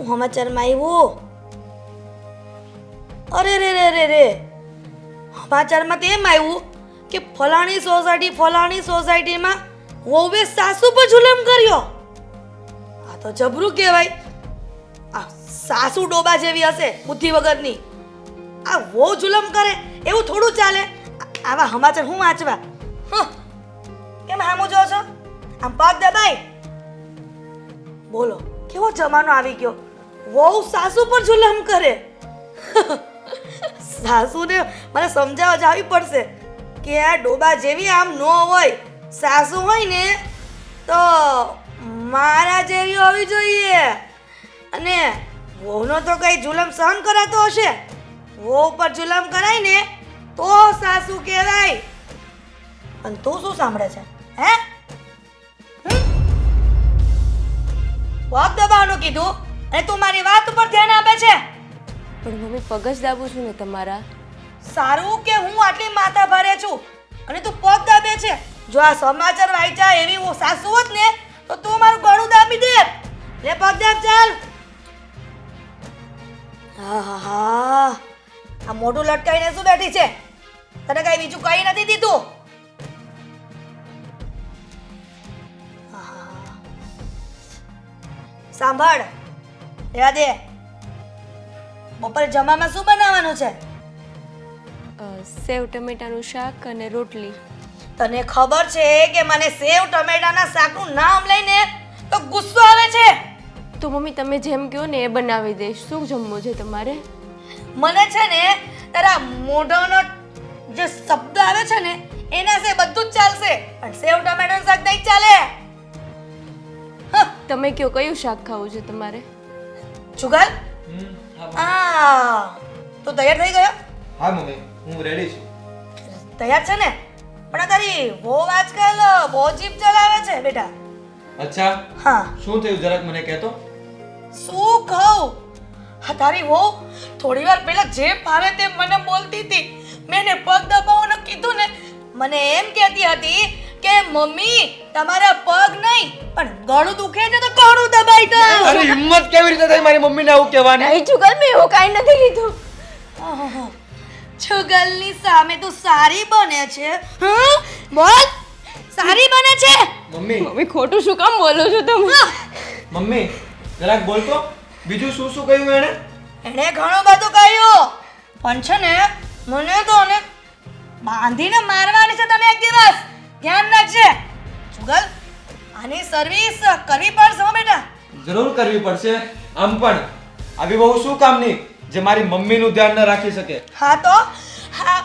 હું સમાચારમાં આવ્યું? અરે રે રે રે રે, સમાચારમાં તો એમ આવ્યું કે ફલાણી સોસાયટીમાં વહુએ સાસુ પર જુલમ કર્યો. આ તો જબરું કહેવાય. આ સાસુ ડોબા જેવી હશે, બુદ્ધિ વગરની. આ વહુ જુલમ કરે એવું થોડું ચાલે. આવા સમાચાર હું વાંચવા? કેમ હામું જો છો? આમ પગ દબાઈ. બોલો, કેવો જમાનો આવી ગયો, વહુ સાસુ પર જુલમ કરે. સાસુને મને સમજાવવા જાવી પડશે કે આ ડોબા જેવી આમ ન હોય. સાસુ હોય ને તો મારા જેવી હોવી જોઈએ. અને વહુનો તો કઈ જુલમ સહન કરાતો હશે. વહુ પર જુલમ કરાય ને તો સાસુ કહેવાય. અને તું શું સાંભળે છે? હે? પગ દબાવવાનું કીધું અને તું મારી વાત ઉપર ધ્યાન આપે છે. પણ મમ્મી પગ જ દાબું છું ને તમારા. સારું કે હું આટલી માથા ભારે છું અને તું પગ દાબે છે. જો આ સમાચાર વાંચ્યા એવી હું સાસુ હોત ને તો તું મારું ગળું દાબી દે. લે પગ દાબ ચાલ. હા, આ મોઢું લટકાઈને શું બેઠી છે? તને કઈ બીજું કઈ નથી દીધું? સાંભળ, યાદ દે, બપોરે જમવામાં શું બનાવવાનું છે? સેવ ટમેટાનું શાક અને રોટલી. તને ખબર છે કે મને સેવ ટમેટાના શાકનું નામ લઈને તો ગુસ્સો આવે છે. તો મમ્મી તમે જેમ કહો ને એ બનાવી દઈશ. શું જમવું છે તમારે? મને છે ને તારા મોઢાનો જે શબ્દ આવે છે ને એના સે બધું જ ચાલશે, પણ સેવ ટમેટાનું શાક નહીં ચાલે. તમે કયો કયું શાક ખાવું છે તમારે? જુગલ, તું તૈયાર થઈ ગયો? હા મમ્મી, હું રેડી છું. તૈયાર છે ને? પણ તારી બહુ આજકાલ બહુ જીભ ચલાવે છે બેટા. અચ્છા, હા, શું થયું જરાક મને કહેતો? શું કહું? હા, તારી વહુ થોડી વાર પહેલા જે ભાવે તે મને બોલતી હતી. મેં એને પગ દબાવવાનું કીધું ને, મને એમ કહેતી હતી કે મમ્મી તમારા પગ નહીં પણ ગળું દુખે છે તો ગળું દબાઈ દો. અરે હિંમત કેવી રીતે થઈ મારી મમ્મીને આવું કહેવાની? નહીં જુગલ, મેં એવું કાંઈ નથી કીધું. જુગલની સામે તું સારી બને છે. હા, બોલ, સારી બને છે. મમ્મી, મમ્મી ખોટું શું કામ બોલો છો તમે? મમ્મી જરાક બોલતો. બીજું શું શું કહ્યું એણે? એણે ઘણું બધું કહ્યું, પણ છે ને મને તો ને બાંધીને મારવાની છે તને એક દિવસ. ધ્યાન રાખજે. જુગલ, આની સર્વિસ કરવી પડશે હો બેટા. જરૂર કરવી પડશે. આમ પણ આવી બહુ શું કામની જે મારી મમ્મીનું ધ્યાન ન રાખી શકે? હા તો હા,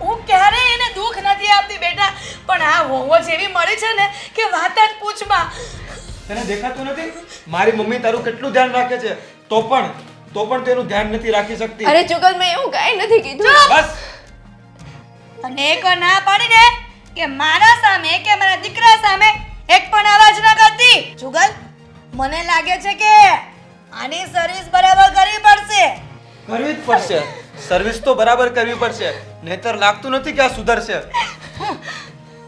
હું ક્યારેય એને દુઃખ નથી આપતી બેટા, પણ આ વહુ જેવી મળી છે ને કે વાત જ પૂછમાં. તને દેખાતું નથી મારી મમ્મી તારું કેટલું ધ્યાન રાખે છે? તો પણ તેનું ધ્યાન નથી રાખી શકતી. અરે જુગલ, મેં એવું કાંઈ નથી કીધું. બસ. અને એક ના પાડી દે કે મારા સામે કે મારા દીકરા સામે એક પણ અવાજ ન કરતી. જુગલ, મને લાગે છે કે આની સર્વિસ બરાબર કરવી પડશે. કરવી જ પડશે. સર્વિસ તો બરાબર કરવી પડશે, નહીતર લાગતું નથી કે આ સુધરશે.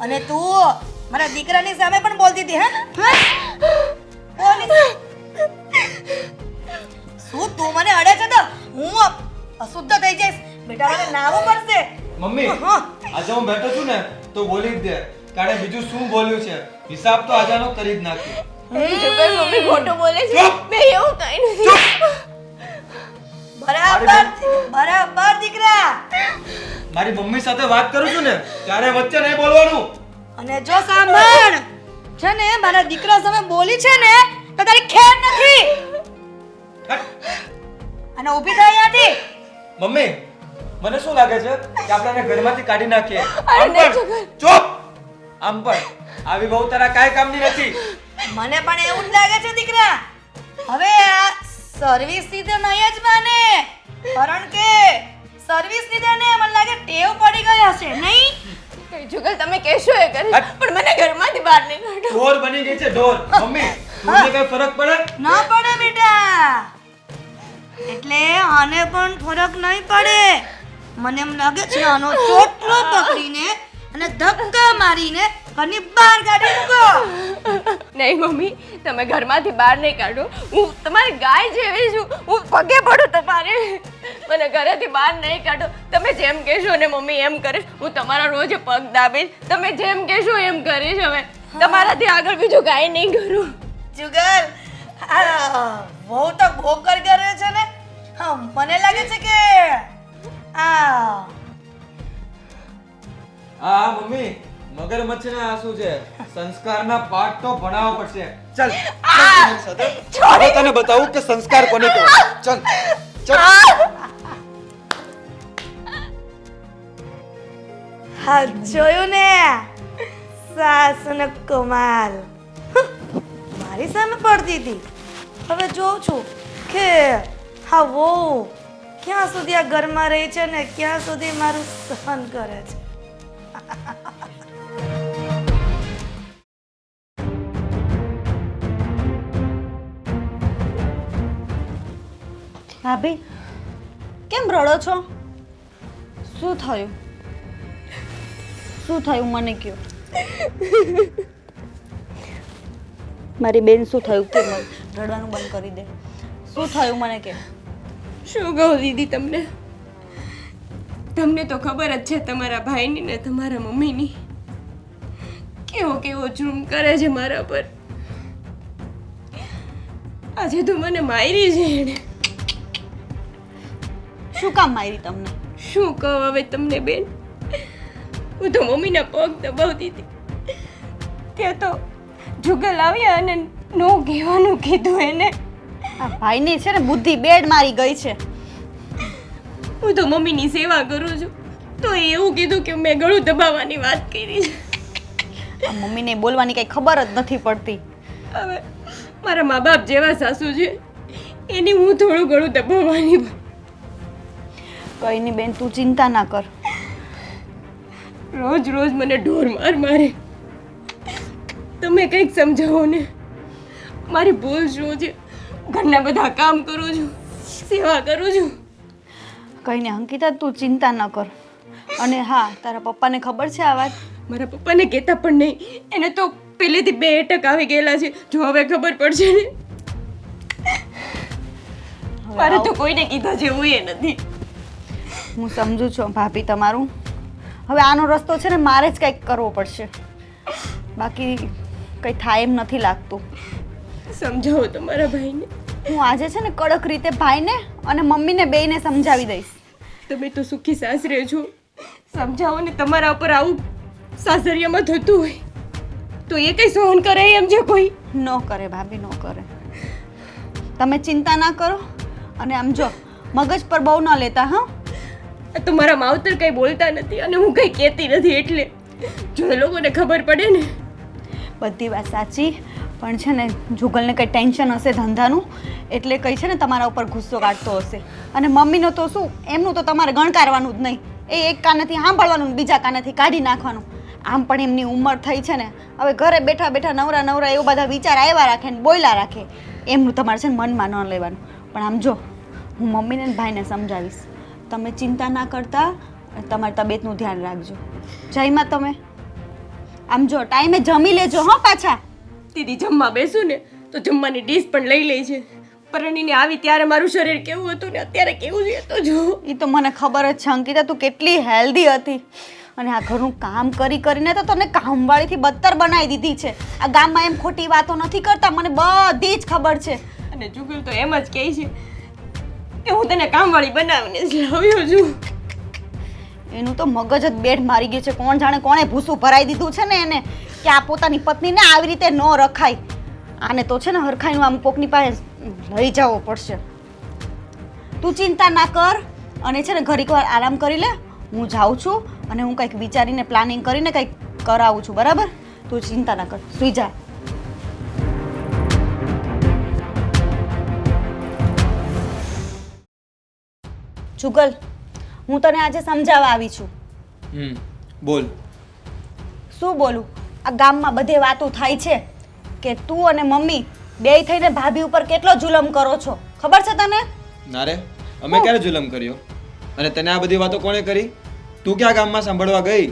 અને તું મારા દીકરાની સામે પણ બોલતી હતી. શું તું મને અડે છે તો હું અશુદ્ધ થઈ જઈશ બેટા. મને નાવું પડશે. મમ્મી, આજે હું બેઠો છું ને તો બોલી જ દે. કાણે બીજું શું બોલ્યું છે હિસાબ તો આજાનો કરી જ નાખ્યો. જુગલ, મમ્મી ખોટું બોલે છે. મેં એવું કાંઈ નથી. બરાબર દીકરા. મારી મમ્મી સાથે વાત કરું છું ને ત્યારે વચ્ચે નહીં બોલવાનું. અને જો સાંભળ, છે ને મારા દીકરા સામે બોલી છે ને તો તારી ખેર નથી. અને ઊભી થઈ અહીંયાથી. મમ્મી, મને શું લાગે છે કે આપણે એને ઘરમાંથી કાઢી નાખીએ? અરે નહીં જુગલ. ચૂપ. આમ પણ આવી બહુ તારા કાંઈ કામની નથી. મને પણ એવું જ લાગે છે દીકરા. હવે આ સર્વિસ થી નહીં જ માને, કારણ કે સર્વિસ થી ને મને લાગે ટેવ પડી ગઈ હશે નહીં. જુગલ, તમે કહેશો એ કરી, પણ મને ઘરમાંથી બહાર નહીં કાઢો. ઢોર બની ગઈ છે ઢોર. મમ્મી, તમને કઈ ફરક પડે? ના પડે બેટા. એટલે આને પણ ફરક નહીં પડે. મને એમ લાગે છે આનો ચોટલો પકડીને અને ધક્કા મારીને ઘરની બહાર કાઢી મૂકો. નહીં મમ્મી, તમે ઘરમાંથી બહાર નહીં કાઢો. હું તમારી ગાય જેવી છું. હું પગે પડું તમારે. મને ઘરેથી બહાર નહીં કાઢો. તમે જેમ કહેશો ને મમ્મી એમ કરીશ. હું તમારા રોજ પગ દાબીશ. તમે જેમ કહેશો એમ કરીશ. હવે તમારાથી આગળ બીજું કાંઈ નહીં કરું. જુગલ, આ બહુ તો ભોકર કરે છે ને. હા, મને લાગે છે કે આ હા મમ્મી, મગરમચ્છના આંસુ છે. સંસ્કારના પાઠ તો ભણાવવા પડશે. ચાલ હવે તને બતાવું કે સંસ્કાર કોને કહેવાય. ચાલ ચાલ. હા, જોયું ને સાસુનો કમાલ. મારી સામે પડતી હતી. હવે જોઉં છું કે હા વહુ ક્યાં સુધી આ ઘરમાં રહે છે ને ક્યાં સુધી મારું સહન કરે છે. ભાભી કેમ રડો છો? શું થયું? શું થયું મને કહો. મારી બેન શું થયું કે રડવાનું બંધ કરી દે. શું થયું મને કે. શું કહું દીદી તમને? તમને તો ખબર જ છે તમારા ભાઈની ને તમારા મમ્મીની કેવો કેવો જુલ્મ કરે છે મારા પર. આજે તો મને મારી છે એણે. શું કામ મારી તમને? શું કહું હવે તમને બેન? હું તો મમ્મીના પગ દબાવતી હતી ત્યાં તો જુગલ આવ્યા અને નો કહેવાનું કીધું એને. આ ભાઈની છે ને બુદ્ધિ બેડ મારી ગઈ છે. હું તો મમ્મીની સેવા કરું છું તો એવું કીધું કે મેં ગળું દબાવવાની વાત કરી છે. આ મમ્મીને બોલવાની કઈ ખબર જ નથી પડતી. હવે મારા મા બાપ જેવા સાસુ છે એની હું થોડું ગળું દબાવવાની. કઈ નહીં બેન, તું ચિંતા ના કર. રોજ રોજ મને ઢોર મારે. તમે કંઈક સમજાવો ને. મારી ભૂલ શું છે? ઘરના બધા કામ કરું છું, સેવા કરું છું. કઈ નહીં અંકિતા, તું ચિંતા ન કર. અને હા, તારા પપ્પાને ખબર છે આ વાત? મારા પપ્પાને કહેતા પણ નહીં. એને તો પહેલેથી 2 અટક આવી ગયેલા છે. જો હવે ખબર પડશે ને. મારે તો કોઈને કીધા જેવું એ નથી. હું સમજુ છું ભાભી તમારું. હવે આનો રસ્તો છે ને મારે જ કંઈક કરવો પડશે. બાકી કંઈ થાય એમ નથી લાગતું. સમજાવો તમારા ભાઈને. હું આજે છે ને કડક રીતે ભાઈને અને મમ્મીને બેયને સમજાવી દઈશ. તમે તો સુખી સાસરે છો. સમજાવો ને. તમારા ઉપર આવું સાસરિયામાં થતું હોય તો એ કઈ સહન કરે એમ છે કોઈ? ન કરે ભાભી, ન કરે. તમે ચિંતા ના કરો. અને આમ જો મગજ પર બહુ ન લેતા. હા, તો મારા માવતર કઈ બોલતા નથી અને હું કઈ કહેતી નથી. એટલે જો એ લોકોને ખબર પડે ને. બધી વાત સાચી, પણ છે ને જુગલને કંઈ ટેન્શન હશે ધંધાનું એટલે કંઈ છે ને તમારા ઉપર ગુસ્સો કાઢતો હશે. અને મમ્મીનો તો શું, એમનું તો તમારે ગણકારવાનું જ નહીં. એ એક કાનેથી સાંભળવાનું, બીજા કાનેથી કાઢી નાખવાનું. આમ પણ એમની ઉંમર થઈ છે ને, હવે ઘરે બેઠા બેઠા નવરા નવરા એવો બધા વિચાર આવ્યા રાખે ને બોલ્યા રાખે. એમનું તમારે છે ને મનમાં ન લેવાનું. પણ આમ જો, હું મમ્મીને ને ભાઈને સમજાવીશ. તમે ચિંતા ના કરતા, તમારી તબિયતનું ધ્યાન રાખજો. જયમાં તમે આમ જો ટાઈમે જમી લેજો. હો પાછા દીદી જમવા બેસું ને તો જમવાની ડીશ પણ લઈ લે છે. પરણીને આવી ત્યારે મારું શરીર કેવું હતું ને અત્યારે કેવું છે તો જો. એ તો મને ખબર જ છે અંકિતા, તું કેટલી હેલ્ધી હતી. અને આ ઘરનું કામ કરી કરીને તો તને કામવાળીથી બદતર બનાવી દીધી છે. આ ગામમાં એમ ખોટી વાતો નથી કરતા, મને બધી જ ખબર છે. અને જુગલ તો એમ જ કહે છે કે હું તને કામવાળી બનાવીને જ લાવ્યો છું. એનું તો મગજ જ બેડ મારી ગયું છે. કોણ જાણે કોણે ભૂસું ભરાઈ દીધું છે ને એને, કે આ પોતાની પત્નીને આવી રીતે ન રખાય. આને તો છે ને હરખાઈનું આમ કોકની પાસે લઈ જવો પડશે. તું ચિંતા ના કર અને છે ને ઘડીક વાર આરામ કરી લે. હું જાઉં છું અને હું કંઈક વિચારીને પ્લાનિંગ કરીને કંઈક કરાવું છું. બરાબર? તું ચિંતા ના કર, સુઈ જા. જુગલ, હું તને આજે સમજાવવા આવી છું. બોલ. શું બોલું? આ ગામમાં બધે વાતો થાય છે કે તું અને મમ્મી બેય થઈને ભાભી ઉપર કેટલો જુલમ કરો છો. ખબર છે તને? ના રે, અમે ક્યારે જુલમ કર્યો? અને તને આ બધી વાતો કોણે કરી? તું ક્યાં ગામમાં સાંભળવા ગઈ?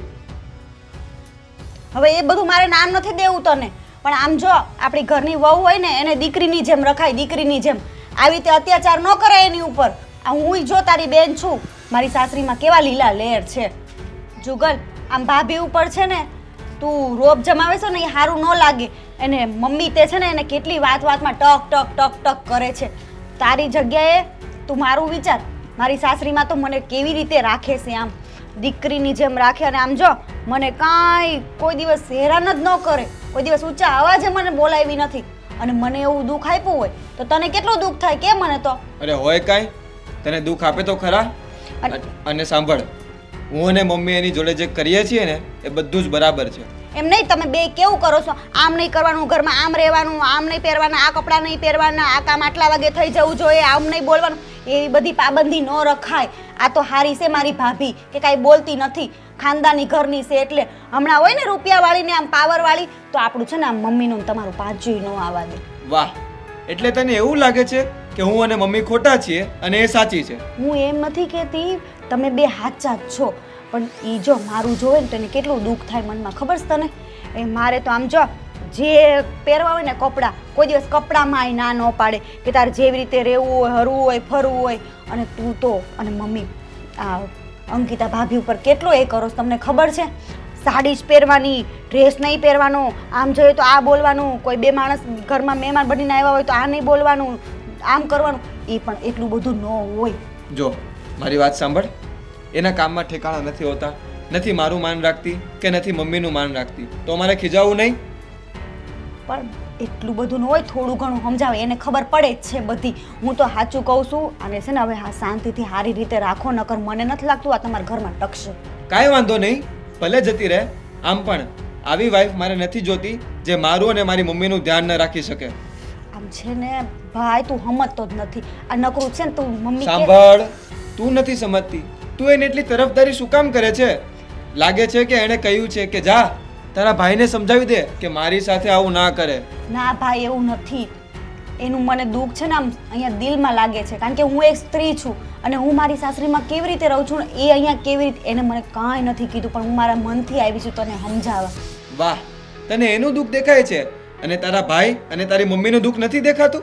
હવે એ બધું મારે નામ નથી દેવું તને, પણ આમ જો આપણી ઘરની વહુ હોય ને એને દીકરીની જેમ રખાય, દીકરીની જેમ. આવી રીતે અત્યાચાર ન કરે એની ઉપર. આ હું જો તારી બેન છું, મારી સાસરીમાં કેવા લીલા લેર છે. જુગલ, આમ ભાભી ઉપર છે ને તું રોબ જમાવે છે ને એ સારું ન લાગે. એને મમ્મી તે છે ને એને કેટલી વાતમાં ટક ટક ટક ટક કરે છે. તારી જગ્યાએ તું મારું વિચાર. મારી સાસરીમાં તો મને કેવી રીતે રાખે છે, આમ દીકરીની જેમ રાખે. અને આમ જો મને કાંઈ કોઈ દિવસ હેરાન જ ન કરે, કોઈ દિવસ ઊંચા અવાજે મને બોલાવી નથી. અને મને એવું દુઃખ આપ્યું હોય તો તને કેટલું દુઃખ થાય કે મને તો. અરે હોય કાંઈ, તને દુઃખ આપે તો ખરા. અને સાંભળ, હું અને મમ્મી એની જોડે જે કરીએ છીએ ને એ બધું જ બરાબર છે. એમ નહીં, તમે બે કેવું કરો છો? આમ નહીં કરવાનું, ઘરમાં આમ રહેવાનું, આમ નહીં પહેરવાના, આ કપડાં નહીં પહેરવાના, આ કામ આટલા વાગે થઈ જવું જોઈએ, આમ નહીં બોલવાનું. એવી બધી પાબંદી ન રખાય. આ તો હારી છે મારી ભાભી કે કાંઈ બોલતી નથી, ખાનદાની ઘરની છે. એટલે હમણાં હોય ને રૂપિયાવાળી ને આમ પાવરવાળી, તો આપણું છે ને આમ મમ્મીનું તમારું પાછું ન આવવા દે. વાહ, એટલે તને એવું લાગે છે કે હું અને મમ્મી ખોટા છીએ અને એ સાચી છે? હું એમ નથી કહેતી, તમે બે સાચા જ છો. પણ એ જો મારું જોવે ને તો એને કેટલું દુઃખ થાય મનમાં, ખબર છે તને? એ મારે તો આમ જો જે પહેરવા હોય ને કપડાં, કોઈ દિવસ કપડામાં ના ન પાડે કે તારે જેવી રીતે રહેવું હોય, હરવું હોય, ફરવું હોય. અને તું તો અને મમ્મી આ અંકિતા ભાભી ઉપર કેટલો એ કરો છો, તમને ખબર છે? સાડી જ પહેરવાની, ડ્રેસ નહીં પહેરવાનો, આમ જોઈએ તો આ બોલવાનું, કોઈ બે માણસ ઘરમાં મહેમાન બનીને આવ્યા હોય તો આ નહીં બોલવાનું, આમ કરવાનું. એ પણ એટલું બધું ન હોય. જો મારી વાત સાંભળ, એના કામમાં ઠેકાણા નથી હોતા. નથી મારું માન રાખતી કે નથી મમ્મીનું માન રાખતી, તો અમારે ખીજાવું નહીં. પણ એટલું બધું ન હોય, થોડું ઘણું સમજાવે, એને ખબર પડે જ છે બધી. હું તો સાચું કહું છું. અને છે ને હવે હા શાંતિથી સારી રીતે રાખો, નકર મને નથી લાગતું આ તમારા ઘરમાં ટકશે. કાંઈ વાંધો નહીં, ભલે જતી રહે. આમ પણ આવી વાઈફ મારે નથી જોતી જે મારું અને મારી મમ્મીનું ધ્યાન ન રાખી શકે. આમ છે ને ભાઈ, તું સમજતો જ નથી. આ નકરું છે ને તું મમ્મી સાંભળ, તું નથી સમજતી. તું એને એટલી તરફદારી શું કામ કરે છે? લાગે છે કે એણે કહ્યું છે કે જા તારા ભાઈને સમજાવી દે કે મારી સાથે આવું ના કરે. ના ભાઈ, એવું નથી. એનું મને દુઃખ છે ને આમ અહીંયા દિલમાં લાગે છે. કારણ કે હું એક સ્ત્રી છું અને હું મારી સાસરીમાં કેવી રીતે રહું છું ને એ અહીંયા કેવી રીતે, એને મને કાંઈ નથી કીધું, પણ હું મારા મનથી આવી છું તને સમજાવવા. વાહ, તને એનું દુઃખ દેખાય છે અને તારા ભાઈ અને તારી મમ્મીનું દુઃખ નથી દેખાતું?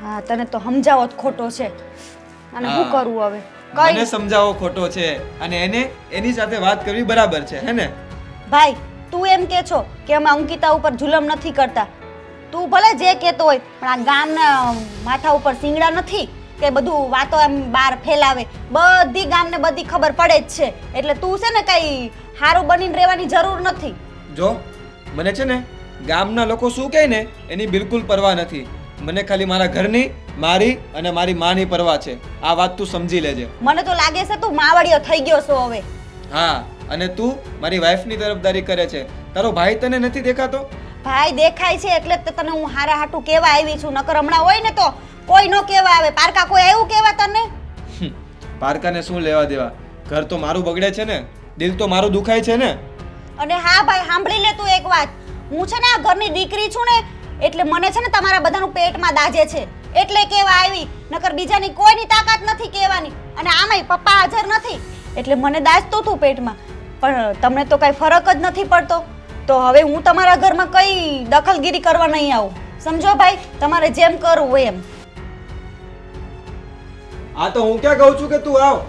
હા, તને તો સમજાવો જ ખોટો છે. અને શું કરું હવે? મને સમજાવો ખોટો છે અને એને એની સાથે વાત કરવી બરાબર છે, હે ને? ભાઈ, તું એમ કે છો કે અમે અંકિતા ઉપર જુલમ નથી કરતા. તું ભલે જે કહેતો હોય, પણ આ ગામના માથા ઉપર સિંગડા નથી કે બધું વાતો એમ બહાર ફેલાવે. બધી ગામને બધી ખબર પડે જ છે. એટલે તું છે ને કઈ સારું બનીને રહેવાની જરૂર નથી. જો મને છે ને ગામના લોકો શું કહે ને એની બિલકુલ પરવા નથી. મને ખાલી મારા ઘરની, મારી અને મારી માની પરવા છે. આ વાત તું સમજી લેજે. મને તો લાગે છે તું માવડિયો થઈ ગયો છો હવે. હા, અને તું મારી વાઈફની તરફદારી કરે છે. તારો ભાઈ તને નથી દેખાતો? ભાઈ દેખાય છે એટલે જ તને હું હારા હાટું કહેવા આવી છું. નકર હમણાં હોય ને તો કોઈ ન કહેવા આવે. પારકા કોઈ આવ્યું કહેવા તને? પારકાને શું લેવા દેવા? ઘર તો મારું બગડે છે ને, દિલ તો મારું દુખાય છે ને. અને હા ભાઈ, સાંભળી લે તું એક વાત. હું છે ને આ ઘરની દીકરી છું ને, એટલે મને છે ને તમારા બધાનું પેટમાં દાજે છે એટલે કહેવા આવી. નકર બીજાની કોઈની તાકાત નથી કહેવાની. અને આમાંય પપ્પા હાજર નથી એટલે મને દાજતું તું પેટમાં. પણ તમને તો કાંઈ ફરક જ નથી પડતો. તો હવે હું તમારા ઘરમાં કઈ દખલગીરી કરવા નહીં આવું. સમજો ભાઈ, તમારે જેમ કરવું હોય એમ. આ તો હું ક્યાં કહું છું કે તું આવ.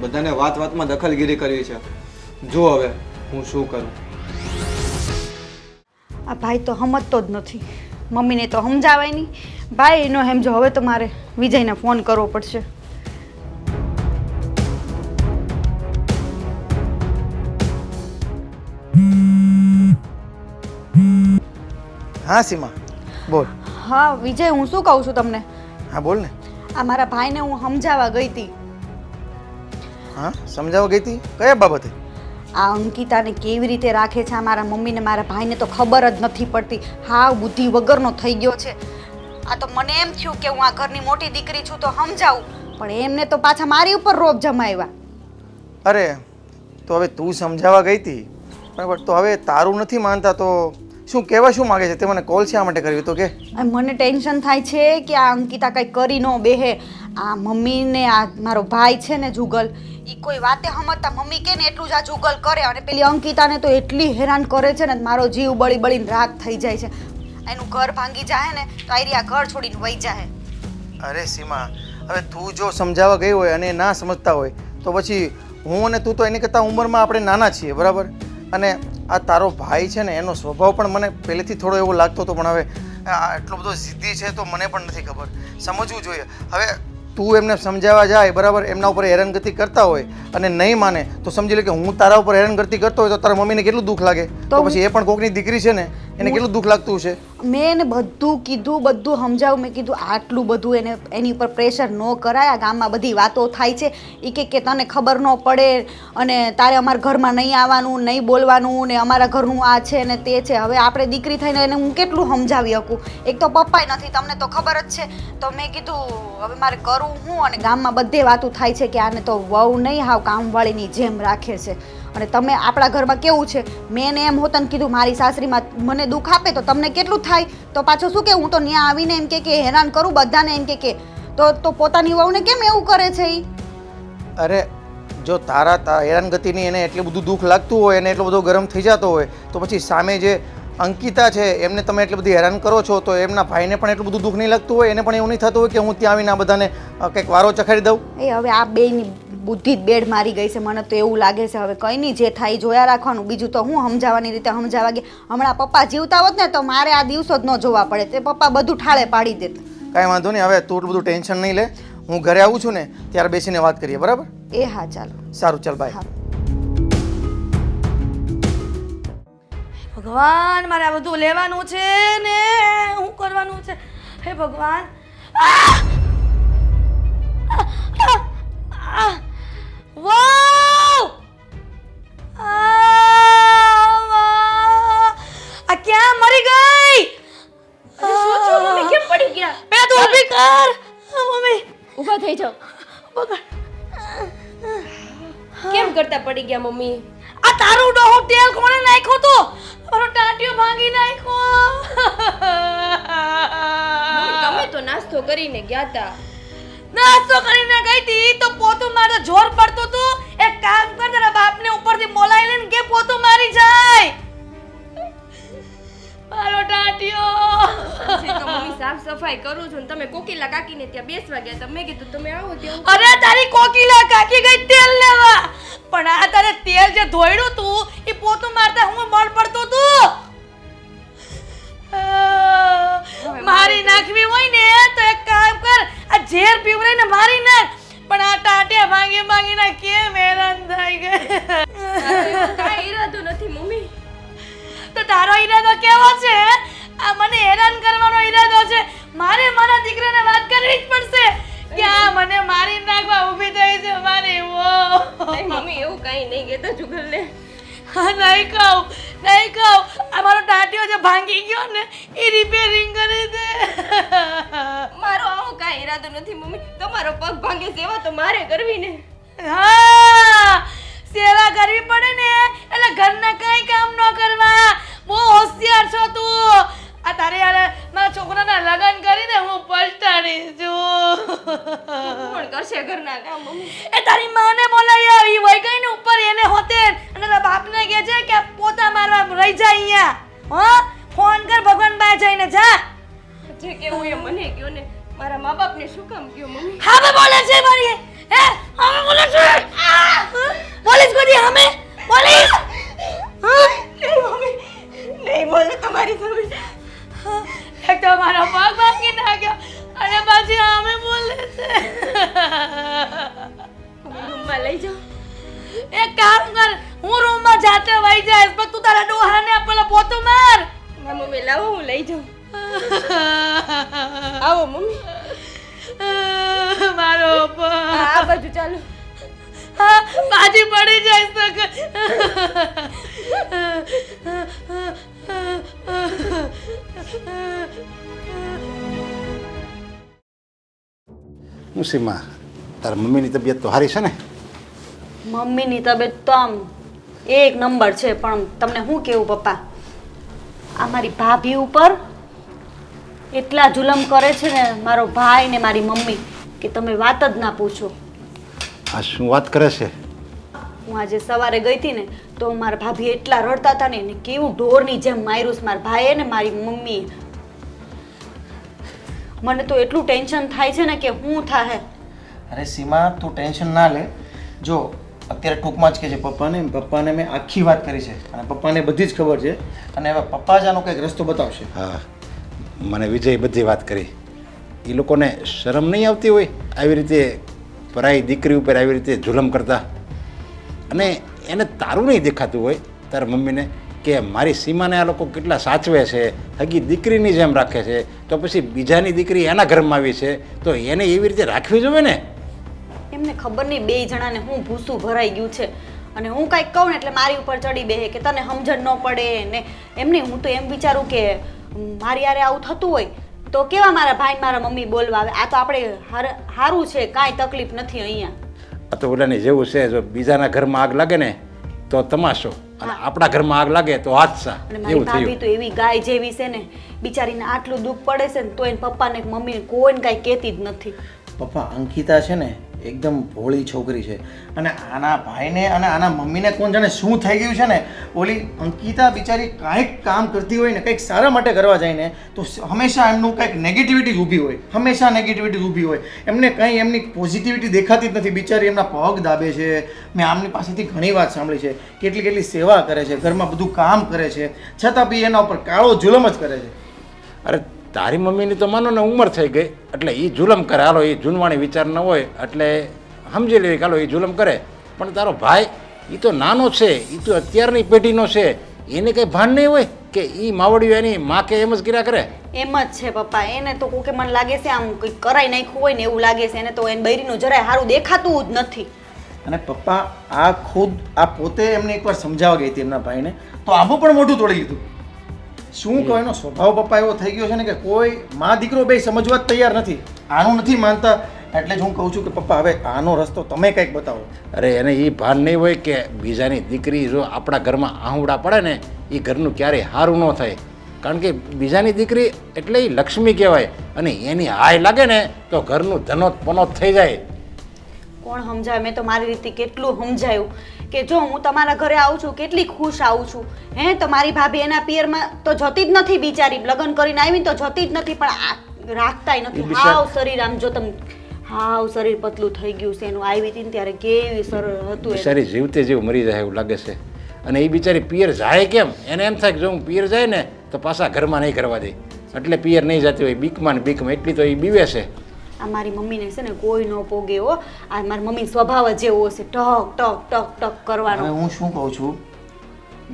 બધાને વાત વાતમાં દખલગીરી કરવી છે. જો હવે હું શું કરું. આ ભાઈ તો સમજતો જ નથી. મમ્મીને તો સમજાવાય નહીં, ભાઈ એનો સમજો. હવે તો મારે વિજયને ફોન કરવો પડશે. હા સીમા, બોલ. હા વિજય, હું શું કહું છું તમને? હા બોલ ને. આ મારા ભાઈને હું સમજાવવા ગઈ હતી. હા, સમજાવવા ગઈ હતી? કયા બાબતે? આ અંકિતાને કેવી રીતે રાખે છે આ મારા મમ્મીને મારા ભાઈને તો ખબર જ નથી પડતી. હાવ બુદ્ધિ વગરનો થઈ ગયો છે. આ તો મને એમ થયું કે હું આ ઘરની મોટી દીકરી છું તો સમજાવું, પણ એમને તો પાછા મારી ઉપર રોપ જમાવ્યા. અરે તો હવે તું સમજાવવા ગઈ હતી, બરાબર, તો હવે તારું નથી માનતા તો શું કહેવા શું માગે છે? તે મને કોલ શા માટે કર્યો તો કે? મને ટેન્શન થાય છે કે આ અંકિતા કંઈ કરી ન બેહે. આ મમ્મીને આ મારો ભાઈ છે ને જુગલ એ કોઈ વાતે સમજતા મમ્મી કે ને એટલું જ આ જુગલ કરે અને પેલી અંકિતાને તો એટલી હેરાન કરે છે ને મારો જીવ બળી બળીને રાખ થઈ જાય છે. એનું ઘર ભાંગી જાય ને તો આયરી આ ઘર છોડીને વહી જાય. અરે સીમા, હવે તું જો સમજાવવા ગઈ હોય અને એ ના સમજતા હોય તો પછી હું અને તું તો એની કરતાં ઉંમરમાં આપણે નાના છીએ, બરાબર? અને આ તારો ભાઈ છે ને એનો સ્વભાવ પણ મને પહેલેથી થોડો એવો લાગતો હતો, પણ હવે એટલો બધો જિદ્દી છે તો મને પણ નથી ખબર. સમજવું જોઈએ. હવે તું એમને સમજાવવા જાય, બરાબર, એમના ઉપર હેરાનગતિ કરતા હોય અને નહીં માને તો સમજી લે કે હું તારા ઉપર હેરાનગતિ કરતો હોય તો તારા મમ્મીને કેટલું દુઃખ લાગે. તો પછી એ પણ કોકની દીકરી છે ને, એને કેટલું દુઃખ લાગતું છે. મેં એને બધું કીધું, બધું સમજાવું. મેં કીધું આટલું બધું એને એની ઉપર પ્રેશર ન કરાય. આ ગામમાં બધી વાતો થાય છે એ કે તને ખબર ન પડે અને તારે અમારા ઘરમાં નહીં આવવાનું, નહીં બોલવાનું ને અમારા ઘરનું આ છે ને તે છે. હવે આપણે દીકરી થઈને એને હું કેટલું સમજાવી શકું? એક તો પપ્પાય નથી, તમને તો ખબર જ છે. તો મેં કીધું હવે મારે કરવું હું, અને ગામમાં બધે વાતો થાય છે કે આને તો વહુ નહીં હાવ કામવાળીની જેમ રાખે છે. અને તમે આપણા ઘરમાં કેવું છે, મેં એને એમ હોતને કીધું મારી સાસરીમાં મને દુઃખ આપે તો તમને કેટલું થાય? તો પાછું શું કે હું તો ત્યાં આવીને એમ કે હેરાન કરું બધાને, એમ કે તો પોતાની વહુને કેમ એવું કરે છે એ? અરે જો તારા હેરાનગતિની એને એટલું બધું દુઃખ લાગતું હોય અને એટલો બધો ગરમ થઈ જતો હોય તો પછી સામે જે અંકિતા છે એમને તમે એટલી બધી હેરાન કરો છો તો એમના ભાઈને પણ એટલું બધું દુઃખ નહીં લાગતું હોય? એને પણ એવું નહીં થતું હોય કે હું ત્યાં આવીને આ બધાને કંઈક વારો ચખાડી દઉં? એ હવે આ બેની બુદ્ધિ જ બેડ મારી ગઈ છે, મને તો એવું લાગે છે. હવે કંઈ નહીં, જે થાય જોયા રાખવાનું. બીજું તો હું સમજાવવાની રીતે સમજાવવા ગયા. હમણાં પપ્પા જીવતા હોત ને તો મારે આ દિવસો જ ન જોવા પડે. તે પપ્પા બધું ઠાળે પાડી દેત. કાંઈ વાંધો નહીં. હવે તું એટલું બધું ટેન્શન નહીં લે. હું ઘરે આવું છું ને ત્યારે બેસીને વાત કરીએ, બરાબર? એ હા, ચાલો. સારું, ચાલ, બાય. હા. ભગવાન, મારે આ બધું લેવાનું છે ને શું કરવાનું છે? હે ભગવાન! વાવ! આ ક્યાં મરી ગઈ? શું થયું મમ્મી? કેમ પડી ગયા? પેલા તું ઊભી કર. મમ્મી ઊભા થઈ જાઓ. કેમ કરતા પડી ગયા મમ્મી? આ તારું ડોહો તેલ કોણે નાખ્યો તો? મારો ટાંટિયો ભાંગી નાખ્યો. મમ્મી, તમે તો નાસ્તો કરીને ગયા હતા. નાસ્તો કરીને ગઈ હતી તો પોતું મારતો જોર પડતો તો. એક કામ કર, તારા બાપને ઉપરથી બોલાવી લઈને કે પોતું મારી જાય. મારો ટાંટિયો. પછી તો મમ્મી સાફ સફાઈ કરું છું ને તમે કોકિલા કાકીને ત્યાં બેસવા ગયા હતા. મેં કીધું તમે આવો ત્યાં. અરે તારી કોકિલા કાકી ગઈ તેલ લેવા, પણ આ તારે તેલ જે ધોયડું તું એ પોતું મારતા હું બળ પડતો તું. મારી નાખવી હોય ને તો એક કામ કર, આ ઝેર પીવડાઈને મારી નાખ. પણ આ ટાટિયા ભાંગી ભાંગીને કેમ હેરાન થઈ ગઈ. કાંઈ ઈરાદો નથી મમ્મી. તો તારો ઈરાદો કેવો છે? આ મને હેરાન કરવાનો ઈરાદો છે? મારે મારા દીકરાને વાત કરવી જ પડશે કે આ મને મારી નાખવા ઊભી થઈ છે મારી વહુ. નહીં મમ્મી, એવું કાંઈ નહીં કહેતા જુગલને. નહીં કહું. આ મારો ટાટિયો જે ભાંગી ગયો ને એ રિપેરિંગ કરી દે. મારો આવો કાંઈ ઈરાદો નથી મમ્મી. તમારો પગ ભાંગે સેવા તો મારે કરવી ને. હા, સેવા કરવી પડે ને એટલે ઘરના કઈ કામ ન કરવા. બહુ હોશિયાર છો તું. આ તારે યાર મારા છોકરાના લગ્ન કરીને હું પછતાડી છું. કોણ કરશે ઘરના કામ મમ્મી? એ તારી માને બોલાવી આવી વઈ ગઈ ને ઉપર એને હોતે અને તારા બાપને કહે છે કે પોતા મારવા રહી જા અહીંયા. હા, ફોન કર ભગવાન બા જઈને જા. જે કેવું એ મને કહો ને. મારા મા બાપને શું કામ કહો મમ્મી? હામે બોલે છે મારી. હે, હામે બોલે છે. પોલીસ ગોડી હામે પોલીસ. નહીં મમ્મી, નહીં બોલે તમારી સામે. એક તો મારો પગ ભાંગી નાખ્યો અને પછી હામે બોલે છે. રૂમમાં લઈ જાઓ. એક કામ કર, હું રૂમમાં જાતે વઈ જઈશ પણ તું તારા ડોહાને પેલા પોતું માર. ના મમ્મી, લાવો હું લઈ જાઉં. આવો મમ્મી. મારો પગ. આ બાજુ ચાલો. હા, બાજી પડી જઈશ તો હું સીમા, તારા મમ્મીની તબિયત તો સારી છે ને? મમ્મીની તબિયત તો આમ એક નંબર છે, પણ તમને શું કહેવું પપ્પા, આ મારી ભાભી ઉપર એટલા જુલમ કરે છે ને મારો ભાઈ ને મારી મમ્મી. કે તમે વાત જ ના પૂછો. આ શું વાત કરે છે? હું આજે સવારે ગઈ હતી ને તો મારા ભાભી એટલા રડતા હતા ને એને કેવું ઢોરની જેમ માર્યું છે મારા ભાઈએ ને મારી મમ્મીએ. મને તો એટલું ટેન્શન થાય છે ને કે હું થાહે. અરે સીમા તું ટેન્શન ના લે. જો અત્યારે ટૂંકમાં જ કે છે પપ્પાને મેં આખી વાત કરી છે અને પપ્પાને બધી જ ખબર છે અને હવે પપ્પા જ આનો કંઈક રસ્તો બતાવશે. હા, મને વિજય બધી વાત કરી. એ લોકોને શરમ નહીં આવતી હોય આવી રીતે પરાઈ દીકરી ઉપર આવી રીતે જુલમ કરતા? અને એને તારું નહીં દેખાતું હોય તારા મમ્મીને કે મારી સીમાને આ લોકો કેટલા સાચવે છે, હગી દીકરીની જેમ રાખે છે, તો પછી બીજાની દીકરી એના ઘરમાં આવી છે તો એને એવી રીતે રાખવી જોઈએ ને? એમને ખબર નહીં બે જણાને હું ભૂસું ભરાઈ ગયું છે અને હું કાંઈક કહું ને એટલે મારી ઉપર ચડી બેસે કે તને સમજણ ન પડે ને. એમ નહીં, હું તો એમ વિચારું કે મારી યારે આવું થતું હોય તો કેવા મારા ભાઈ મારા મમ્મી બોલવા આવે. આ તો આપણે સારું છે, કાંઈ તકલીફ નથી અહીંયા. આ તો ઓલાની જેવું છે, જો બીજાના ઘરમાં આગ લાગે ને તો તમાશો અને આપણા ઘરમાં આગ લાગે તો હાદસા. અને મારી એવું ભાભી થયું. તો એવી ગાય જેવી છે ને, બિચારીને આટલું દુઃખ પડે છે ને તો એને પપ્પાને મમ્મીને કોઈને કાંઈ કહેતી જ નથી. પપ્પા અંકિતા છે ને એકદમ ભોળી છોકરી છે અને આના ભાઈને અને આના મમ્મીને કોણ જાણે શું થઈ ગયું છે ને. ઓલી અંકિતા બિચારી કાંઈક કામ કરતી હોય ને કંઈક સારા માટે કરવા જાય ને તો હંમેશા એમનું કંઈક નેગેટિવિટી ઊભી હોય, હંમેશા નેગેટિવિટી ઊભી હોય. એમને કંઈ એમની પોઝિટિવિટી દેખાતી જ નથી. બિચારી એમના પગ દાબે છે. મેં આમની પાસેથી ઘણી વાત સાંભળી છે, કેટલી સેવા કરે છે, ઘરમાં બધું કામ કરે છે, છતાં બી એના ઉપર કાળો જુલમ જ કરે છે. અરે તારી મમ્મીની તો માનો ને ઉંમર થઈ ગઈ એટલે એ જુલમ કરે. હાલો એ જૂનવાણી વિચાર ન હોય એટલે સમજી લેવી કે હાલો એ જુલમ કરે. પણ તારો ભાઈ એ તો નાનો છે, એ તો અત્યારની પેઢીનો છે, એને કંઈ ભાન નહીં હોય કે એ માવડીઓ એની માં કે એમ જ કર્યા કરે? એમ જ છે પપ્પા. એને તો કોકે મને લાગે છે આમ કંઈક કરાઈ નાખ્યું હોય ને એવું લાગે છે. એને તો એને બૈરીનું જરાય સારું દેખાતું જ નથી. અને પપ્પા આ ખુદ આ પોતે એમને એકવાર સમજાવવા ગઈ હતી એમના ભાઈને તો આબુ પણ મોઢું તોડી લીધું. શું કહો એનો સ્વભાવ પપ્પા એવો થઈ ગયો છે ને કે કોઈ મા દીકરો બે સમજવા જ તૈયાર નથી. આનું નથી માનતા. એટલે જ હું કહું છું કે પપ્પા હવે આનો રસ્તો તમે કંઈક બતાવો. અરે એને એ ભાન નહીં હોય કે બીજાની દીકરી જો આપણા ઘરમાં આહુડા પડે ને એ ઘરનું ક્યારેય સારું ન થાય. કારણ કે બીજાની દીકરી એટલે એ લક્ષ્મી કહેવાય અને એની હાય લાગે ને તો ઘરનું ધનોત પનોત થઈ જાય. કોણ સમજાવે? મેં તો મારી રીતે કેટલું સમજાયું કે જો હું તમારા ઘરે આવું છું કેટલી ખુશ આવું છું. તો મારી ભાભી એના પિયરમાં તો જતી જ નથી બિચારી. લગ્ન કરીને આવી તો જતી જ નથી પણ રાખતાય નથી. હાવ શરીર આમ જો તમે હાવ શરીર પતલું થઈ ગયું છે એનું. આવી હતી ને ત્યારે કેવી સરળ હતું. બિચારી જીવતે જીવ મરી જાય એવું લાગે છે. અને એ બિચારી પિયર જાય કેમ? એને એમ થાય કે જો હું પિયર જાય ને તો પાછા ઘરમાં નહીં કરવા દે એટલે પિયર નહીં જતી હોય. બીકમાં ને બીકમાં એટલી તો એ બીવે છે. આ મારી મમ્મીને છે ને કોઈ ન પોગે હો. આ મારી મમ્મી સ્વભાવ જ એવો છે, ટક ટક ટક ટક કરવાનો. હવે હું શું કહું છું,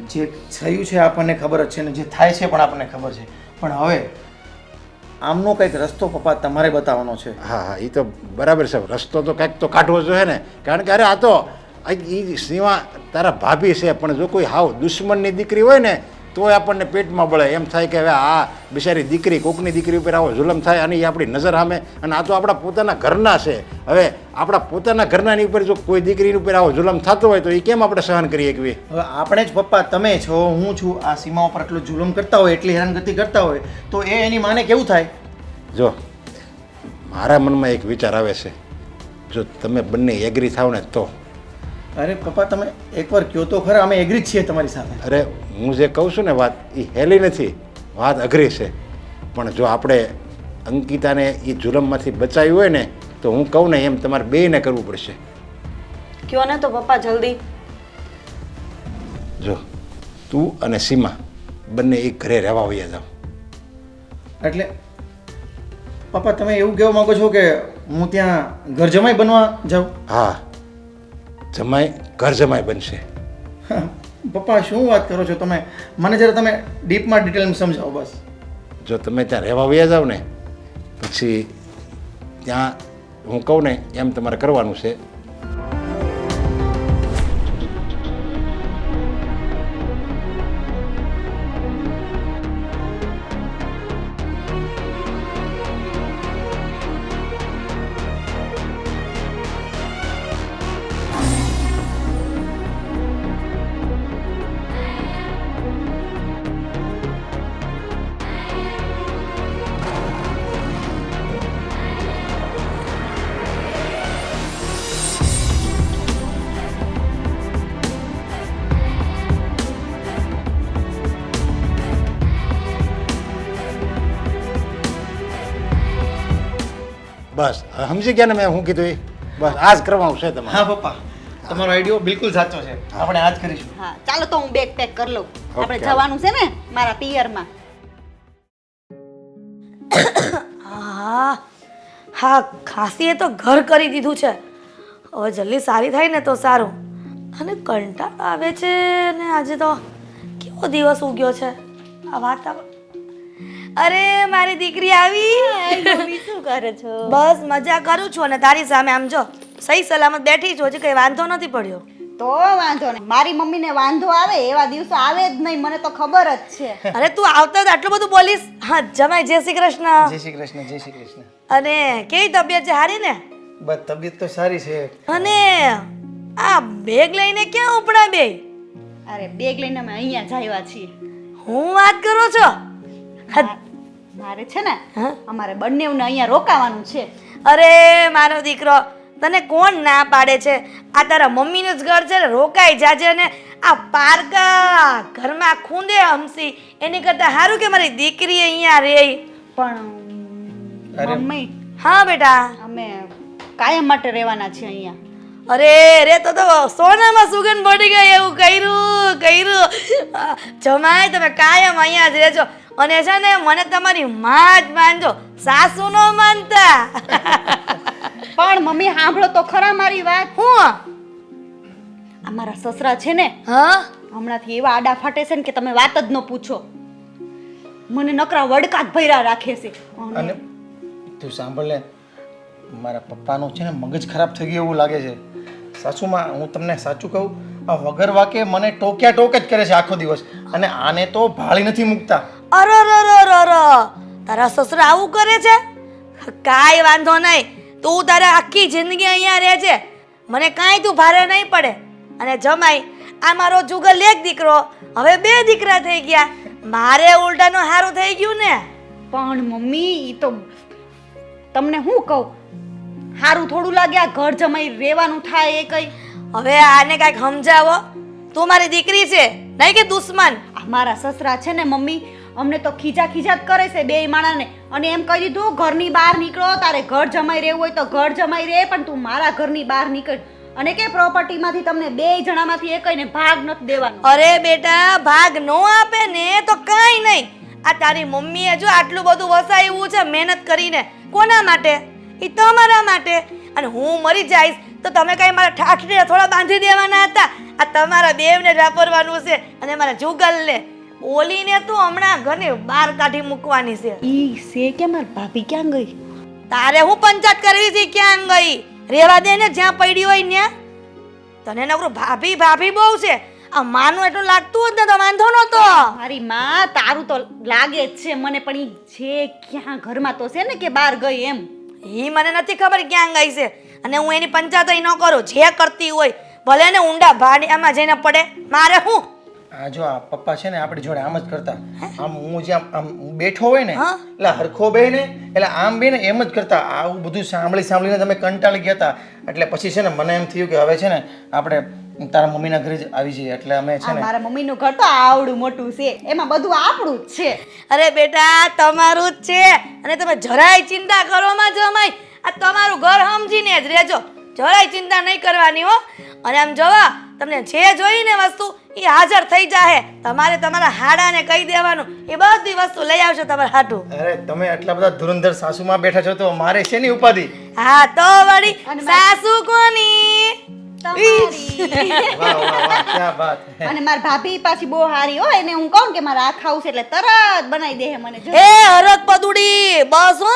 જે થયું છે આપણને ખબર જ છે ને જે થાય છે પણ આપણને ખબર છે. પણ હવે આમનો કંઈક રસ્તો પપ્પા તમારે બતાવવાનો છે. હા હા, એ તો બરાબર છે. રસ્તો તો કંઈક તો કાઢવો જોઈએ ને. કારણ કે અરે આ તો એ સીમા તારા ભાભી છે પણ જો કોઈ હાવ દુશ્મનની દીકરી હોય ને તોય આપણને પેટમાં બળે. એમ થાય કે હવે આ બિચારી દીકરી કોકની દીકરી ઉપર આવો જુલમ થાય અને એ આપણી નજર સામે. અને આ તો આપણા પોતાના ઘરના છે. હવે આપણા પોતાના ઘરનાની ઉપર જો કોઈ દીકરીની ઉપર આવો જુલમ થતો હોય તો એ કેમ આપણે સહન કરીએ કે? હવે આપણે જ પપ્પા, તમે છો, હું છું, આ સીમા ઉપર એટલું જુલમ કરતા હોય, એટલી હેરાનગતિ કરતા હોય તો એ એની માને કેવું થાય? જો મારા મનમાં એક વિચાર આવે છે, જો તમે બંને એગ્રી થાવ ને તો. અરે પપ્પા તમે એકવાર કહો તો ખરા, અમે એગ્રી જ છીએ તમારી સાથે. અરે હું જે કહું છું ને વાત એ હેલી નથી, વાત અઘરી છે. પણ જો આપણે અંકિતાને એ જુલમમાંથી બચાવી હોય ને તો હું કહું ને એમ તમારે બેયને કરવું પડશે. કયો ને તો પપ્પા જલ્દી. જો તું અને સીમા બંને એક ઘરે રહેવા વયા જાઓ. એટલે પપ્પા તમે એવું કહેવા માંગો છો કે હું ત્યાં ઘર જમાઈ બનવા જાઉં? હા, જમાઈ ઘર જમાઈ બનશે. પપ્પા શું વાત કરો છો તમે? મને જરા તમે ડીપમાં ડિટેલમાં સમજાવો બસ. જો તમે ત્યાં રહેવા વયા જાઓ ને પછી ત્યાં હું કહું ને એમ તમારે કરવાનું છે. બસ હવે સમજી ગયા ને મેં શું કીધું એ બસ આ જ કરવાનું છે તમારે હા પપ્પા તમારો આઈડિયો બિલકુલ સાચો છે આપણે આ જ કરીશું હા ચાલો તો હું બેગ પેક કરી લઉં આપણે ઓકે. જવાનું છે ને મારા પિયરમાં. હા હા ખાંસીએ તો ઘર કરી દીધું છે. હવે જલ્દી સારી થાય ને તો સારું. અને કંટાળો આવે છે ને આજે તો કેવો દિવસ ઉગ્યો છે આ વાતાવરણ. અરે મારી દીકરી આવી. શું કરે છો? બસ મજા કરું છું અને તારી સામે આમ જો સહી સલામત બેઠી છું, હજી કઈ વાંધો નથી પડ્યો. તો વાંધો નહીં, મારી મમ્મીને વાંધો આવે એવા દિવસો આવે જ નહીં, મને તો ખબર જ છે. અરે તું આવતા જ આટલું બધું બોલીશ. હા જમાઈ જય શ્રી કૃષ્ણ. જય શ્રી કૃષ્ણ જય શ્રી કૃષ્ણ. અને કેવી તબિયત છે? હારી ને? બસ તબિયત તો સારી છે. અને આ બેગ લઈને ક્યાં ઉપડા બે? અરે બેગ લઈને અમે અહીંયા જ આવ્યા છીએ. હું વાત કરો છો? મારે છે ને હા? અમારે બંનેવને અહીંયા રોકાવાનું છે. અરે મારો દીકરો, તને કોણ ના પાડે છે? આ તારા મમ્મીનું જ ઘર છે ને, રોકાઈ જાજે. અને આ પારકા ઘરમાં ખૂંદે હમસી એની કરતા સારું કે મારી દીકરી અહીંયા રહે. પણ અરે. મમ્મી હા બેટા. અમે કાયમ માટે રહેવાના છીએ અહીંયા. અરે રે તો સોનામાં સુગંધ પડી ગઈ એવું કર્યું. જમાય તમે કાયમ અહીંયા જ રહેજો. અને છે ને મને તમારી માં જ માનજો, સાસુ નો માનતા. પણ મમ્મી સાંભળો તો ખરા મારી વાત. હું? અમારા સસરા છે ને હા હમણાંથી એવા આડા ફાટે છે ને કે તમે વાત જ ન પૂછો. મને નકરા વડકા જ ભર્યા રાખે છે. અને તું સાંભળ ને મારા પપ્પાનું છે ને મગજ ખરાબ થઈ ગયું એવું લાગે છે. સાસુમાં હું તમને સાચું કહું, આ વગર વાકે મને ટોક્યા ટોક જ કરે છે આખો દિવસ. અને આને તો ભાળી નથી મૂકતા. અરે તારા સસરા આવું કરે છે? કાંઈ વાંધો નહીં, તું તારે આખી જિંદગી અહીંયા રહે છે, મને કાંઈ તું ભારે નહીં પડે. અને જમાઈ આ મારો જુગલ એક દીકરો, હવે 2 દીકરા થઈ ગયા. મારે ઉલટાનું સારું થઈ ગયું ને. પણ મમ્મી ઈ તો તમને હું કહું, સારું થોડું લાગે આ ઘર જમાઈ રહેવાનું થાય એ કઈ. હવે આને કાંઈક સમજાવો. તું મારી દીકરી છે નહીં કે દુશ્મન? આ મારા સસરા છે ને મમ્મી અમને તો ખીજા ખીજા જ કરે છે બેય માણાને. અને એમ કહી દીધું ઘરની બહાર નીકળો, તારે ઘર જમાઈ રહેવું હોય તો ઘર જમાઈ રહે, પણ તું મારા ઘરની બહાર નીકળ. અને કે પ્રોપર્ટીમાંથી તમને 2 જણામાંથી એકઈને ભાગ નથી દેવાનો. અરે બેટા, ભાગ નો આપે ને તો કાંઈ નહીં. આ તારી મમ્મીએ જો આટલું બધું વસાવ્યું છે મહેનત કરીને. કોના માટે? એ તમારા માટે. અને હું મરી જઈશ તો તમે કઈ મારા ઠાઠડીને થોડા બાંધી દેવાના હતા? આ તમારા બેવને વાપરવાનું છે અને મારા જુગલને બોલીને તું હમણાં ઘરની બહાર કાઢી મૂકવાની છે. ઈ છે કે મારી ભાભી ક્યાં ગઈ? તારે હું પંચાયત કરવી છે? ક્યાં ગઈ? રેવા દે ને, જ્યાં પડી હોય ત્યાં. તને નકરું ભાભી ભાભી બહુ છે. આ માનું એટલું લાગતું જ ને તો વાંધો નતો. મારી માં તારું તો લાગે જ છે મને, પણ ઈ છે ક્યાં ઘરમાં તો છે ને કે બહાર ગઈ એમ. ઈ મને નથી ખબર ક્યાં ગઈ છે. અને હું એની પંચાયત ન કરું. જે કરતી હોય ભલે ને ઊંડા ભાડિયામાં જઈને પડે, મારે હું. આ જો આ પપ્પા છે ને આપણી જોડે આમ જ કરતા. આમ હું જ્યાં આમ બેઠો હોય ને હા? એટલે હરખો બે ને એટલે આમ બે ને એમ જ કરતા. આવું બધું સાંભળીને તમે કંટાળી ગયા હતા. એટલે પછી છે ને મને એમ થયું કે હવે છે ને આપણે તારા મમ્મીના ઘરે જ આવી જઈએ. એટલે અમે છે આ ને મારા મમ્મીનું ઘર તો આવડું મોટું છે, એમાં બધું આપણું જ છે. અરે બેટા, તમારું જ છે. અને તમે જરાય ચિંતા કરો માં જમાઈ. આ તમારું ઘર સમજીને જ રહેજો, જરાય ચિંતા નહીં કરવાની હો. અને આમ જોવા તમને જે જોઈને વસ્તુ એ હાજર થઈ જાહે. તમારે તમારા હાડાને કહી દેવાનું, એ બધી વસ્તુ લઈ આવશે તમારા હાટું. અરે તમે આટલા બધા ધુરંધર સાસુમાં બેઠા છો તો મારે છે ની ઉપાધિ. હા તો વળી અને સાસુ કોની? તમારી. વાહ વાહ વાહ ક્યાં વાત. અને મારી ભાભી પાછી બહુ સારી હોય, એને હું કહું કે મારે આ ખાવું છે એટલે તરત બનાવી દે મને. જો એ હરક પદુડી બસ હો.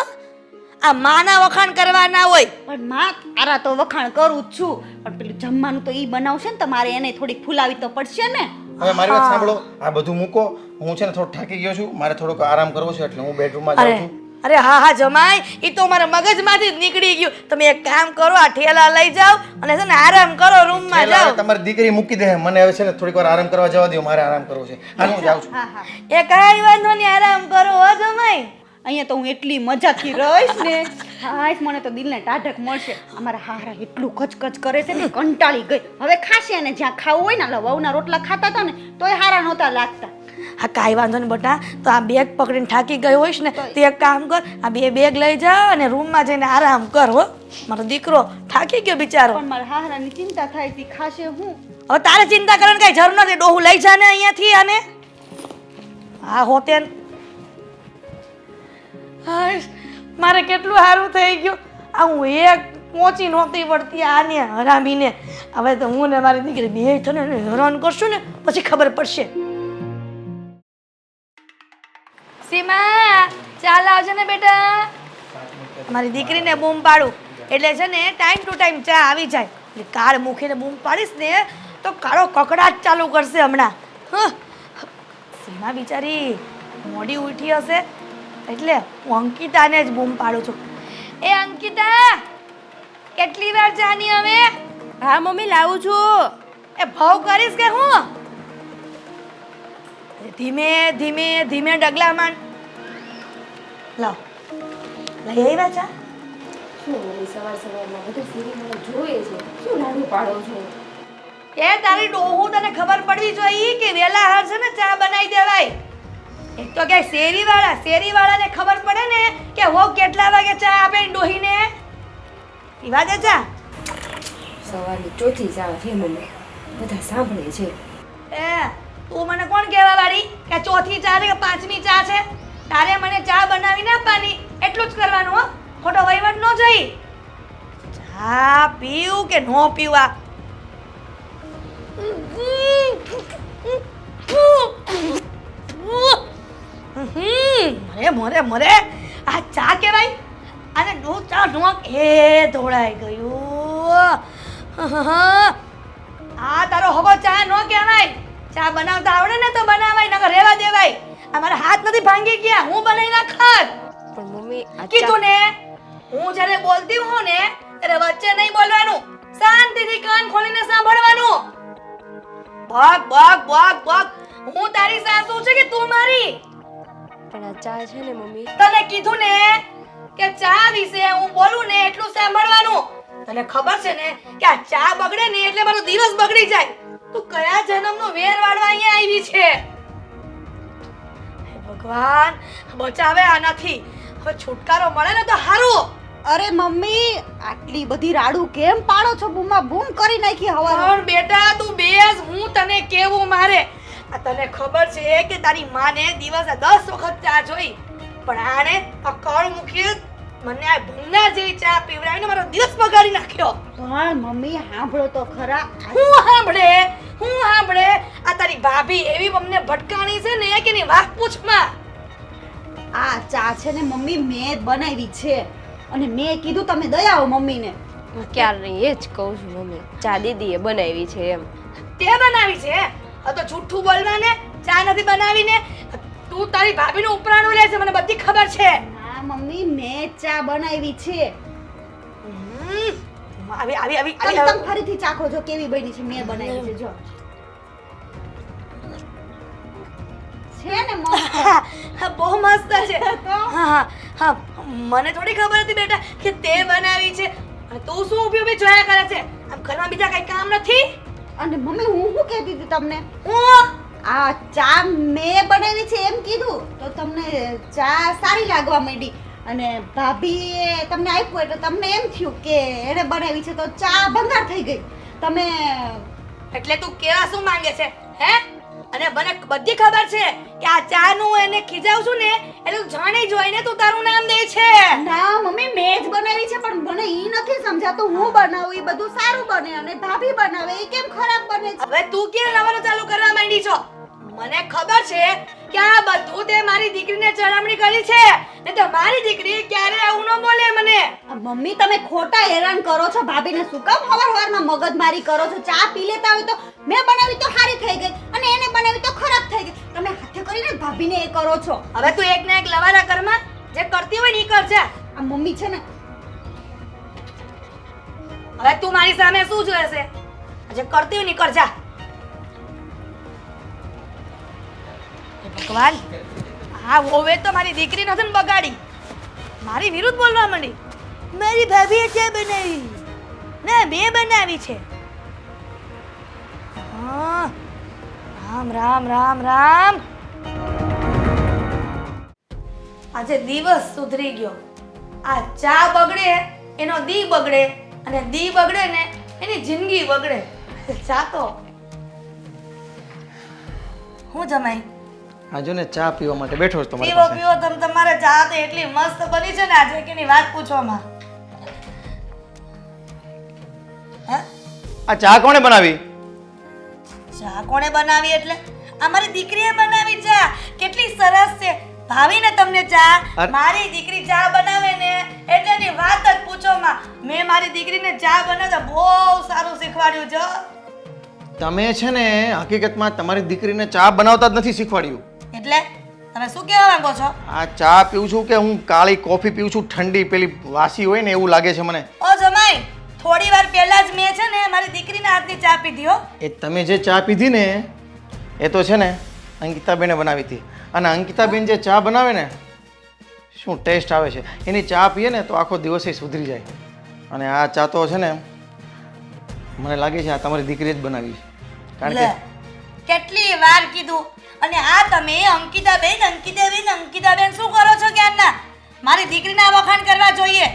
આ માના વખાણ કરવા ના હોય. પણ માં તારા તો વખાણ કરું જ છું, પણ પેલું જમવાનું તો ઈ બનાવશે ને, તમારે એને થોડીક ફૂલાવી તો પડશે ને. હવે મારી વાત સાંભળો, આ બધું મૂકો. હું છે ને થોડો થાકી ગયો છું, મારે થોડોક આરામ કરવો છે એટલે હું બેડરૂમમાં જાઉં છું. અરે હા જમાઈ, એ તો મારા મગજમાંથી જ નીકળી ગયું. તમે એક કામ કરો, આ ઠેલા લઈ જાઓ અને છે ને આરામ કરો, રૂમમાં પહેલા જાઓ. હવે તમારી દીકરી મૂકી દે, મને હવે છે ને થોડીક વાર આરામ કરવા જવા દો. મારે આરામ કરવો છે. હાલ હું જાઉં છું. હા હા, એ કાંઈ વાંધો નહીં, આરામ કરો હો જમાઈ. અહીંયા તો હું એટલી મજાથી રહીશ ને, હાશ મને તો દિલને ટાઢક મળશે. અમારા હારા એટલું કચકચ કરે છે ને, કંટાળી ગઈ. હવે ખાશે ને જ્યાં ખાવું હોય ને, એટલે વહુના રોટલા ખાતા હતા ને તોય હારા નહોતા લાગતા. હા કાંઈ વાંધો નહીં બટા, તો આ બેગ પકડીને થાકી ગઈ હોઈશ ને તો એક કામ કર, આ બે બેગ લઈ જા અને રૂમમાં જઈને આરામ કર હો. મારો દીકરો થાકી ગયો બિચારો. પણ મારા હાહરાની ચિંતા થાય છે, ખાશે હું. હવે તારે ચિંતા કરવાની કઈ જરૂર નથી, ડોહું લઈ જા ને અહીંયાથી આને. હા હોતે હાશ, મારે કેટલું સારું થઈ ગયું. આ હું એક પહોંચી નહોતી વળતી આને હરામીને. હવે તો હું ને મારી દીકરી બે થઈને એને હેરાન કરશું ને પછી ખબર પડશે. સીમા ચાલ આવજે ને બેટા. મારી દીકરીને બૂમ પાડું એટલે છે ને ટાઈમ ટુ ટાઈમ ચા આવી જાય. એટલે કાળ મૂકીને બૂમ પાડીશ ને તો કાળો કકડાટ ચાલુ કરશે હમણાં. સીમા બિચારી મોડી ઉઠી હશે એટલે હું અંકિતાને જ બૂમ પાડું છું. એ અંકિતા, કેટલી વાર ચાની હવે? હા મમ્મી લાવું છું. એ ભાવ કરીશ કે હું? ધીમે ધીમે ધીમે ડગલા માંડ. લાવ લઈ આવ્યા ચા? શું મમ્મી સવાર સવારમાં બધું સિરિયલ જોઈએ છે, શું લાડુ પાડો છો? એ તારી ડોહું તને ખબર પડવી જોઈએ કે વેલા હાર છે ને ચા બનાવી દેવાય. એક તો કે શેરીવાળાને ખબર પડે ને કે હો કેટલા વાગે ચા આપે ડોહીને. પીવા દે ચા. સવારની ચોથી ચા છે મમ્મી, બધા સાંભળે છે. એ તું મને કોણ કહેવા વાળી કે ચોથી ચા છે કે પાંચમી ચા છે? તારે મને ચા બનાવીને આપવાની, એટલું જ કરવાનું હો. ખોટો વહીવટ ન જોઈ. ચા પીવું કે નો પીવા? મરે મરે આ ચા કહેવાય? અને દૂધ ચા ઢોંક એ ધોળાઈ ગયું. આ તારો હગો ચા નો કહેવાય. ચા બનાવતા આવડે ને તો બનાવાય, નકર રહેવા દેવાય. અમારા હાથ નથી ભાંગી ગયા, હું બનાવી નાખત. પણ મમ્મી આ કીધું ને, હું જ્યારે બોલતી હોઉં ને ત્યારે વચ્ચે નહીં બોલવાનું, શાંતિથી કાન ખોલીને સાંભળવાનું. Buck buck buck buck. હું તારી સાસુ છે કે તું મારી? પણ આ ચા છે ને મમ્મી, તને કીધું ને કે ચા વિશે હું બોલું ને એટલું સાંભળવાનું. તને ખબર છે ને કે આ ચા બગડે ને એટલે મારો દિવસ બગડી જાય. તું કયા જન્મનો વેર વાળવા અહીંયા આવી છે? હે ભગવાન, બચાવે આનાથી. હવે છુટકારો મળે ને તો હારું. અરે મમ્મી, આટલી બધી રાડું કેમ પાડો છો? બૂમા બૂમ કરી નાખી હવા. પણ બેટા તું બેસ, હું તને કેવું મારે. આ તને ખબર છે કે તારી માને દિવસે 10 વખત ચા જોઈ, પણ આને આ કળ મૂકી મને આ ભૂંગના જેવી ચા પીવડાવીને મારો દિવસ બગાડી નાખ્યો. પણ મમ્મી સાંભળો તો ખરા. હું સાંભળે? આ તારી ભાભી એવી અમને ભટકાણી છે ને કે ની વાત પૂછમાં. આ ચા છે ને મમ્મી મેં જ બનાવી છે, અને મેં કીધું તમે દઈ આવો મમ્મીને. ક્યારે એ જ કહું છું મમ્મી, ચા દીદીએ બનાવી છે એમ. તે બનાવી છે? આ તો જૂઠું બોલવાને. ચા નથી બનાવીને. તું તારી ભાભીનું ઉપરાણું લે છે, મને બધી ખબર છે. હા મમ્મી, મેં ચા બનાવી છે. આવી આવી આવી અને તમે ફરીથી ચાખો જો કેવી બની છે. મેં બનાવી છે જો. છે ને બહુ મસ્ત છે. હા મને થોડી ખબર હતી બેટા કે તે બનાવી છે. અને તું શું ઊભી ઊભી જોયા કરે છે? આમ ઘરમાં બીજા કઈ કામ નથી? અને મમ્મી હું શું કહેતી હતી તમને? હું આ ચા મેં બનાવી છે એમ કીધું તો તમને ચા સારી લાગવા માંડી, અને ભાભીએ તમને આપ્યું એટલે તમને એમ થયું કે એને બનાવી છે તો ચા ભંગાર થઈ ગઈ. તમે એટલે તું કેવા શું માંગે છે હે? અને મને બધી ખબર છે કે આ ચા નું એને ખીજાવ છું ને એટલે તું જાણી જોઈને તું તારું નામ દે છે. ના મમ્મી, મેં જ બનાવી છે, પણ મને ઈ નથી સમજાતું. હું બનાવું ઈ બધું સારું બને, અને ભાભી બનાવે ઈ કેમ ખરાબ બને છે? હવે તું કેમ લાવવાનું ચાલુ કરવા માંડી છો? મને ખબર છે કે આ બધું તે મારી દીકરીને ચડામણી કરી છે, ને તો મારી દીકરી ક્યારે આવું ન બોલે મને. મમ્મી તમે ખોટા હેરાન કરો છો ભાભીને. શું કામ હવારમાં મગજમારી કરો છો? ચા પી લેતા હોય તો મેં બનાવી તો સારી થઈ ગઈ, અને એને બનાવી તો ખરાબ થઈ ગઈ. તમે હાથે કરીને ભાભીને એ કરો છો. હવે તું એક ના એક લવારા કરમાં જે કરતી હોય ને ઈ કર જા. આ મમ્મી છે ને, હવે તું મારી સામે શું જોયે છે? જે કરતી હોય ને ઈ કર જા. હે ભગવાન, આ વોવે તો મારી દીકરી નથી ને બગાડી, મારી વિરુદ્ધ બોલવા માંડી. મારી ભાભીએ ચા બનાવી ના મેં બનાવી છે. હા રામ રામ રામ રામ. આજે દિવસ સુધરી ગયો. આ ચા બગડે એનો દી બગડે, અને દી બગડે ને એની જિંદગી બગડે. ચા તો હું જમાઈ હા જો ને ચા પીવા માટે બેઠો છું તમારી પીવો પાસે. પીવો તમારે ચા તો એટલી મસ્ત બની છે ને આજે કે ની વાત પૂછવામાં. હે? આ ચા કોણે બનાવી? ચા કોણે બનાવી એટલે અમારી દીકરીએ બનાવી ચા. કેટલી સરસ છે. ભાવી ને તમને ચા? અરે. મારી દીકરી ચા બનાવે ને એટલે એની વાત જ પૂછોમાં. મેં મારી દીકરીને ચા બનાવતા બહુ સારું શીખવાડ્યું છે. તમે છે ને હકીકતમાં તમારી દીકરીને ચા બનાવતા જ નથી શીખવાડ્યું. એટલે તમે શું કહેવા માંગો છો? આ ચા પીઉં છું કે હું કાળી કોફી પીઉં છું, ઠંડી પેલી વાસી હોય ને એવું લાગે છે મને. ઓ જમાઈ, થોડી વાર પહેલા જ મેં છે ને મારી દીકરીના હાથની ચા પીધી હો. એ તમે જે ચા પીધી ને એ તો છે ને અંકિતાબેને બનાવી હતી. અને અંકિતાબેન જે ચા બનાવે ને શું ટેસ્ટ આવે છે. એની ચા પીએ ને તો આખો દિવસ સુધરી જાય. અને આ ચા તો છે ને મને લાગે છે આ તમારી દીકરીએ જ બનાવી છે. કારણ લે, કે કેટલી વાર કીધું. અને આ તમે અંકિતાબેન શું કરો છો ક્યારના? મારી દીકરીના વખાણ કરવા જોઈએ.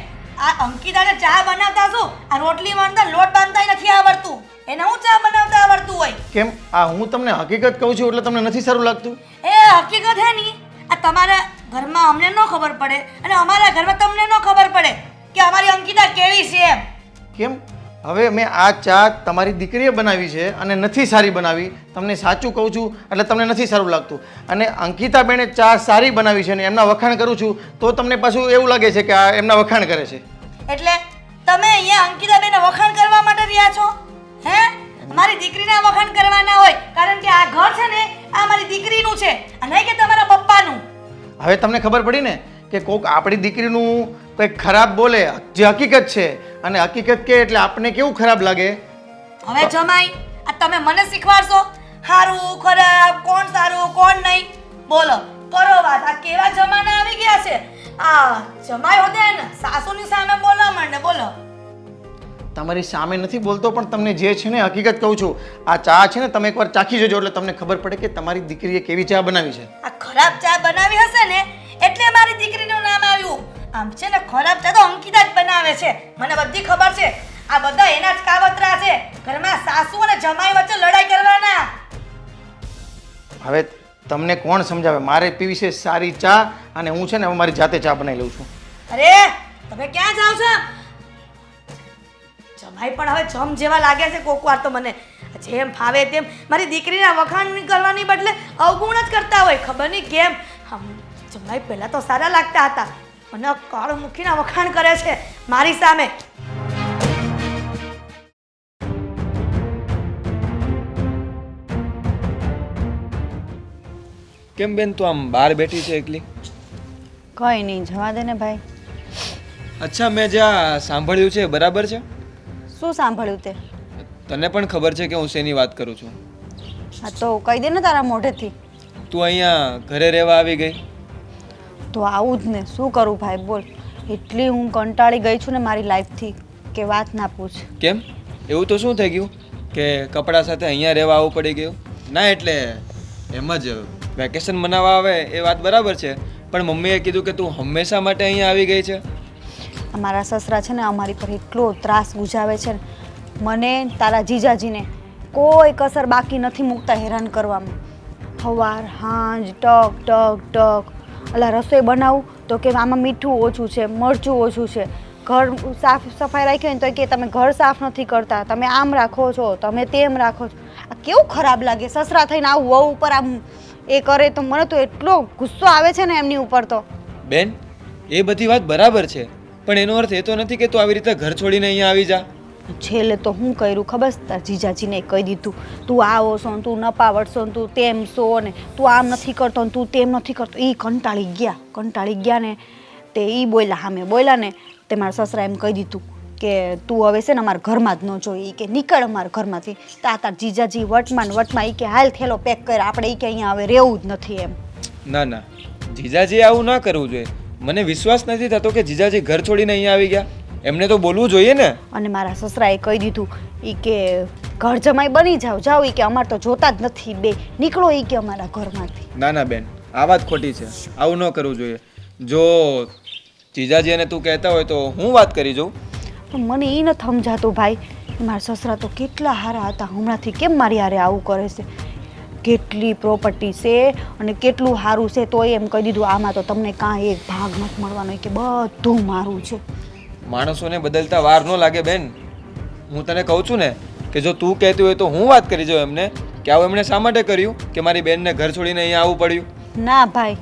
આ અંકિતાને ચા બનાવતા શું? આ રોટલી વણતા લોટ બાંધતા નથી આવડતું. એને હું ચા બનાવતા આવડતું હોય? કેમ આ હું તમને હકીકત કહું છું એટલે તમને નથી સારું લાગતું? એ હકીકત હે ની. આ તમારા ઘરમાં અમને ન ખબર પડે અને અમારા ઘરમાં તમને ન ખબર પડે કે અમારી અંકિતા કેવી છે એમ. કેમ હવે મેં આ ચા તમારી દીકરીએ બનાવી છે અને નથી સારી બનાવી. તમને સાચું કહું છું એટલે તમને નથી સારું લાગતું. અને અંકિતાબેને ચા સારી બનાવી છે અને એમના વખાણ કરું છું તો તમને પાછું એવું લાગે છે કે આ એમના વખાણ કરે છે. એટલે તમે અહીંયા અંકિતાબેનને વખાણ કરવા માટે રહ્યા છો? હે? મારી દીકરીના વખાણ કરવાના હોય, કારણ કે આ ઘર છે ને આ મારી દીકરીનું છે અને નહીં કે તમારા પપ્પાનું. હવે તમને ખબર પડી ને કે કોક આપણી દીકરીનું કંઈક ખરાબ બોલે જે હકીકત છે અને હકીકત કે એટલે આપણને કેવું ખરાબ લાગે. હવે જમાઈ, આ તમે મને શીખવાડશો સારું ખરાબ, કોણ સારું કોણ નહીં? બોલો, કરો વાત. આ કેવા જમાના આવી ગયા છે? આ જમાઈ હોતે ને સાસુની સામે બોલવા માંડે. બોલો. તમારી સામે નથી બોલતો પણ તમને જે છે ને હકીકત કહું છું. આ ચા છે ને તમે એકવાર ચાખી જજો એટલે તમને ખબર પડે કે તમારી દીકરીએ કેવી ચા બનાવી છે. આ ખરાબ ચા બનાવી હશે ને એટલે મારી દીકરીનું નામ આવ્યું. આમ છે ને ખરાબ ચા તો અંકિતા જ બનાવે છે. મને બધી ખબર છે. આ બધા એના જ કાવતરા છે. ઘરમાં સાસુ અને જમાઈ વચ્ચે લડાઈ કરવાના. હવે તમને કોણ સમજાવે? મારે પીવી છે સારી ચા અને હું છે ને હવે મારી જાતે ચા બનાવી લઉં છું. અરે તમે ક્યાં જાવ છો? જમાઈ પણ હવે જમ જેવા લાગ્યા છે કોક વાર તો મને. જેમ ફાવે તેમ મારી દીકરીના વખાણ કરવાની બદલે અવગુણ જ કરતા હોય. ખબર નહીં કેમ. જમાઈ પહેલા તો સારા લાગતા હતા, મને કાળ મુખીના વખાણ કરે છે મારી સામે. કેમ બેન તું આમ બહાર બેઠી છે એકલી? કંઈ નહીં, જવા દે ને ભાઈ. અચ્છા, મેં જ્યાં સાંભળ્યું છે બરાબર છે? શું સાંભળ્યું તે? તને પણ ખબર છે કે હું શેની વાત કરું છું? હા તો કહી દે ને તારા મોઢેથી. તું અહીંયા ઘરે રહેવા આવી ગઈ? તો આવું જ ને, શું કરું ભાઈ બોલ. એટલી હું કંટાળી ગઈ છું ને મારી લાઈફથી કે વાત ના પૂછ. કેમ? એવું તો શું થઈ ગયું કે કપડાં સાથે અહીંયા રહેવા આવવું પડી ગયું? ના એટલે એમ જ વેકેશન મનાવવા આવે એ વાત બરાબર છે, પણ મમ્મીએ કીધું કે તું હંમેશા માટે અહીંયા આવી ગઈ છે. અમારા સસરા છે ને અમારી પર એટલો ત્રાસ ગુજાવે છે ને, મને તારા જીજાજીને કોઈ કસર બાકી નથી મૂકતા હેરાન કરવામાં. સવાર સાંજ ટક ટક ટક અલા રસોઈ બનાવું તો કે આમાં મીઠું ઓછું છે, મરચું ઓછું છે. ઘર સાફ સફાઈ રાખી હોય ને તો કે તમે ઘર સાફ નથી કરતા, તમે આમ રાખો છો, તમે તેમ રાખો છો. આ કેવું ખરાબ લાગે સસરા થઈને આવું વહુ ઉપર આમ એ કરે તો મને તો એટલો ગુસ્સો આવે છે ને એમની ઉપર તો. બેન, એ બધી વાત બરાબર છે, પણ એનો અર્થ એ તો નથી કે તું આવી રીતે ઘર છોડીને અહીંયા આવી જા. છેલ્લે તો હું કર્યું ખબર છે? તાર જીજાજીને કહી દીધું તું આવો છો ને તું નપાવડશો ને તું તેમ છો ને તું આમ નથી કરતો ને તું તેમ નથી કરતો. એ કંટાળી ગયા ને તે એ બોલ્યા સામે બોલ્યા ને તે મારા સસરા એમ કહી દીધું કે તું હવે છે ને અમારા ઘરમાં જ ન જોઈ. એ કે નીકળ અમારા ઘરમાંથી. તાર જીજાજી વટમાં એ કે હાલ થેલો પેક કર, આપણે એ કે અહીંયા હવે રહેવું જ નથી એમ. ના ના, જીજાજી આવું ના કરવું જોઈએ. મને વિશ્વાસ નથી થતો કે જીજાજી ઘર છોડીને અહીંયા આવી ગયા. એમને તો બોલવું જોઈએ ને. અને મારા સસરાએ કહી દીધું એ કે ઘર જમાઈ બની જાઓ જાઓ ઈ કે અમારે તો જોતા જ નથી બે નીકળો ઈ કે અમારા ઘરમાંથી. ના ના બેન, આ વાત ખોટી છે. આવું ન કરવું જોઈએ. જો જીજાજી અને તું કહેતા હોય તો હું વાત કરી જોઉં. પણ મને એ નથી સમજાતું ભાઈ, મારા સસરા તો કેટલા સારા હતા, હમણાંથી કેમ મારી હારે આવું કરે છે? કેટલી પ્રોપર્ટી છે અને કેટલું સારું છે, તોય એમ કહી દીધું આમાં તો તમને કાંઈ એક ભાગ નથી મળવાનો, કે બધું મારું છે. માણસોને બદલતા વાર ન લાગે બેન. હું તને કહું છું ને કે જો તું કહેતી હોય તો હું વાત કરી જાઉં એમને કે આવું એમણે શા માટે કર્યું કે મારી બેનને ઘર છોડીને અહીંયા આવવું પડ્યું. ના ભાઈ,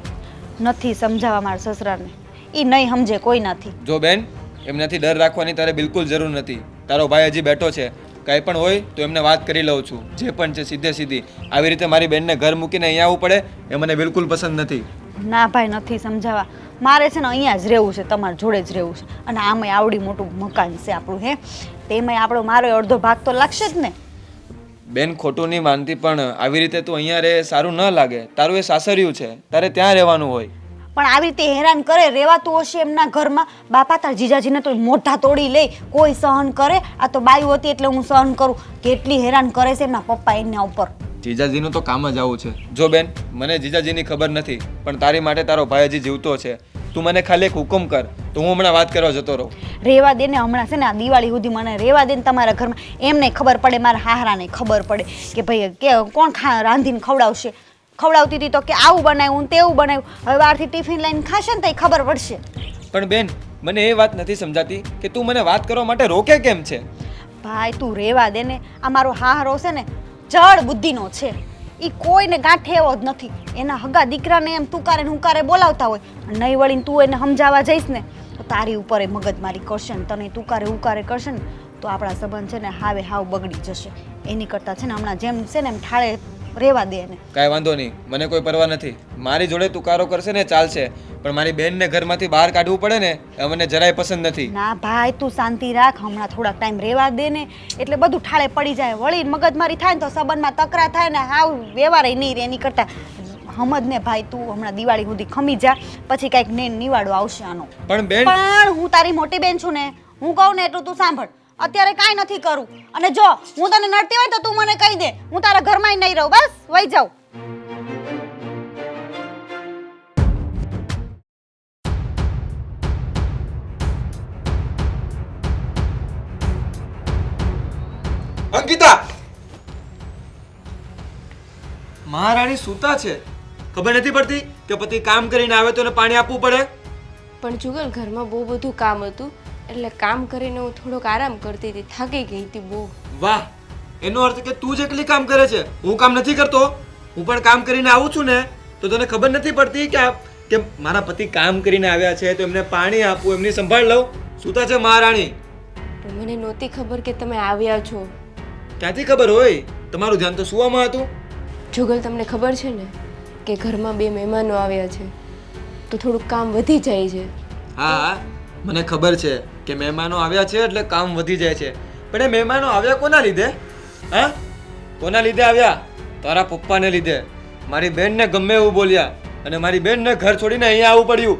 નથી સમજાવવા મારા સસરાને, એ નહીં સમજે કોઈ નથી. જો બેન, એમનાથી ડર રાખવાની તારે બિલકુલ જરૂર નથી. તારો ભાઈ હજી બેઠો છે, કાંઈ પણ હોય તો એમને વાત કરી લઉં છું. જે પણ છે સીધે સીધી. આવી રીતે મારી બેનને ઘર મૂકીને અહીંયા આવવું પડે એ મને બિલકુલ પસંદ નથી. ના ભાઈ, નથી સમજાવવા. મારે છે ને અહીંયા જ રહેવું છે, તમારા જોડે જ રહેવું છે. અને આમાંય આવડી મોટું મકાન છે આપણું, હે તેમાંય આપણો મારો અડધો ભાગ તો લાગશે જ ને. બેન, ખોટું નહીં માનતી, પણ આવી રીતે તું અહીંયા રહે સારું ન લાગે. તારું એ સાસરિયું છે, તારે ત્યાં રહેવાનું હોય. પણ આવી રીતે હેરાન કરે, રહેવાતું હશે એમના ઘરમાં. બાપા તાર જીજાજીને તો મોઢા તોડી લે, કોઈ સહન કરે? આ તો બાઈ હતી એટલે હું સહન કરું. કેટલી હેરાન કરે છે એમના પપ્પા એના ઉપર. જીજાજીનું તો કામ જ આવું છે. જો બેન, મને જીજાજીની ખબર નથી, પણ તારી માટે તારો ભાઈ હજી જીવતો છે. તું મને ખાલી એક હુકમ કર તો હું હમણાં વાત કરવા જતો રહું. રેવા દે ને, હમણાં છે ને આ દિવાળી સુધી મને રેવા દે ને તમારા ઘરમાં. એમને ખબર પડે, મારા હાહરાને ખબર પડે કે ભાઈ કે કોણ રાંધીને ખવડાવશે. ખવડાવતી હતી તો કે આવું બનાવ્યું ને તેવું બનાવ્યું, હવે બહારથી ટિફિન લઈને ખાશે ને તો ખબર પડશે. પણ બેન, મને એ વાત નથી સમજાતી કે તું મને વાત કરવા માટે રોકે કેમ છે? ભાઈ તું રેવા દે ને, આ મારો હાહરો છે ને જડ બુદ્ધિનો છે. એ કોઈને ગાંઠે એવો જ નથી. એના હગા દીકરાને એમ તુકારે ને હુંકારે બોલાવતા હોય, નહીં વળીને તું એને સમજાવવા જઈશ ને તો તારી ઉપર એ મગજમારી કરશે ને તને તુકારે હુંકારે કરશે ને તો આપણા સંબંધ છે ને હાવે હાવ બગડી જશે. એની કરતાં છે ને હમણાં જેમ છે ને એમ ઠાળે રેવા દે એને. કાંઈ વાંધો નહીં, મને કોઈ પરવા નથી. મારી જોડે તુકારો કરશે ને ચાલશે, પણ મારી બેનને ઘરમાંથી બહાર કાઢવું પડે ને એ મને જરાય પસંદ નથી. ના ભાઈ, તું શાંતિ રાખ, હમણાં થોડાક ટાઈમ રેવા દે ને એટલે બધું ઠાળે પડી જાય. વળી મગજમારી થાય ને તો સંબંધમાં તકરાર થાય ને હાવ વ્યવહારે નહીં રહે. એની કરતાં સમજ ને ભાઈ, તું હમણાં દિવાળી સુધી ખમી જા, પછી કાંઈક ને નિવાડો આવશે આનો. પણ બેન, પણ હું તારી મોટી બેન છું ને, હું કહું ને એટલું તું સાંભળ. અત્યારે કાંઈ નથી કરું, અને જો હું તને નડતી હોય તો તું મને કહી દે, હું તારા ઘરમાં નહીં રહું, બસ વહી જાઉં. અંકિતા! મહારાણી સૂતા છે, ખબર નથી પડતી કે પતિ કામ કરીને આવે તો એને પાણી આપવું પડે. પણ જુગલ, ઘરમાં બહુ બધું કામ હતું એટલે કામ કરીને હું થોડોક આરામ કરતી હતી, થાકી ગઈ હતી બહુ. વાહ, એનો અર્થ કે તું જ એકલી કામ કરે છે, હું કામ નથી કરતો. હું પણ કામ કરીને આવું છું ને તો તને ખબર નથી પડતી કે મારા પતિ કામ કરીને આવ્યા છે તો એમને પાણી આપવું, એમની સંભાળ લઉં. સૂતા છે મહારાણી. પણ મને નહોતી ખબર કે તમે આવ્યા છો. ક્યાંથી ખબર હોય? તમારું ધ્યાન તો સુવામાં હતું. જુગલ, તમને ખબર છે ને કે ઘરમાં 2 મહેમાનો આવ્યા છે તો થોડુંક કામ વધી જાય છે. હા, મને ખબર છે કે મહેમાનો આવ્યા છે એટલે કામ વધી જાય છે. પણ એ મહેમાનો આવ્યા કોના લીધે? હા, કોના લીધે આવ્યા? તારા પપ્પાને લીધે. મારી બેનને ગમે એવું બોલ્યા અને મારી બેનને ઘર છોડીને અહીંયા આવવું પડ્યું.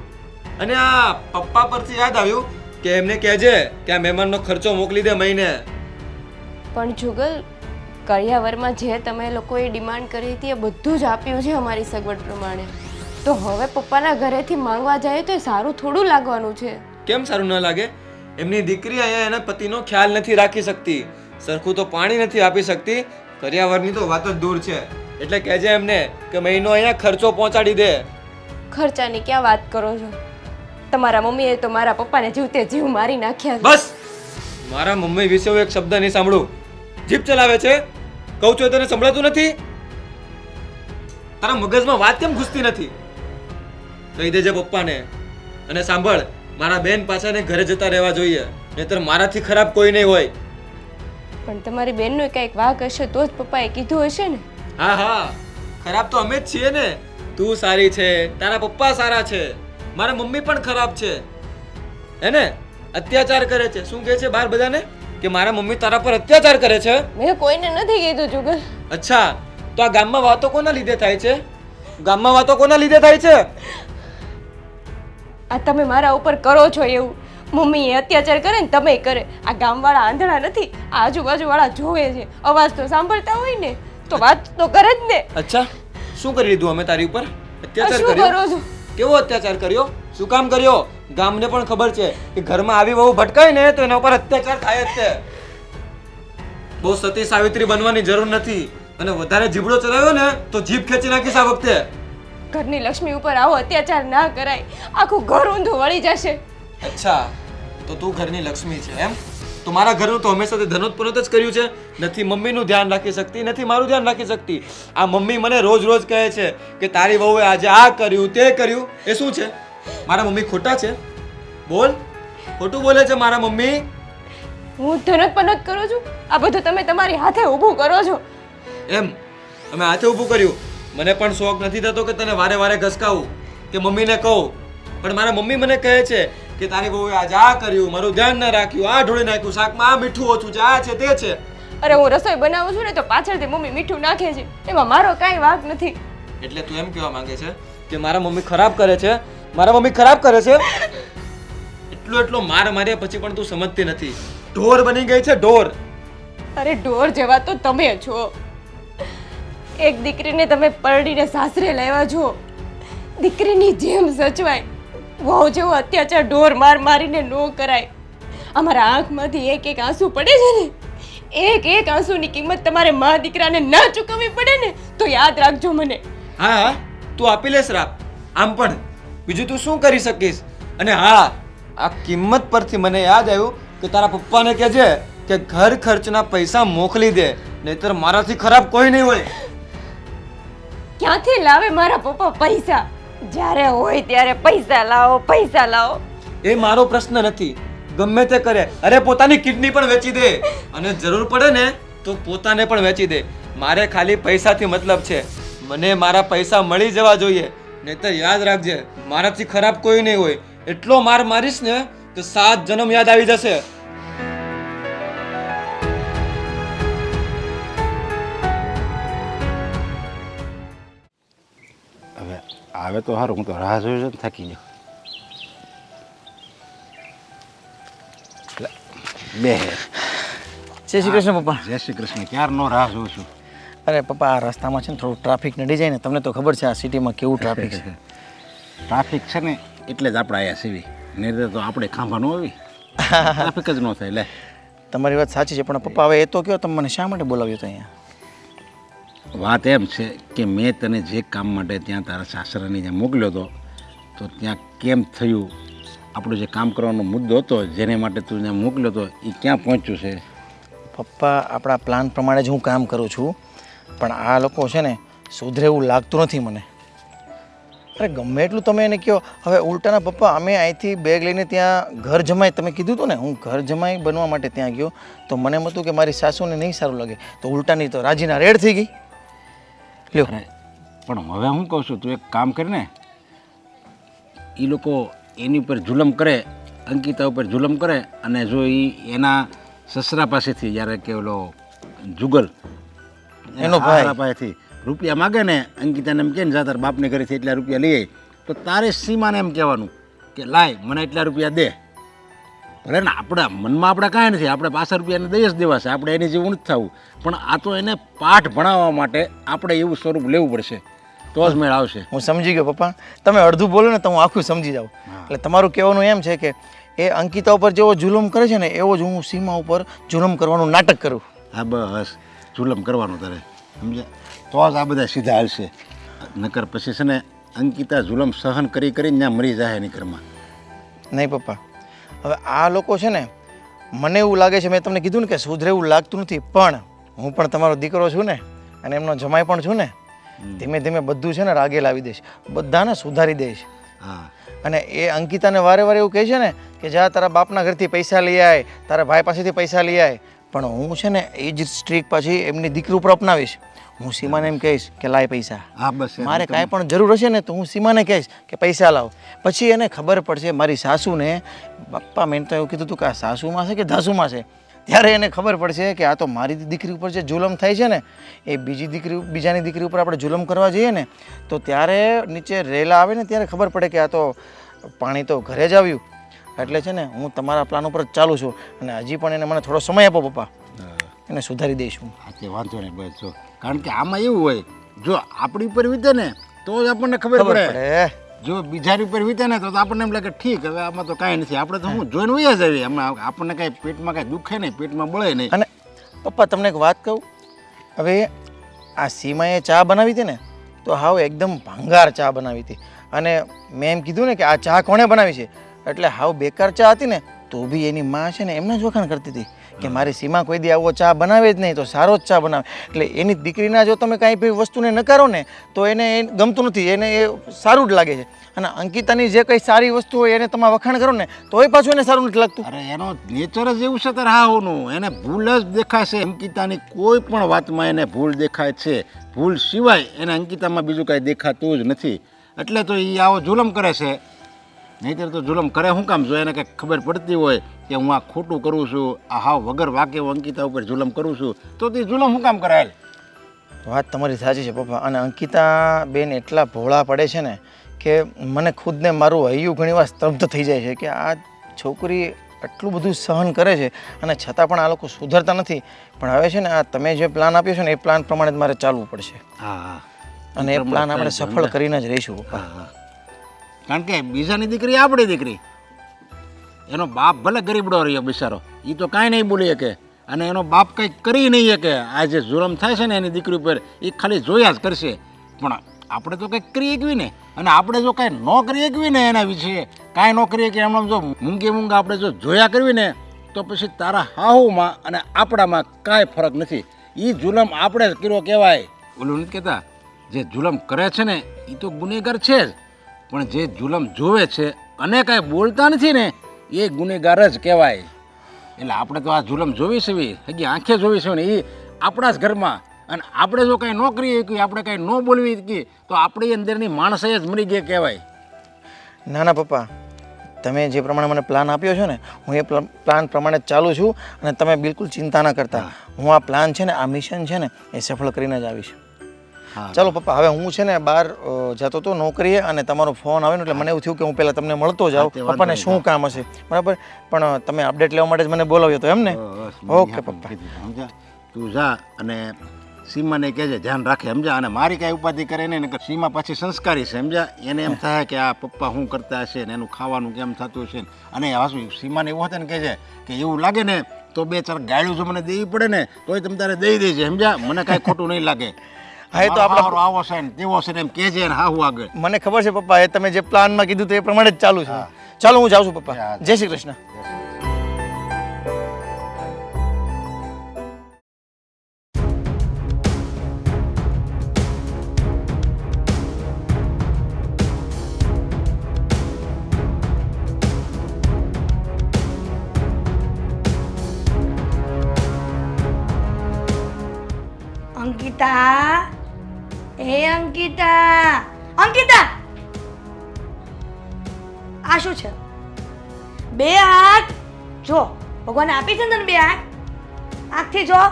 અને આ પપ્પા પરથી યાદ આવ્યું કે એમને કહેજે કે આ મહેમાનનો ખર્ચો મોકલી દે મહિને. પણ જુગલ, કરિયાવરમાં જે તમે લોકોએ ડિમાન્ડ કરી હતી એ બધું જ આપ્યું છે અમારી સગવડ પ્રમાણે. તો હવે પપ્પાના ઘરેથી માંગવા જાય તો એ સારું થોડું લાગવાનું છે. કેમ સારું ન લાગે? એમની દીકરી અહીંયા એના પતિનો ખ્યાલ નથી રાખી શકતી, સરખું તો પાણી નથી આપી શકતી, કરિયાવરની તો વાત જ દૂર છે. એટલે કહેજે એમને કે મહિનો અહીંયા ખર્ચો પહોંચાડી દે. ખર્ચાની ક્યાં વાત કરો છો? તમારા મમ્મીએ તો મારા પપ્પાને જીવતે જીવ મારી નાખ્યા છે. બસ! મારા મમ્મી વિશે હું એક શબ્દ નહીં સાંભળું. જીભ ચલાવે છે, કહું છું તને સંભળાતું નથી? તારા મગજમાં વાત કેમ ઘૂસતી નથી? કહી દેજે પપ્પાને. અને સાંભળ, મારા બેન પાછાને ઘરે જતા રહેવા જોઈએ, નહીતર મારાથી ખરાબ કોઈ નહીં હોય. પણ તમારી બેનનો કંઈક વાંક હશે તો જ પપ્પાએ કીધું હશે ને. હા હા, ખરાબ તો અમે જ છીએ ને. તું સારી છે, તારા પપ્પા સારા છે, મારા મમ્મી પણ ખરાબ છે. એને અત્યાચાર કરે છે. શું કહે છે બહાર બધાને કે મારા મમ્મી તારા પર અત્યાચાર કરે છે? મેં કોઈને નથી કીધું જુગલ. અચ્છા, તો આ ગામમાં વાતો કોના લીધે થાય છે? ગામમાં વાતો કોના લીધે થાય છે? આ તમે મારા ઉપર કરો છો એવું. મમ્મી એ અત્યાચાર કરે ને તમે કરે. આ ગામવાળા આંધળા નથી, આ આજુબાજુવાળા જોવે છે, અવાજ તો સાંભળતા હોય ને તો વાત તો કરે જ ને. અચ્છા, શું કરી લીધું અમે તારી ઉપર? આ અત્યાચાર શું કર્યો? કરો છો? કેવો અત્યાચાર કર્યો? શું કામ કર્યો? ગામને પણ ખબર છે કે ઘરમાં આવી વહુ ભટકાય ને તો એના ઉપર અત્યાચાર થાય જ છે. બહુ સતી સાવિત્રી બનવાની જરૂર નથી, અને વધારે જીભડો ચલાવ્યો ને તો જીભ ખેંચી નાખીશ આ વખતે. ઘરની લક્ષ્મી ઉપર આવો અત્યાચાર ના કરાય, આખું ઘર ઊંધું વળી જશે. અચ્છા, તો તું ઘરની લક્ષ્મી છે એમ? તો મારા ઘરનું તો હંમેશા ધનોત્પનોત જ કર્યું છે. નથી મમ્મીનું ધ્યાન રાખી શકતી, નથી મારું ધ્યાન રાખી શકતી. આ મમ્મી મને રોજ રોજ કહે છે કે તારી વહુએ આજે આ કર્યું તે કર્યું. એ શું છે? મારા મમ્મી ખોટા છે? બોલ, ખોટું બોલે છે મારા મમ્મી? હું ધનોત્પનોત કરું છું? આ બધું તમે તમારી હાથે ઊભું કરો છો. એમ અમે હાથે ઊભું કર્યું? મને પણ શોખ નથી થતો કે તને વારે વારે ઘસકાવું કે મમ્મીને કહું, પણ મારા મમ્મી મને કહે છે કે તારી વહુએ આજે આ કર્યું, મારું ધ્યાન ન રાખ્યું, આ ઢોળી નાખ્યું, શાકમાં આ મીઠું ઓછું છે, આ છે તે છે. અરે હું રસોઈ બનાવું છું ને તો પાછળથી મમ્મી મીઠું નાખે છે, એમાં મારો કાંઈ વાંક નથી. એટલે તું એમ કહેવા માંગે છે કે મારા મમ્મી ખરાબ કરે છે? મારા મમ્મી ખરાબ કરે છે? એટલો માર માર્યા પછી પણ તું સમજતી નથી. ઢોર બની ગઈ છે, ઢોર. અરે ઢોર જેવા તો તમે છો. એક દીકરીને તમે પરડીને સાસરે લાવ્યા છો, દીકરીની જેમ સચવાય. વહુ જેવો અત્યાચાર ઢોર માર મારીને નો કરાય. અમારા આંખમાંથી એક એક આંસુ પડે છે ને, એક એક આંસુની કિંમત તમારે મા દીકરાને ના ચૂકવવી પડે ને તો યાદ રાખજો મને. હા હા, તું આપી લે શ્રાપ. આમ પણ બીજું તું શું કરી શકીશ? અને હા, આ કિંમત પરથી મને યાદ આવ્યું કે તારા પપ્પાને કહેજે કે ઘર ખર્ચના પૈસા મોકલી દે, નહીતર મારાથી ખરાબ કોઈ નહીં હોય. ક્યાંથી લાવે મારા પપ્પા પૈસા? જ્યારે હોય ત્યારે પૈસા લાવો, પૈસા લાવો. એ મારો પ્રશ્ન નથી, ગમે તે કરે. અરે પોતાની કિડની પણ વેચી દે, અને જરૂર પડે ને તો પોતાને પણ વેચી દે. મારે ખાલી પૈસાથી મતલબ છે. મને મારા પૈસા મળી જવા જોઈએ, નહીતર યાદ રાખજે મારાથી ખરાબ કોઈ નહીં હોય. એટલો માર મારીશ ને તો 7 જન્મ યાદ આવી જશે. હવે આવે તો સારું, હું તો રાહ જોઈ જોઈને થાકી ગયો. લે, બે જય શ્રી કૃષ્ણ પપ્પા. જય શ્રી કૃષ્ણ. ક્યારનો રાહ જોઉં છું. અરે પપ્પા, આ રસ્તામાં છે ને થોડું ટ્રાફિક નડી જાય ને, તમને તો ખબર છે આ સિટીમાં કેવું ટ્રાફિક છે. ટ્રાફિક છે ને એટલે જ આપણે અહીંયા સીવી, નહીં તો આપણે ખાંભા ન આવી, ટ્રાફિક જ ન થાય. લે, તમારી વાત સાચી છે, પણ પપ્પા હવે એ તો કહો, તમે મને શા માટે બોલાવ્યો તો અહીંયા? વાત એમ છે કે મેં તને જે કામ માટે ત્યાં તારા સાસરાની જ્યાં મોકલ્યો હતો, તો ત્યાં કેમ થયું? આપણું જે કામ કરવાનો મુદ્દો હતો જેને માટે તું ત્યાં મોકલ્યો હતો એ ક્યાં પહોંચ્યું છે? પપ્પા, આપણા પ્લાન પ્રમાણે જ હું કામ કરું છું, પણ આ લોકો છે ને સુધરે એવું લાગતું નથી મને. અરે ગમે એટલું તમે એને કહો. હવે ઉલટાના પપ્પા, અમે અહીંથી બેગ લઈને ત્યાં ઘર જમાઈ, તમે કીધું હતું ને, હું ઘર જમાઈ બનવા માટે ત્યાં ગયો તો મને એમ હતું કે મારી સાસુને નહીં સારું લાગે, તો ઉલટાની તો રાજીના રેડ થઈ ગઈ. લ્યો. અરે પણ હવે હું કહું છું, તું એક કામ કરીને એ લોકો એની ઉપર જુલમ કરે, અંકિતા ઉપર જુલમ કરે, અને જો એ એના સસરા પાસેથી જ્યારે કે ઓલો જુગલ એનો ભાઈ પાસેથી રૂપિયા માગે ને, અંકિતાને એમ કહે ને જા તારા બાપને ઘરેથી એટલા રૂપિયા લઈ આવી, તો તારે સીમાને એમ કહેવાનું કે લાય મને એટલા રૂપિયા દે. ભલે ને આપણા મનમાં આપણે કાંઈ નથી, આપણે 5 રૂપિયાને દઈ જ દેવા છે, આપણે એની જેવું નથી થવું, પણ આ તો એને પાઠ ભણાવવા માટે આપણે એવું સ્વરૂપ લેવું પડશે, તો જ મેળ આવશે. હું સમજી ગયો પપ્પા. તમે અડધું બોલો ને તો હું આખું સમજી જાઉં. એટલે તમારું કહેવાનું એમ છે કે એ અંકિતા ઉપર જેવો જુલમ કરે છે ને એવો જ હું સીમા ઉપર જુલમ કરવાનું નાટક કરું. હા બસ, જુલમ કરવાનું તારે, સમજ્યા? તો જ આ બધા સીધા હાલશે, નકર પછી છે ને અંકિતા જુલમ સહન કરી કરીને ત્યાં મરી જાય એની ઘરમાં. નહીં પપ્પા, હવે આ લોકો છે ને, મને એવું લાગે છે, મેં તમને કીધું ને કે સુધરે એવું લાગતું નથી, પણ હું પણ તમારો દીકરો છું ને, અને એમનો જમાઈ પણ છું ને, ધીમે ધીમે બધું છે ને રાગે લાવી દઈશ, બધાને સુધારી દઈશ. હા, અને એ અંકિતાને વારે વારે એવું કહે છે ને કે જા તારા બાપના ઘરથી પૈસા લઈ આય, તારા ભાઈ પાસેથી પૈસા લઈ આય, પણ હું છે ને એ જ સ્ટ્રીક પાછી એમની દીકરી ઉપર અપનાવીશ. હું સીમાને એમ કહીશ કે લાય પૈસા. હા બસ, મારે કાંઈ પણ જરૂર હશે ને તો હું સીમાને કહીશ કે પૈસા લાવ. પછી એને ખબર પડશે, મારી સાસુને, બાપા મેં તો એવું કીધું હતું કે આ સાસુમાં છે કે ધાસુમાં છે, ત્યારે એને ખબર પડશે કે આ તો મારી દીકરી ઉપર જે જુલમ થાય છે ને એ બીજાની દીકરી ઉપર આપણે જુલમ કરવા જઈએ ને તો ત્યારે નીચે રેલા આવે ને ત્યારે ખબર પડે કે આ તો પાણી તો ઘરે જ આવ્યું. એટલે છે ને હું તમારા પ્લાન ઉપર જ ચાલુ છું અને હજી પણ એને મને થોડો સમય આપો પપ્પા, એને સુધારી દઈશું. હા તે વાંધો નહીં બસ જો, કારણ કે આમાં એવું હોય જો આપણી ઉપર વીતે ને તો જ આપણને ખબર પડે. જો બીજાની ઉપર વીતે ને તો આપણને એમ લાગે ઠીક હવે આમાં તો કાંઈ નથી, આપણે તો હું જોઈને વયા જ આવી, આમાં આપણને કાંઈ પેટમાં કાંઈ દુખે નહીં, પેટમાં બળે નહીં. અને પપ્પા તમને એક વાત કહું, હવે આ સીમાએ ચા બનાવી હતી ને તો હાવ એકદમ ભંગાર ચા બનાવી હતી, અને મેં એમ કીધું ને કે આ ચા કોણે બનાવી છે, એટલે હાવ બેકાર ચા હતી ને તો બી એની માં છે ને એમને જ વખાણ કરતી હતી કે મારી સીમા કોઈ દી આવો ચા બનાવે જ નહીં તો સારો જ ચા બનાવે. એટલે એની દીકરીના જો તમે કાંઈ બી વસ્તુને નકારો ને તો એને ગમતું નથી, એને એ સારું જ લાગે છે. અને અંકિતાની જે કંઈ સારી વસ્તુ હોય એને તમે વખાણ કરો ને તો એ પાછું એને સારું નથી લાગતું. અરે એનો નેચર જ એવું છે તારે હાવનું, એને ભૂલ જ દેખાય છે. અંકિતાની કોઈ પણ વાતમાં એને ભૂલ દેખાય છે, ભૂલ સિવાય એને અંકિતામાં બીજું કાંઈ દેખાતું જ નથી. એટલે તો એ આવો જુલમ કરે છે, નહીંતર તો જુલમ કરે શું કામ? જો એને કંઈક ખબર પડતી હોય કે હું આ ખોટું કરું છું, આ હાવ વગર વાકે હું અંકિતા ઉપર જુલમ કરું છું, તો તે જુલમ શું કામ કરાયેલ? વાત તમારી સાચી છે પપ્પા, અને અંકિતા બેન એટલા ભોળા પડે છે ને કે મને ખુદને મારું હૈયું ઘણીવાર સ્તબ્ધ થઈ જાય છે કે આ છોકરી આટલું બધું સહન કરે છે અને છતાં પણ આ લોકો સુધરતા નથી. પણ હવે છે ને આ તમે જે પ્લાન આપ્યો છે ને એ પ્લાન પ્રમાણે જ મારે ચાલવું પડશે. હા, અને એ પ્લાન આપણે સફળ કરીને જ રહીશું પપ્પા. કારણ કે બીજાની દીકરી આપણી દીકરી, એનો બાપ ભલે ગરીબડો રહ્યો બિચારો, એ તો કાંઈ નહીં બોલી શકે, અને એનો બાપ કંઈ કરી નહીં શકે. આ જે જુલમ થાય છે ને એની દીકરી ઉપર એ ખાલી જોયા જ કરશે, પણ આપણે તો કંઈક કરી શકવી ને. અને આપણે જો કાંઈ ન કરી શકવી ને એના વિશે કાંઈ ન કરીએ કે એમણે જો મૂંગા આપણે જો જોયા કરવી ને તો પછી તારા હાહુમાં અને આપણામાં કાંઈ ફરક નથી. એ જુલમ આપણે જ કર્યો કહેવાય. ઓલું નથી કહેતા જે જુલમ કરે છે ને એ તો ગુનેગાર છે જ, પણ જે જુલમ જોવે છે અને કાંઈ બોલતા નથી ને એ ગુનેગાર જ કહેવાય. એટલે આપણે તો આ જુલમ જોવી છે, હજી આંખે જોવી છે ને એ આપણા જ ઘરમાં, અને આપણે જો કાંઈ ન કરીએ કે આપણે કાંઈ ન બોલવી કે તો આપણી અંદરની માણસ જ મરી ગયા કહેવાય. ના ના પપ્પા, તમે જે પ્રમાણે મને પ્લાન આપ્યો છે ને હું એ પ્લાન પ્રમાણે જ ચાલું છું, અને તમે બિલકુલ ચિંતા ના કરતા. હું આ પ્લાન છે ને આ મિશન છે ને એ સફળ કરીને જ આવીશ. ચાલો પપ્પા, હવે હું છે ને બહાર જતો હતો નોકરીએ, અને તમારો ફોન આવ્યો એટલે મને એવું થયું કે હું પહેલાં તમને મળતો જાઉં, પપ્પાને શું કામ હશે બરાબર, પણ તમે અપડેટ લેવા માટે જ મને બોલાવ્યો હતો એમ ને? ઓકે પપ્પા, સમજા તું જા અને સીમાને કહેજે ધ્યાન રાખે, સમજા. અને મારી કાંઈ ઉપાધિ કરે નહીં, સીમા પાછી સંસ્કારી છે, સમજા. એને એમ થાય કે આ પપ્પા શું કરતા હશે ને એનું ખાવાનું કેમ થતું હશે. અને હાસુ સીમાને એવું હતું ને કહેજે કે એવું લાગે ને તો 2-4 ગાળ્યું જો મને દેવી પડે ને તોય તમે તારે દઈ દેજે, સમજા. મને કાંઈ ખોટું નહીં લાગે. હા એ તો આપણે આવો છે ને તેવો છે ને એમ કહેજે ને હાહુ આગળ. મને ખબર છે પપ્પા, એ તમે જે પ્લાનમાં કીધું તો એ પ્રમાણે જ ચાલુ છે. ચાલો હું જાઉં છું પપ્પા, જય શ્રી કૃષ્ણ. અંકિતા, એ અંકિતા, અંકિતા, આ શું છે? 2 હાથ જો, ભગવાન આપી છે ને તને 2 હાથ, આંખથી જો.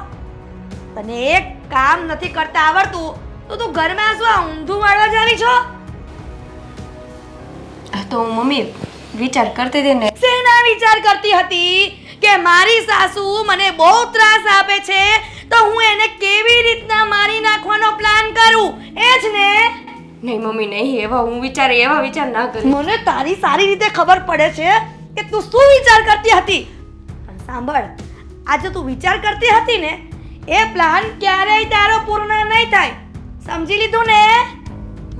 તને એક કામ નથી કરતા આવડતું તો તું ઘરમાં શું આ ઊંધું વાળવા જ આવી છો? તો મમ્મી વિચાર કરતી હતી ને. શેના વિચાર કરતી હતી? કે મારી સાસુ મને બહુ ત્રાસ આપે છે તો હું એને કેવી રીતના મારી નાખવાનો પ્લાન કરું, એ જ ને? નહીં મમ્મી નહીં, એવા વિચાર ના કરી. મને તારી સારી રીતે ખબર પડે છે કે તું શું વિચાર કરતી હતી. પણ સાંભળ, આજે તું વિચાર કરતી હતી ને એ પ્લાન ક્યારેય તારો પૂર્ણ નહીં થાય, સમજી લીધું ને?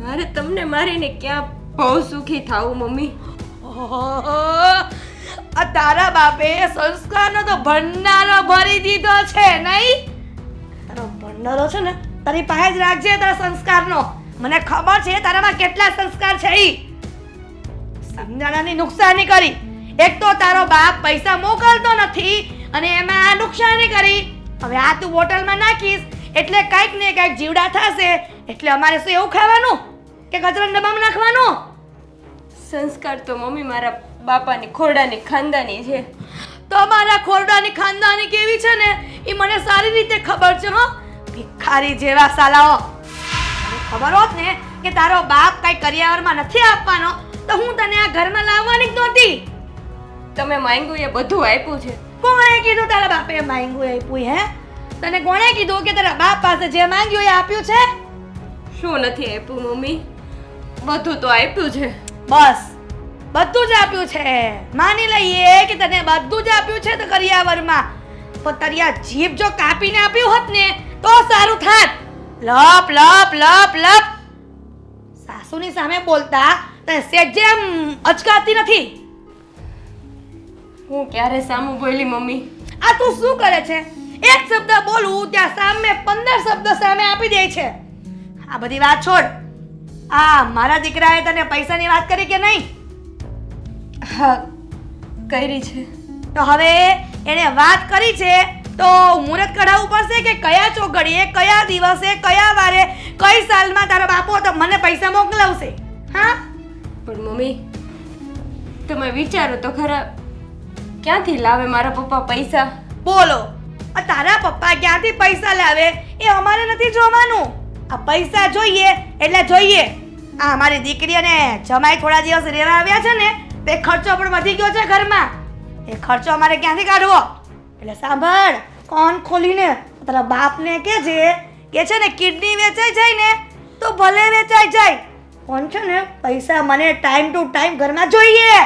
મારે તમને મારીને ક્યાં બહુ સુખી થાવું મમ્મી. આ તારા બાપે સંસ્કારનો તો ભંડારો ભરી દીધો છે નહીં? તારો ભંડારો છે ને તારી પાસે જ રાખજે, તારા સંસ્કારનો. મને ખબર છે તારામાં કેટલા સંસ્કાર છે. ઈ સમજાણાની નુકસાની કરી. એક તો તારો બાપ પૈસા મોકલતો નથી અને એમાં આ નુકસાની કરી. હવે આ તું બોટલમાં નાખીશ એટલે કાંઈક ને કાંઈક જીવડા થશે, એટલે અમારે શું એવું ખાવાનું કે કચરાના ડબ્બામાં નાખવાનું? સંસ્કાર તો મમ્મી મારા બાપાની ખોરડાની ખાનદાની છે. તમારા ખોરડાની ખાનદાની કેવી છે ને એ મને સારી રીતે ખબર છે. હો ભિખારી જેવા સાલાઓ. મને ખબર હોત ને કે તારો બાપ કઈ કરિયાવરમાં નથી આપવાનો તો હું તને આ ઘરમાં લાવવાની જ નહોતી. તમે માંગ્યું એ બધું આપ્યું છે. કોણે કીધું તારા બાપે માંગ્યું આપ્યું હે? તને કોણે કીધું કે તારા બાપ પાસે જે માંગ્યું એ આપ્યું છે? શું નથી આપ્યું મમ્મી? બધું તો આપ્યું છે. બસ બધું જ આપ્યું છે. માની લઈએ કે તને બધું જ આપ્યું છે તો કરિયાવરમાં, પણ તારી આ જીભ જો કાપીને આપ્યું હોત ને તો સારું થાત. લપ લપ લપ લપ સાસુની સામે બોલતા તને સેજે આમ અચકાતી નથી. હું ક્યારે સામું બોલી મમ્મી? આ તું શું કરે છે? એક શબ્દ બોલું ત્યાં સામે 15 શબ્દ સામે આપી દે છે. આ બધી વાત છોડ. આ મારા દીકરાએ તને પૈસાની વાત કરી કે નહીં? હા, કરી છે. તો હવે એને વાત કરી છે તો મુહૂર્ત કઢાવવું પડશે કે કયા ચોઘડીએ, કયા દિવસે, કયા વારે, કઈ સાલમાં તારા બાપો તો મને પૈસા મોકલાવશે? હા, પણ મમ્મી તમે વિચારો તો ખરા, ક્યાંથી લાવે મારા પપ્પા પૈસા? બોલો. આ તારા પપ્પા ક્યાંથી પૈસા લાવે એ અમારે નથી જોવાનું. આ પૈસા જોઈએ એટલે જોઈએ. આ અમારી દીકરીને જમાઈ થોડા દિવસ રહેવા આવ્યા છે ને તે ખર્ચો પણ વધી ગયો છે ઘરમાં. એ ખર્ચો અમારે ક્યાંથી કાઢવો? એટલે સાંભળ, કોણ ખોલીને તારા બાપને કહેજે કે છે ને કિડની વેચાઈ જાય ને તો ભલે વેચાઈ જાય, કોણ છે ને પૈસા મને ટાઈમ ટુ ટાઈમ ઘરમાં જોઈએ.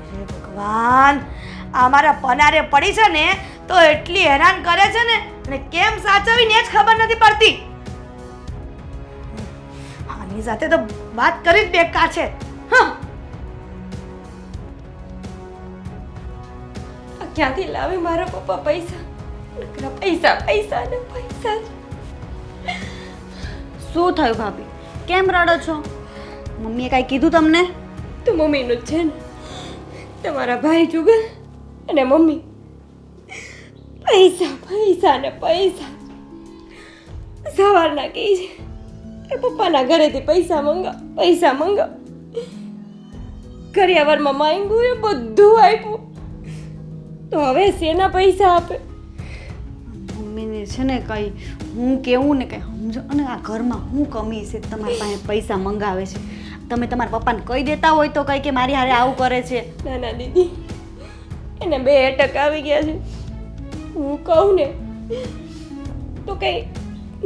અરે ભગવાન, આ મારા પનારે પડી છે ને તો એટલી હેરાન કરે છે ને અને કેમ સાચવીને જ ખબર નથી પડતી. આની સાથે તો વાત કરી જ બેકાર છે. હા, ક્યાંથી લાવે મારા પપ્પા પૈસા? નકરા પૈસા પૈસા ને પૈસા. શું થયું ભાભી? કેમ રડો છો? મમ્મીએ કાંઈ કીધું તમને? તો મમ્મીનું જ છે ને. તમારા ભાઈ જુગલ અને મમ્મી પૈસા પૈસા ને પૈસા. સવારના કહે છે એ પપ્પાના ઘરેથી પૈસા મંગાવ. કરિયાવરમાં માંગ્યું એ બધું આપ્યું, તો હવે શેના પૈસા આપે? મમ્મીને છે ને કંઈ હું કેવું ને કંઈ સમજો. અને આ ઘરમાં હું કમી છે તમારી પાસે પૈસા મંગાવે છે? તમે તમારા પપ્પાને કહી દેતા હોય તો કંઈ કે મારી હારે આવું કરે છે. નાના દીદી, એને 2 અટક આવી ગયા છે. હું કહું ને તો કંઈ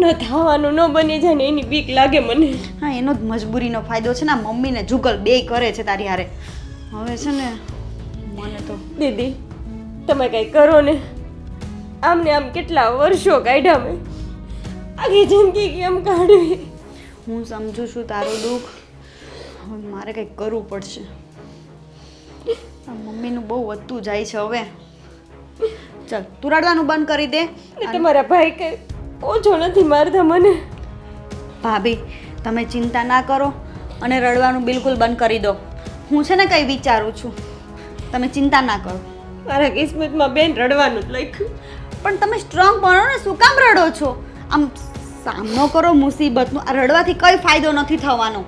ન થવાનું ન બની જાય ને એની બીક લાગે મને. હા, એનો જ મજબૂરીનો ફાયદો છે ને. આ મમ્મીને જુગલ બેય કરે છે તારી હારે. હવે છે ને મને તો દીદી તમે કંઈ કરો ને. આમને આમ કેટલા વર્ષો કાઢ્યા મેં, આખી જિંદગી કેમ કાઢવી? હું સમજુ છું તારું દુઃખ. હવે મારે કંઈક કરવું પડશે. આ મમ્મીનું બહુ વધતું જાય છે હવે. ચાલ તું રડવાનું બંધ કરી દે. ને તમારા ભાઈ કંઈ ઓછો નથી મારતા મને. ભાભી તમે ચિંતા ના કરો અને રડવાનું બિલકુલ બંધ કરી દો. હું છે ને કંઈ વિચારું છું, તમે ચિંતા ના કરો. મારા કિસ્મતમાં બેન રડવાનું જ લખ્યું. પણ તમે સ્ટ્રોંગ બનો ને, શું કામ રડો છો? આમ સામનો કરો મુસીબતનો. આ રડવાથી કંઈ ફાયદો નથી થવાનો.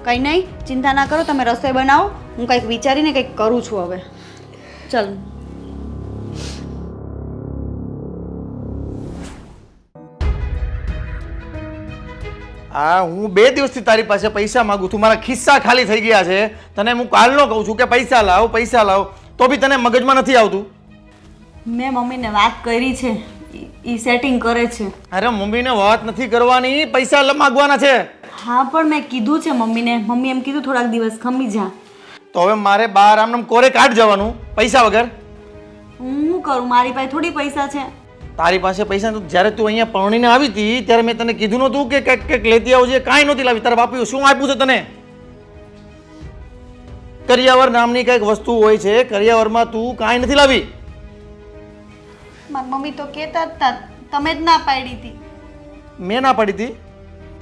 કંઈ નહીં, ચિંતા ના કરો. તમે રસોઈ બનાવો, હું કંઈક વિચારીને કંઈક કરું છું હવે. ચાલ. આ હું 2 દિવસથી તારી પાસે પૈસા માંગુ છું, મારા ખિસ્સા ખાલી થઈ ગયા છે. તને હું કાલનો કહું છું કે પૈસા લાવ, તો બી તને મગજમાં નથી આવતું. મેં મમ્મીને વાત કરી છે, એ સેટિંગ કરે છે. અરે મમ્મીને વાત નથી કરવાની, પૈસા માગવાના છે. હા પણ મેં કીધું છે મમ્મીને. મમ્મી એમ કીધું થોડાક દિવસ ખમી જા. તો હવે મારે બહાર આમ કોરે કાઢ જવાનું પૈસા વગર? હું કરું? મારી પાસે થોડી પૈસા છે. તારી પાસે પૈસા તો જ્યારે તું અહીંયા પરણીને આવી હતી ત્યારે મેં તને કીધું નહોતું કે કંઈક લેતી આવજે? કાંઈ નહોતી લાવી. તારા બાપુએ શું આપ્યું છે તને? કરિયાવર નામની કંઈક વસ્તુ હોય છે, કરિયાવરમાં તું કાંઈ નથી લાવી. મારી મમ્મી તો કહેતા હતા, તમે જ ના પાડી હતી. મેં ના પાડી હતી?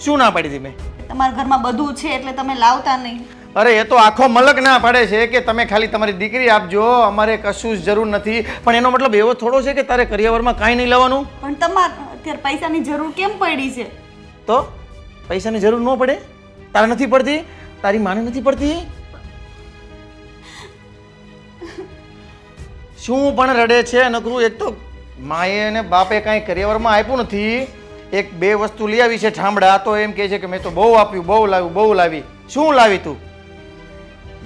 શું ના પાડી હતી મેં? તમારા ઘરમાં બધું છે એટલે તમે લાવતા નહીં. અરે એ તો આખો મલક ના પાડે છે કે તમે ખાલી તમારી દીકરી આપજો, અમારે કશું જ જરૂર નથી. પણ એનો મતલબ એવો થોડો છે કે તારે કરિયાવરમાં કાંઈ નહીં લાવવાનું. પણ તમારે અત્યારે પૈસાની જરૂર કેમ પડી છે? તો પૈસાની જરૂર ન પડે? તારે નથી પડતી? તારી માને નથી પડતી? શું પણ રડે છે નકરું? એક તો માએ અને બાપે કાંઈ કરિયાવરમાં આપ્યું નથી. 1-2 વસ્તુ લઈ આવી છે ઠામડા, તો એમ કહે છે કે મેં તો બહુ આપ્યું, બહુ લાવી. શું લાવી તું?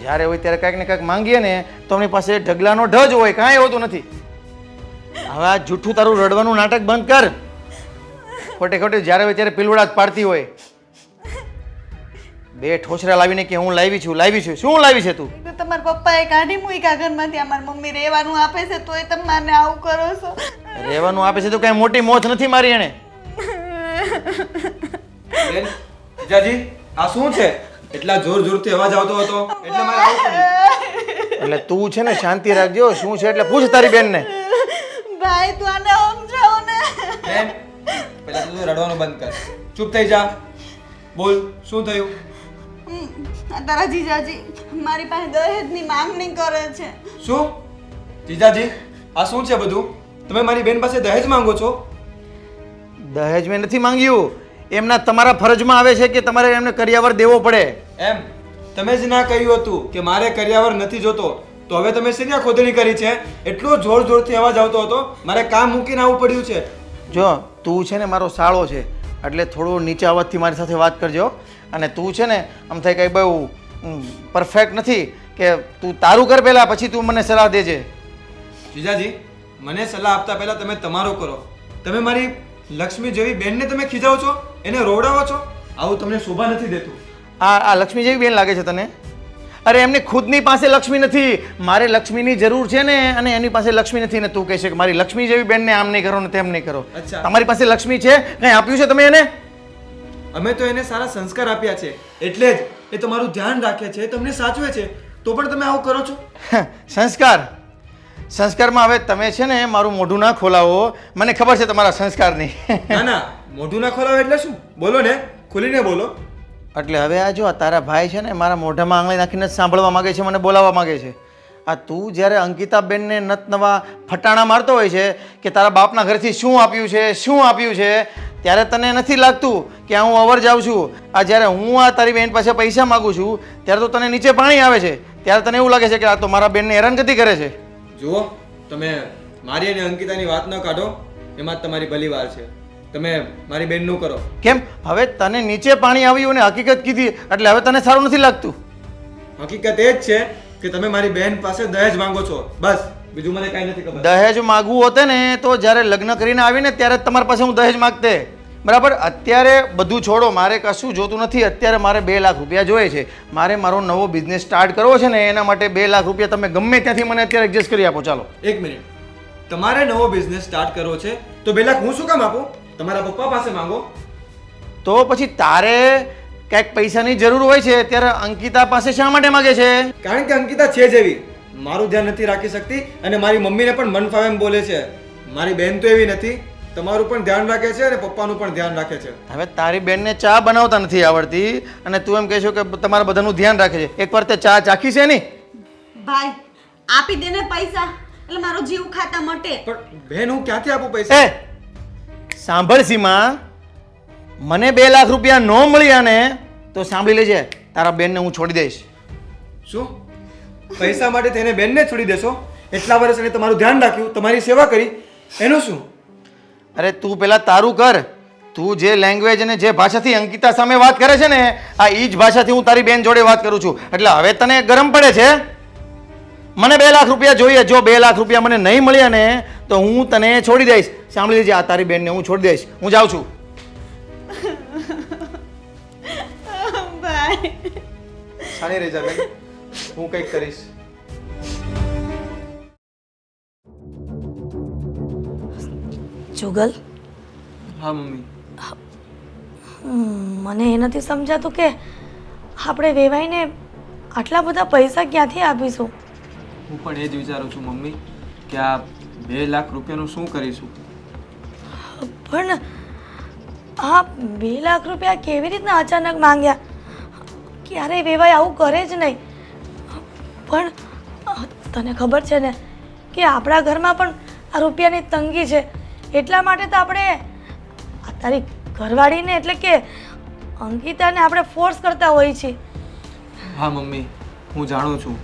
જ્યારે હોય ત્યારે કાંઈક ને કાંઈક માંગીએ ને તો એમની પાસે ઢગલાનો ઢ જ હોય, કાંઈ હોતું નથી. હવે આ જૂઠું તારું રડવાનું નાટક બંધ કર. ખોટે ખોટી જ્યારે હોય ત્યારે પીલુડા જ પાડતી હોય. બે ઠોસરા લાવીને કે હું લાવી છું. શું લાવી છે તું? તો તમારા પપ્પાએ કાઢી મૂક્યા ઘરમાંથી, અમારી મમ્મી રહેવાનું આપે છે તોય તમે મને આવું કરો છો. રહેવાનું આપે છે તો કાંઈ મોટી મોત નથી મારી એને. બેન જીજાજી આ શું છે? એટલા જોર જોરથી અવાજ આવતો હતો એટલે મારે આવવું પડ્યું. એટલે તું છે ને શાંતિ રાખજો. શું છે એટલે પૂછ તારી બેનને. ભાઈ તું આને સમજાવો ને. બેન પહેલા તો તું રડવાનું બંધ કર. ચૂપ થઈ જા. બોલ શું થયું? આ તારા જીજાજી મારી પાસે દહેજની માંગણી કરે છે. શું જીજાજી આ શું છે બધું? તમે મારી બેન પાસે દહેજ માંગો છો? દહેજ મેં નથી માંગ્યું. એમના તમારા ફરજમાં આવે છે કે તમારે એમને કરિયાવર દેવો પડે. એમ તમે જ ના કહ્યું હતું કે મારે કરિયાવર નથી જોતો, તો હવે તમે શેની ખોદણી કરી છે? એટલો જોર જોરથી અવાજ આવતો હતો, મારે કામ મૂકીને આવવું પડ્યું છે. જો તું છે ને મારો સાળો છે એટલે થોડું નીચા અવાજથી મારી સાથે વાત કરજો. અને તું છે ને આમ થાય કંઈ બહુ પરફેક્ટ નથી કે તું તારું કર પહેલાં, પછી તું મને સલાહ દેજે. જીજાજી મને સલાહ આપતા પહેલા તમે તમારો કરો. તમે મારી લક્ષ્મી જેવી બેનને તમે ખીજાવો છો, એને રોવડાવો છો. આવું તમને શોભા નથી દેતું. આ લક્ષ્મી જેવી બેન લાગે છે તને? અરે એમની ખુદની પાસે લક્ષ્મી નથી. મારે લક્ષ્મીની જરૂર છે ને અને એની પાસે લક્ષ્મી નથી ને તું કહે છે કે મારી લક્ષ્મી જેવી બેનને આમ નહીં કરો ને તેમ નહીં કરો. અચ્છા. તમારી પાસે લક્ષ્મી છે? કંઈ આપ્યું છે તમે એને? અમે તો એને સારા સંસ્કાર આપ્યા છે, એટલે જ એ તમારું ધ્યાન રાખે છે, તમને સાચવે છે, તો પણ તમે આવું કરો છો. સંસ્કારમાં હવે તમે છે ને મારું મોઢું ના ખોલાવો. મને ખબર છે તમારા સંસ્કારની. ના ના મોઢું ના ખોલાવે એટલે શું? બોલો ને, ખુલીને બોલો. એટલે હવે આ જો આ તારા ભાઈ છે ને મારા મોઢામાં આંગળી નાખીને જ સાંભળવા માંગે છે, મને બોલાવવા માંગે છે. આ તું જ્યારે અંકિતાબેનને નત નવા ફટાણા મારતો હોય છે કે તારા બાપના ઘરથી શું આપ્યું છે ત્યારે તને નથી લાગતું કે હું અવર જાઉં છું. આ જ્યારે હું આ તારી બેન પાસે પૈસા માગું છું ત્યારે તો તને નીચે પાણી આવે છે. ત્યારે તને એવું લાગે છે કે આ તો મારા બેનને હેરાનગતિ કરે છે. જુઓ તમે મારી અને અંકિતાની વાત ન કાઢો, એમાં જ તમારી ભલી વાર છે. તમે મારી બેનનું કરો. કેમ હવે તને નીચે પાણી આવ્યું અને હકીકત કીધી એટલે હવે તને સારું નથી લાગતું? હકીકત એ જ છે કે તમે મારી બેન પાસે દહેજ માંગો છો, બસ. બીજું મને કાંઈ નથી ખબર. દહેજ માગવું હોતે ને તો જ્યારે લગ્ન કરીને આવીને ત્યારે જ તમારી પાસે હું દહેજ માગતે. બરાબર? અત્યારે બધું છોડો, મારે કશું જોતું નથી. અત્યારે મારે 2 લાખ રૂપિયા જોઈએ છે. મારે મારો નવો બિઝનેસ સ્ટાર્ટ કરવો છે ને એના માટે 2 લાખ રૂપિયા તમે ગમે ત્યાંથી મને અત્યારે એડજસ્ટ કરી આપો. ચાલો એક મિનિટ. તમારે નવો બિઝનેસ સ્ટાર્ટ કરવો છે તો 2 લાખ હું શું કામ આપું? તમારા પપ્પા પાસે માંગો. તો પછી તારે કંઈક પૈસાની જરૂર હોય છે ત્યારે અંકિતા પાસે શા માટે માગે છે? કારણ કે અંકિતા છે જેવી, મારું ધ્યાન નથી રાખી શકતી અને મારી મમ્મીને પણ મન ફાવે એમ બોલે છે. મારી બેન તો એવી નથી, તમારું પણ ધ્યાન રાખે છે અને પપ્પાનું પણ ધ્યાન રાખે છે. હવે તારી બેનને ચા બનાવતા નથી આવડતી અને તું એમ કહેશો કે તમારા બધાનું ધ્યાન રાખે છે. એકવાર તે ચા ચાખી છે નહીં? ભાઈ આપી દે ને પૈસા, એટલે મારો જીવ ખાતા મટે. પણ બેન હું ક્યાંથી આપું પૈસા? સાંભળ સીમા, મને 2 લાખ રૂપિયા ન મળ્યા ને તો સાંભળી લેજે, તારા બેનને હું છોડી દઈશ. શું પૈસા માટે તેને બેનને છોડી દેશો? એટલા વર્ષ એને તમારું ધ્યાન રાખ્યું, તમારી સેવા કરી, એનું શું? અરે તું પેલા તારું કર. તું જે લેંગ્વેજ અને જે ભાષાથી અંકિતા સામે વાત કરે છે ને આ ઈ જ ભાષાથી હું તારી બેન જોડે વાત કરું છું. એટલે હવે તને ગરમ પડે છે? મને 2 લાખ રૂપિયા જોઈએ. જો 2 લાખ રૂપિયા મને નહીં મળ્યા ને તો હું તને છોડી દઈશ. સાંભળી લેજે, આ તારી બેનને હું છોડી દઈશ. હું જાઉં છું. ભાઈ શાની રહી જા બેન, હું કંઈક કરીશ. જુગલ, હા મમ્મી. મને એ નથી સમજાતું કે આપણે વેવાઈને આટલા બધા પૈસા ક્યાંથી આપીશું. હું પણ એ જ વિચારું છું મમ્મી કે આ 2 લાખ રૂપિયાનું શું કરીશું. પણ આ 2 લાખ રૂપિયા કેવી રીતના અચાનક માંગ્યા? ક્યારેય વેવાઈ આવું કરે જ નહીં. પણ તને ખબર છે ને કે આપણા ઘરમાં પણ આ રૂપિયાની તંગી છે. એટલા માટે તો આપણે આ તારી ઘરવાળીને એટલે કે અંકિતાને આપણે ફોર્સ કરતા હોઈએ છીએ. હા મમ્મી, હું જાણું છું.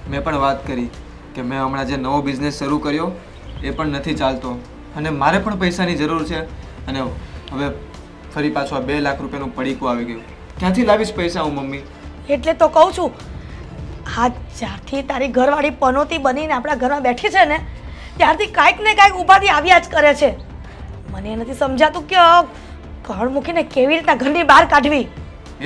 મેં પણ વાત કરી કે મેં હમણાં જે નવો બિઝનેસ શરૂ કર્યો એ પણ નથી ચાલતો અને મારે પણ પૈસાની જરૂર છે. અને હવે ફરી પાછું આ 2 લાખ રૂપિયાનું પડીકું આવી ગયું. ક્યાંથી લાવીશ પૈસા હું મમ્મી? એટલે તો કહું છું આ જ્યારથી તારી ઘરવાળી પનોતી બનીને આપણા ઘરમાં બેઠી છે ને ત્યારથી કાંઈક ને કાંઈક ઉપાધિ આવ્યા જ કરે છે. મને એ નથી સમજાતું કે ઘર મૂકીને કેવી રીતના ઘરની બહાર કાઢવી.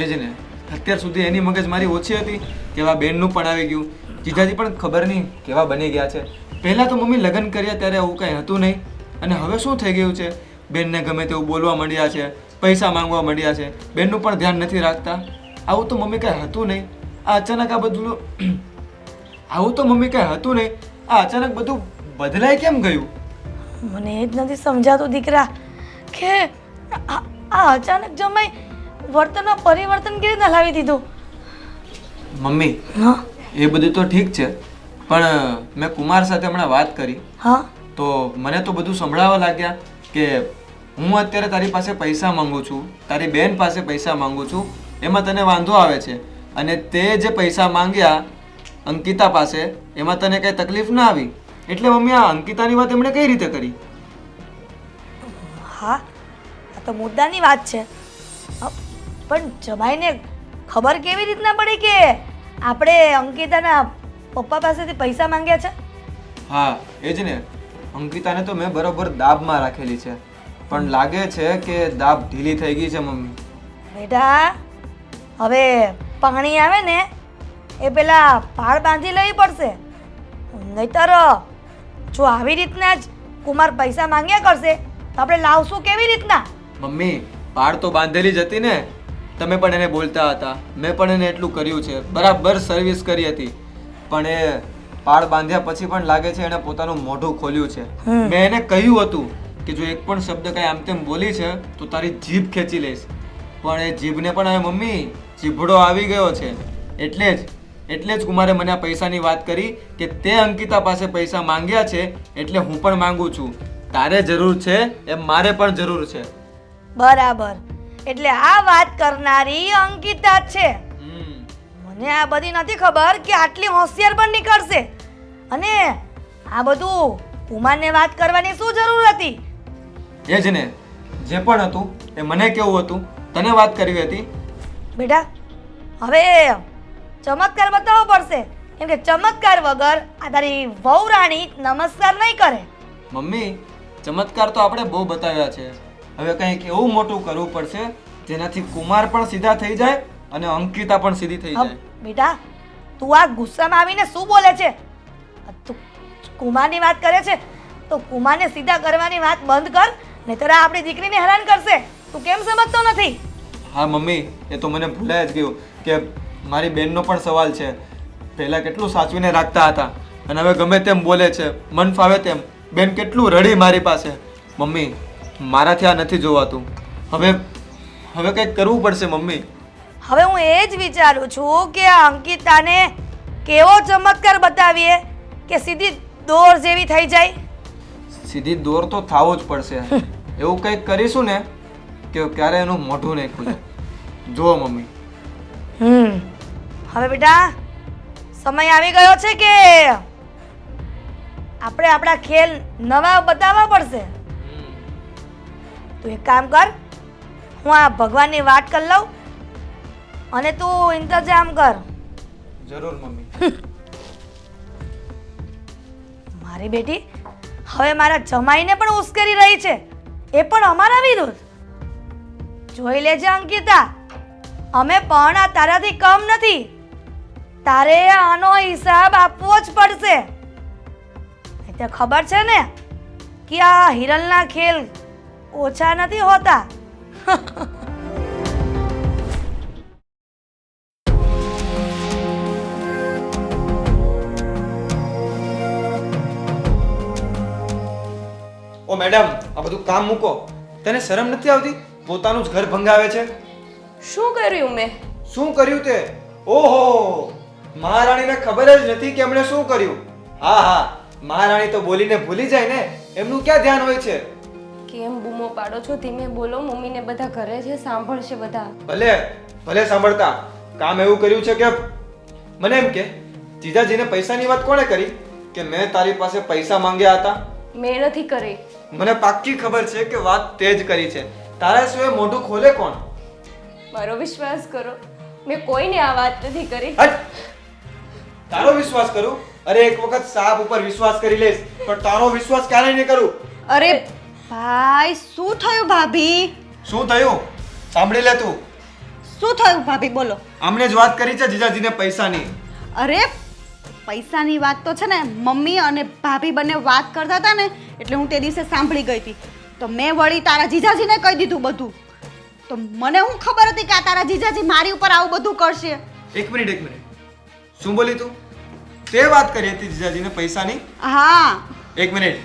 એ જ ને, અત્યાર સુધી એની મગજ મારી ઓછી હતી, કેવા બેનનું પણ આવી ગયું. જીજાજી પણ ખબર નહીં કેવા બની ગયા છે. પહેલાં તો મમ્મી લગ્ન કર્યા ત્યારે આવું કાંઈ હતું નહીં, અને હવે શું થઈ ગયું છે? બેનને ગમે તેવું બોલવા માંડ્યા છે, પૈસા માંગવા માંડ્યા છે, બેનનું પણ ધ્યાન નથી રાખતા. આવું તો મમ્મી કાંઈ હતું નહીં. આ અચાનક આ બધું આવું તો મમ્મી કાંઈ હતું નહીં. આ અચાનક બધું બદલાય કેમ ગયું? મને એ જ નથી સમજાતું દીકરા કે આ અચાનક જમાઈ વર્તનમાં પરિવર્તન કેવી રીતના લાવી દીધું. મમ્મી, હા એ બધું તો ઠીક છે, પણ મેં કુમાર સાથે હમણાં વાત કરી હા તો મને તો બધું સંભળાવા લાગ્યા કે હું અત્યારે તારી પાસે પૈસા માંગુ છું, તારી બેન પાસે પૈસા માંગુ છું, એમાં તને વાંધો આવે છે, અને તે જે પૈસા માંગ્યા અંકિતા પાસે એમાં તને કંઈ તકલીફ ના આવી. એટલે મમ્મી, આ અંકિતાની વાત એમણે કઈ રીતે કરી? હા આ તો મુદ્દાની વાત છે. પણ જમાઈને ખબર કેવી રીતના પડી કે આપણે અંકિતાના પપ્પા પાસેથી પૈસા માંગ્યા છે? હા એ જ ને, અંકિતાને તો મેં બરોબર દાબમાં રાખેલી છે, પણ લાગે છે કે દાબ ઢીલી થઈ ગઈ છે મમ્મી. બેટા હવે પાણી આવે ને એ પેલા પાળ બાંધી લેવી પડશે, નહીતર જો આવી રીતના જ કુમાર પૈસા માંગ્યા કરશે તો આપણે લાવશું કેવી રીતના? મમ્મી, પાડ તો બાંધેલી જ હતી ને. તમે પણ એને બોલતા હતા, મેં પણ એને એટલું કર્યું છે, બરાબર સર્વિસ કરી હતી, પણ એ પાડ બાંધ્યા પછી પણ લાગે છે એણે પોતાનું મોઢું ખોલ્યું છે. મેં એને કહ્યું હતું કે જો એક પણ શબ્દ કઈ આમ તેમ બોલી છે તો તારી જીભ ખેંચી લઈશ, પણ એ જીભને પણ હવે મમ્મી જીભડો આવી ગયો છે. એટલે જ કુમારે મને આ પૈસાની વાત કરી કે તે અંકિતા પાસે પૈસા માંગ્યા છે, એટલે હું પણ માંગુ છું. તારે જરૂર છે એમ મારે પણ જરૂર છે. બરાબર, એટલે આ વાત કરનારી અંકિતા જ છે. મને આ બધી નથી ખબર કે આટલી હોશિયાર પણ નીકળશે, અને આ બધું કુમારને વાત કરવાની શું જરૂર હતી? એ જ ને, જે પણ હતું એ મને કેવું હતું, તને વાત કરવી હતી. બેટા હવે ચમત્કાર બતાવવો પડશે, કેમ કે ચમત્કાર વગર આ તારી વહુ રાણી નમસ્કાર નહીં કરે. મમ્મી, ચમત્કાર તો આપણે બહુ બતાવ્યા છે, હવે કંઈક એવું મોટું કરવું પડશે જેનાથી કુમાર પણ સીધા થઈ જાય અને અંકિતા પણ સીધી થઈ જાય. બેટા તું આ ગુસ્સામાં આવીને શું બોલે છે? તું કુમારની વાત કરે છે તો કુમારને સીધા કરવાની વાત બંધ કર, નહીંતર આ આપણી દીકરીને હેરાન કરશે. તું કેમ સમજતો નથી? હા મમ્મી, એ તો મને ભૂલાય જ ગયું કે મારી બેનનો પણ સવાલ છે. પહેલાં કેટલું સાચવીને રાખતા હતા અને હવે ગમે તેમ બોલે છે, મન ફાવે તેમ. બેન કેટલું રડી મારી પાસે. મમ્મી, મારાથી આ નથી જોવાતું, હવે કંઈક કરવું પડશે મમ્મી. હવે હું એ જ વિચારું છું કે આ અંકિતાને કેવો ચમત્કાર બતાવીએ કે સીધી દોર જેવી થઈ જાય. સીધી દોર તો થાવો જ પડશે. એવું કંઈક કરીશું ને કે ક્યારે એનું મોઢું નહીં ખુલે. જુઓ મમ્મી. હવે બેટા સમય આવી ગયો છે કે આપણે આપણા ખેલ નવા બતાવવા પડશે. તું એક કામ કર, હું આ ભગવાનની વાટ કરી લઉં અને તું ઇંતજામ કર. જરૂર મમ્મી. મારી બેટી હવે મારા જમાઈને પણ ઉશ્કેરી રહી છે, એ પણ અમારા વિરુદ્ધ. જોઈ લેજે અંકિતા, અમે પણ આ તારાથી કમ નથી. તારે આનો હિસાબ આપવો જ પડશે. તે ખબર છે ને કે આ હિરલના ખેલ ઓછા નથી હોતા. ઓ મેડમ, આ બધું કામ મૂકો. તને શરમ નથી આવતી? પોતાનું જ ઘર ભંગાવે છે. શું કર્યું મેં? શું કર્યું તે? ઓહો, મહારાણીને ખબર જ નથી કે એમણે શું કર્યું. હા હા, મહારાણી તો બોલીને ભૂલી જાય ને, એમનું ક્યાં ધ્યાન હોય છે. કેમ બૂમો પાડો છો? ધીમે બોલો, મમ્મીને બધા ઘરે છે, સાંભળશે બધા. ભલે સાંભળતા. કામ એવું કર્યું છે કે મને એમ કે જીજાજીને પૈસાની વાત કોણે કરી કે મેં તારી પાસે પૈસા માંગ્યા હતા? મેં નથી કરી. મને પાક્કી ખબર છે કે વાત તે જ કરી છે. તારા સિવાય મોઢું ખોલે કોણ? મારો વિશ્વાસ કરો, મેં કોઈને આ વાત નથી કરી. હટ! તારો વિશ્વાસ કરું? અરે એક વખત સાપ ઉપર વિશ્વાસ કરી લઈશ પણ તારો વિશ્વાસ ક્યારેય નહીં કરું. અરે ભાઈ શું થયું ભાભી? શું થયું? સાંભળી લે તું. શું થયું ભાભી બોલો? આમને જ વાત કરી છે જીજાજીને પૈસાની. અરે પૈસાની વાત તો છે ને મમ્મી અને ભાભી બંને વાત કરતા હતા ને એટલે હું તે દિવસે સાંભળી ગઈ હતી. તો મેં વળી તારા જીજાજીને કહી દીધું બધું. તો મને હું ખબર હતી કે આ તારા જીજાજી મારી ઉપર આવું બધું કરશે. એક મિનિટ. શું બોલી તું? તે વાત કરી હતી જીજાજીને પૈસાની? હા એક મિનિટ.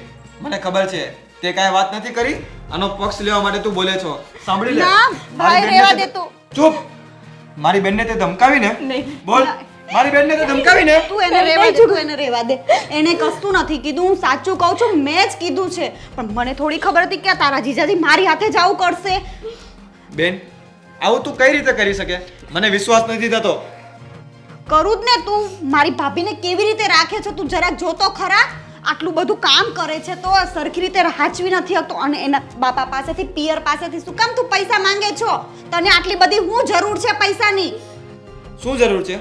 મને ખબર છે તે કાંઈ વાત નથી કરી. આનો પક્ષ લેવા માટે તું બોલે છો. સાંભળી લે. ના, ભાઈ, મારી બેનને રહેવા તે- દે તું. ચૂપ. મારી બેનને તે ધમકાવી ને? નહીં. બોલ. મારી બેનને તે ધમકાવી ને? તું એને રહેવા દે, તું એને રહેવા દે. એને કશું નથી કીધું, હું સાચું કહું છું, મેં જ કીધું છે. પણ મને થોડી ખબર હતી કે આ તારા જીજાજી મારી હાથે જ આવું કરશે. બેન આવું તું કઈ રીતે કરી શકે? મને વિશ્વાસ નથી થતો. કરું જ ને. તું મારી ભાભીને કેવી રીતે રાખે છે તું જરાક જોતો ખરા. આટલું બધું કામ કરે છે તો સરખી રીતે હાચવી નથી શકતો અને એના બાપા પાસેથી પિયર પાસેથી શું કામ તું પૈસા માંગે છો? તને આટલી બધી હું જરૂર છે પૈસાની? શું જરૂર છે?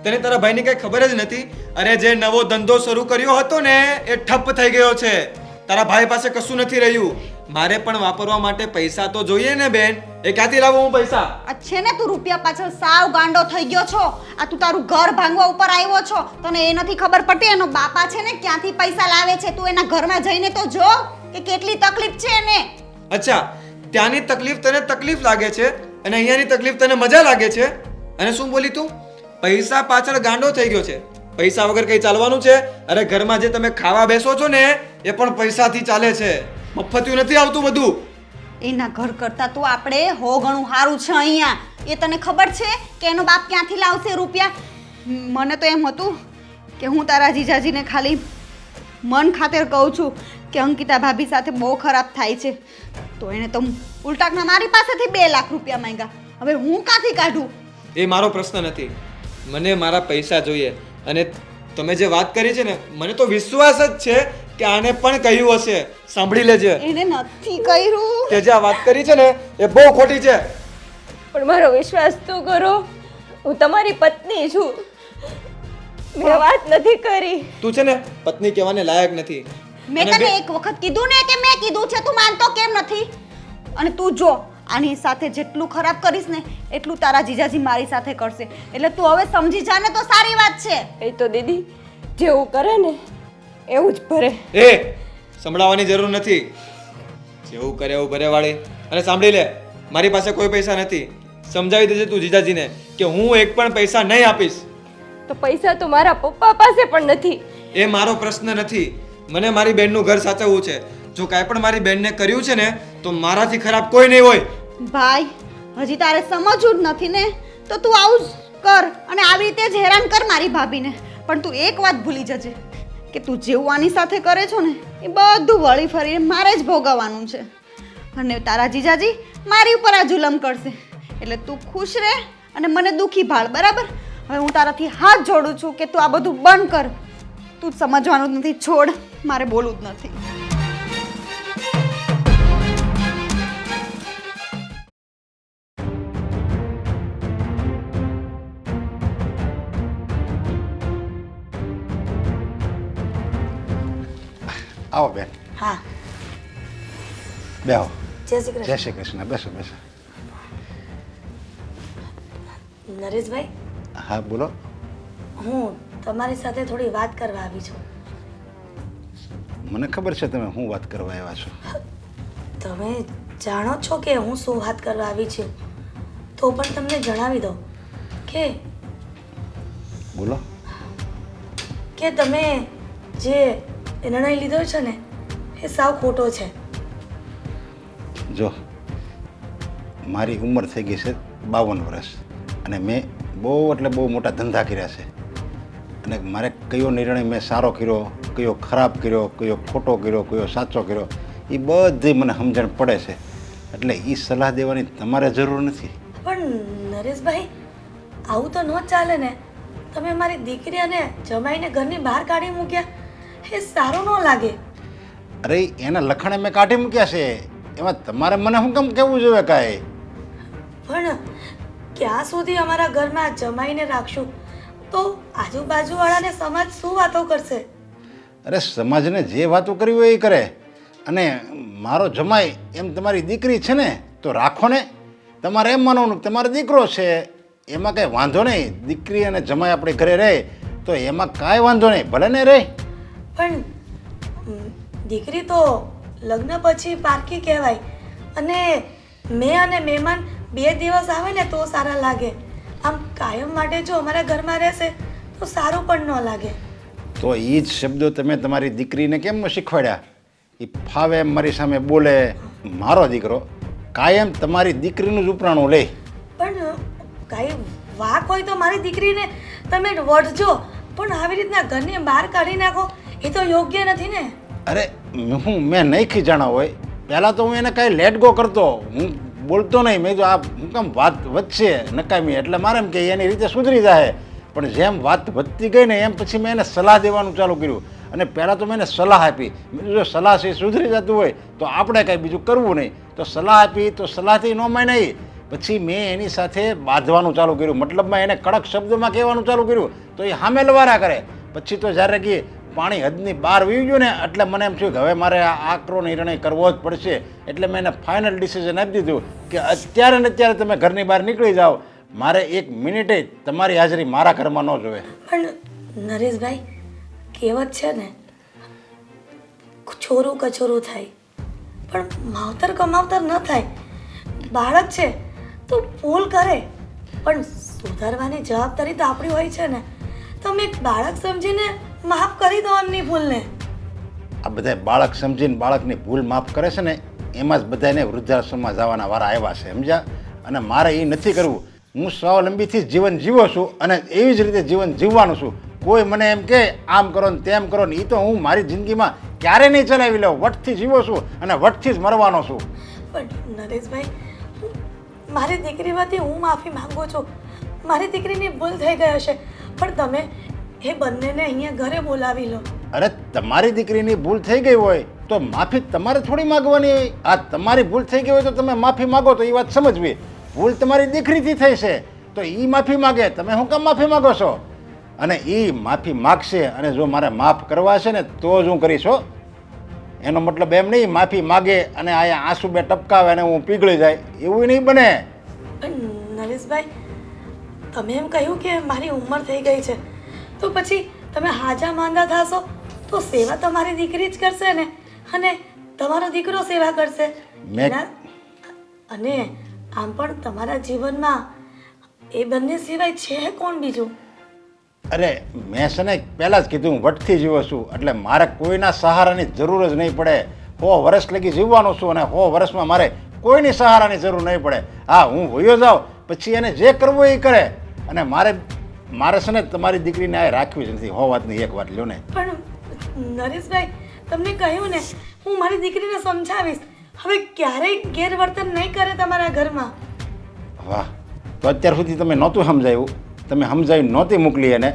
તને તારા ભાઈની કઈ ખબર જ નથી? અરે જે નવો ધંધો શરૂ કર્યો હતો ને એ ઠપ થઈ ગયો છે. તારા ભાઈ પાસે કશું નથી રહ્યું. મારે પણ વાપરવા માટે પૈસા તો જોઈએ ને બેન. એ ક્યાંથી લાવું હું પૈસા? આ છે ને તું રૂપિયા પાછળ સાવ ગાંડો થઈ ગયો છો. આ તું તારું ઘર ભાંગવા ઉપર આવ્યો છો. તને એ નથી ખબર પડતી એનો બાપા છે ને ક્યાંથી પૈસા લાવે છે? તું એના ઘરમાં જઈને તો જો કે કેટલી તકલીફ છે એને. અચ્છા ત્યાંની તકલીફ તને તકલીફ લાગે છે અને અહીંયાની તકલીફ તને મજા લાગે છે. અને શું બોલી તું? પૈસા પાછળ ગાંડો થઈ ગયો છે. પૈસા વગર કઈ ચાલવાનું છે? અરે ઘરમાં જે તમે ખાવા બેસો છો ને એ પણ પૈસાથી ચાલે છે. મફતિયું નથી આવતું બધું. એના ઘર કરતા તો આપણે હો ઘણું સારું છે અહીંયા. એ તને ખબર છે કે એનો બાપ ક્યાંથી લાવશે રૂપિયા? મને તો એમ હતું કે હું તારા જીજાજીને ખાલી મન ખાતર કહું છું કે અંકિતા ભાભી સાથે બહુ ખરાબ થાય છે તો એણે તો ઉલટાકના મારી પાસેથી 2 લાખ રૂપિયા માંગ્યા. હવે હું ક્યાંથી કાઢું? એ મારો પ્રશ્ન નથી. મને મારા પૈસા જોઈએ. અને તમે જે વાત કરી છે ને મને તો વિશ્વાસ જ છે કે આને પણ કહ્યું હશે. સાંભળી લેજે. એને નથી કર્યું. તે જે આ વાત કરી છે ને એ બહુ ખોટી છે. પણ મારો વિશ્વાસ તો કરો. હું તમારી પત્ની છું. મેં વાત નથી કરી. તું છે ને પત્ની કહેવાને લાયક નથી. મેં અને તને બે- એક વખત કીધું ને કે મેં કીધું છે, તું માનતો કેમ નથી? અને તું જો આની સાથે જેટલું ખરાબ કરીશ ને એટલું તારા જીજાજી મારી સાથે કરશે. એટલે તું હવે સમજી જા ને તો સારી વાત છે. એ તો દીદી જેવું કરે ને એવું જ ભરે. એ સંભળાવવાની જરૂર નથી. જેવું કરે એવું ભરે વાળી. અને સાંભળી લે મારી પાસે કોઈ પૈસા નથી. સમજાવી દેજે તું જીજાજીને કે હું એક પણ પૈસા નહીં આપીશ. તો પૈસા તો મારા પપ્પા પાસે પણ નથી. એ મારો પ્રશ્ન નથી. મને મારી બેનનું ઘર સાચવવું છે. જો કાંઈ પણ મારી બેનને કર્યું છે ને તો મારાથી ખરાબ કોઈ નહીં હોય. ભાઈ હજી તારે સમજવું જ નથી ને તો તું આવું જ કર અને આવી રીતે જ હેરાન કર મારી ભાભીને. પણ તું એક વાત ભૂલી જજે કે તું જેવું આની સાથે કરે છો ને એ બધું વળી ફરીને મારે જ ભોગવવાનું છે. અને તારા જીજાજી મારી ઉપર આ જુલમ કરશે એટલે તું ખુશ રહે અને મને દુખી ભાળ. બરાબર? હવે હું તારાથી હાથ જોડું છું કે તું આ બધું બંધ કર. તું જ સમજવાનું જ નથી. છોડ, મારે બોલવું જ નથી. આવો બેન, હા બેહો. જય શ્રી જય કૃષ્ણ. શ્રી કૃષ્ણ. બેસો બેસો. નરેશભાઈ, હા બોલો. હું તમારી સાથે થોડી વાત કરવા આવી છું. મને ખબર છે તમે શું વાત કરવા આવ્યા છો. તમે જાણો છો કે હું શું વાત કરવા આવી છું, તો પણ તમને જણાવી દઉં કે બોલો. કે તમે જે નિર્ણય લીધો છે ને એ સાવ ખોટો છે. જો મારી ઉંમર થઈ ગઈ છે 52 વર્ષ અને મેં બહુ એટલે બહુ મોટા ધંધા કર્યા છે અને મારે કયો નિર્ણય મેં સારો કર્યો, કયો ખરાબ કર્યો, કયો ખોટો કર્યો, કયો સાચો કર્યો એ બધી મને સમજણ પડે છે. એટલે એ સલાહ દેવાની તમારે જરૂર નથી. પણ નરેશભાઈ, આવું તો ન ચાલે ને. તમે મારી દીકરી અને જમાઈને ઘરની બહાર કાઢી મૂક્યા, એ સારું ન લાગે. અરે એના લખણે મેં કાઢી મૂક્યા છે, એમાં તમારે મને શું કેમ કહેવું જોઈએ કાંઈ? પણ ક્યાં સુધી અમારા ઘરમાં જમાઈને રાખશું? તો આજુબાજુવાળાને સમાજ શું વાતો કરશે? અરે સમાજને જે વાતો કરવી હોય એ કરે. અને મારો જમાઈ એમ તમારી દીકરી છે ને તો રાખો ને. તમારે એમ માનવાનું કે તમારો દીકરો છે એમાં કાંઈ વાંધો નહીં. દીકરી અને જમાઈ આપણે ઘરે રહે તો એમાં કાંઈ વાંધો નહીં, ભલે ને રહે. પણ દીકરી તો લગ્ન પછી પારકી કહેવાય, અને મેં અને મહેમાન 2 દિવસ આવે ને તો સારા લાગે. આમ કાયમ માટે જો અમારા ઘરમાં રહેશે તો સારું પણ ન લાગે. તો એ જ શબ્દો તમે તમારી દીકરીને કેમ ન શીખવાડ્યા? એ ફાવે એમ મારી સામે બોલે. મારો દીકરો કાયમ તમારી દીકરીનું જ ઉપરાણું લે. પણ કાંઈ વાક હોય તો મારી દીકરીને તમે વઢજો, પણ આવી રીતના ઘરની બહાર કાઢી નાખો એ તો યોગ્ય નથી ને. અરે મેં નહીં ખીજાણા હોય. પહેલાં તો હું એને કાંઈ લેટ ગો કરતો, હું બોલતો નહીં. મેં તો આ હું કેમ વાત વધશે નકામી, એટલે મારે એમ કે એની રીતે સુધરી જાય. પણ જેમ વાત વધતી ગઈ ને એમ પછી મેં એને સલાહ દેવાનું ચાલુ કર્યું. અને પહેલાં તો મેં એને સલાહ આપી. જો સલાહ છે સુધરી જતું હોય તો આપણે કાંઈ બીજું કરવું નહીં. તો સલાહ આપી તો સલાહથી ન માને નહીં. પછી મેં એની સાથે બાંધવાનું ચાલુ કર્યું. મતલબમાં એને કડક શબ્દોમાં કહેવાનું ચાલુ કર્યું તો એ સામે લવારા કરે. પછી તો જ્યારે કે પાણી હદની બહાર વીવી ગયું ને એટલે મને એમ થયું કે હવે મારે આ આકરો નિર્ણય કરવો જ પડશે. એટલે મેં એને ફાઇનલ ડિસિઝન આપી દીધું કે અત્યારે ને અત્યારે તમે ઘરની બહાર નીકળી જાઓ. મારે 1 મિનિટે તમારી હાજરી મારા ઘરમાં ન જોવે. પણ નરેશભાઈ, કહેવત છે ને, છોરું કચોરું થાય પણ માવતર કમાવતર ન થાય. બાળક છે તો ભૂલ કરે પણ સુધારવાની જવાબદારી તો આપણી હોય છે ને. તમે એક બાળક સમજીને માફ કરી દો એમની ભૂલને. આ બધા બાળક સમજીને બાળકની ભૂલ માફ કરે છે ને એમાં જ બધાને વૃદ્ધાશ્રમમાં જવાના વારા આવ્યા છે, સમજ્યા? અને મારે એ નથી કરવું. હું સ્વાવલંબીથી જ જીવન જીવો છું અને એવી જ રીતે જીવન જીવવાનું છું. કોઈ મને એમ કે આમ કરો ને તેમ કરો ને, એ તો હું મારી જિંદગીમાં ક્યારે નહીં ચલાવી લઉં. વટથી જીવો છું અને વટથી જ મરવાનો છું. પણ નરેશભાઈ, મારી દીકરીમાંથી હું માફી માંગુ છું. મારી દીકરીની ભૂલ થઈ ગઈ હશે, પણ તમે એ બંનેને અહીંયા ઘરે બોલાવી લો. અરે તમારી દીકરીની ભૂલ થઈ ગઈ હોય તો માફી તમારે થોડી માગવાની હોય. આ તમારી ભૂલ થઈ ગઈ હોય તો તમે માફી માગો તો એ વાત સમજવી. ભૂલ તમારી દીકરીથી થઈ છે તો એ માફી માગે, તમે શું કામ માફી માગો છો? અને એ માફી માગશે અને જો મારે માફ કરવા છે ને તો જ હું કરીશ. હો, એનો મતલબ એમ નહીં માફી માગે અને અહીંયા આંસુ બે ટપકાવે અને હું પીગળી જાય, એવું નહીં બને. પણ નરેશભાઈ, તમે એમ કહ્યું કે મારી ઉંમર થઈ ગઈ છે તો પછી તમે હાજા માંદા થશો તો સેવા તમારી દીકરી જ કરશે ને, અને તમારો દીકરો સેવા કરશે. અને આમ પણ તમારા જીવનમાં એ બંને સિવાય છે કોણ બીજું? અરે મેં છે ને પહેલાં જ કીધું, હું વટથી જીવો છું એટલે મારે કોઈના સહારાની જરૂર જ નહીં પડે. 100 વર્ષ લગી જીવવાનો છું અને 100 વર્ષમાં મારે કોઈની સહારાની જરૂર નહીં પડે. હા, હું વયો જાઉં પછી એને જે કરવું એ કરે. અને મારે છે ને તમારી દીકરીને આ રાખવી જ નથી. વાતની એક વાત લ્યો ને. પણ નરેશભાઈ, તમને કહ્યું ને, હું મારી દીકરીને સમજાવીશ. હવે ક્યારેય ગેરવર્તન નહીં કરે તમારા ઘરમાં. વાહ, તો અત્યાર સુધી તમે નહોતું સમજાયું. તમે સમજાવી નહોતી મોકલી એને.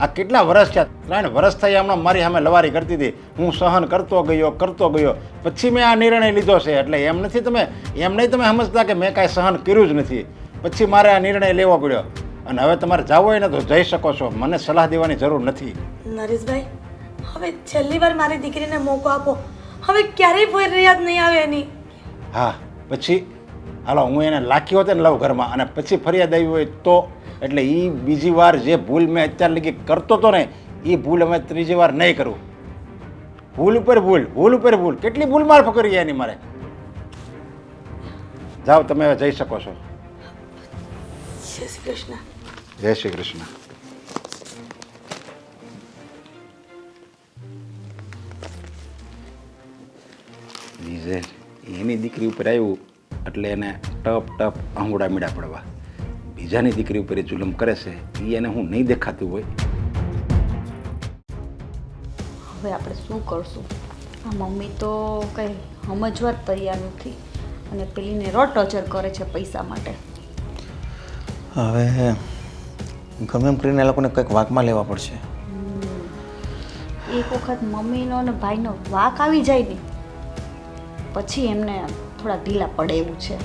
આ કેટલા વર્ષ થયા? 3 વર્ષ થયા હમણાં મારી સામે લવારી કરતી હતી. હું સહન કરતો ગયો પછી મેં આ નિર્ણય લીધો છે. એટલે એમ નથી તમે એમ નહીં તમે સમજતા કે મેં કાંઈ સહન કર્યું જ નથી. પછી મારે આ નિર્ણય લેવો પડ્યો. અને હવે તમારે જવું હોય ને તો જઈ શકો છો. મને સલાહ દેવાની જરૂર નથી. નરેશભાઈ, હવે છેલ્લી વાર મારી દીકરીને મોકો આપો. હવે ક્યારેય ફરિયાદ નહીં આવે એની. હા, પછી હાલો હું એને લાખી હોતે ને લવ ઘરમાં અને પછી ફરિયાદ આવી હોય તો. એટલે એ બીજી વાર જે ભૂલ મેં અત્યાર લગી કરતો હતો ને એ ભૂલ અમે ત્રીજી વાર નહીં કરું. ભૂલ ઉપર ભૂલ કેટલી ભૂલ માફ કરી એની મારે. જાઓ, તમે હવે જઈ શકો છો. જય શ્રી કૃષ્ણ. જય શ્રી કૃષ્ણ. એની દીકરી ઉપર આવ્યું એટલે એને ટપ આંગુડા મીડા પડવા. બીજાની દીકરી ઉપર એ જુલમ કરે છે એ એને હું નહીં દેખાતું હોય. હવે આપણે શું કરશું? આ મમ્મી તો કંઈ સમજવા જ તૈયાર નથી અને પેલીને ટોર્ચર કરે છે પૈસા માટે. હવે ગમે એમ કરીને એ લોકોને કંઈક વાંકમાં લેવા પડશે. એક વખત મમ્મીનો અને ભાઈનો વાંક આવી જાય ને પછી એમને થોડા ઢીલા પડે એવું છે.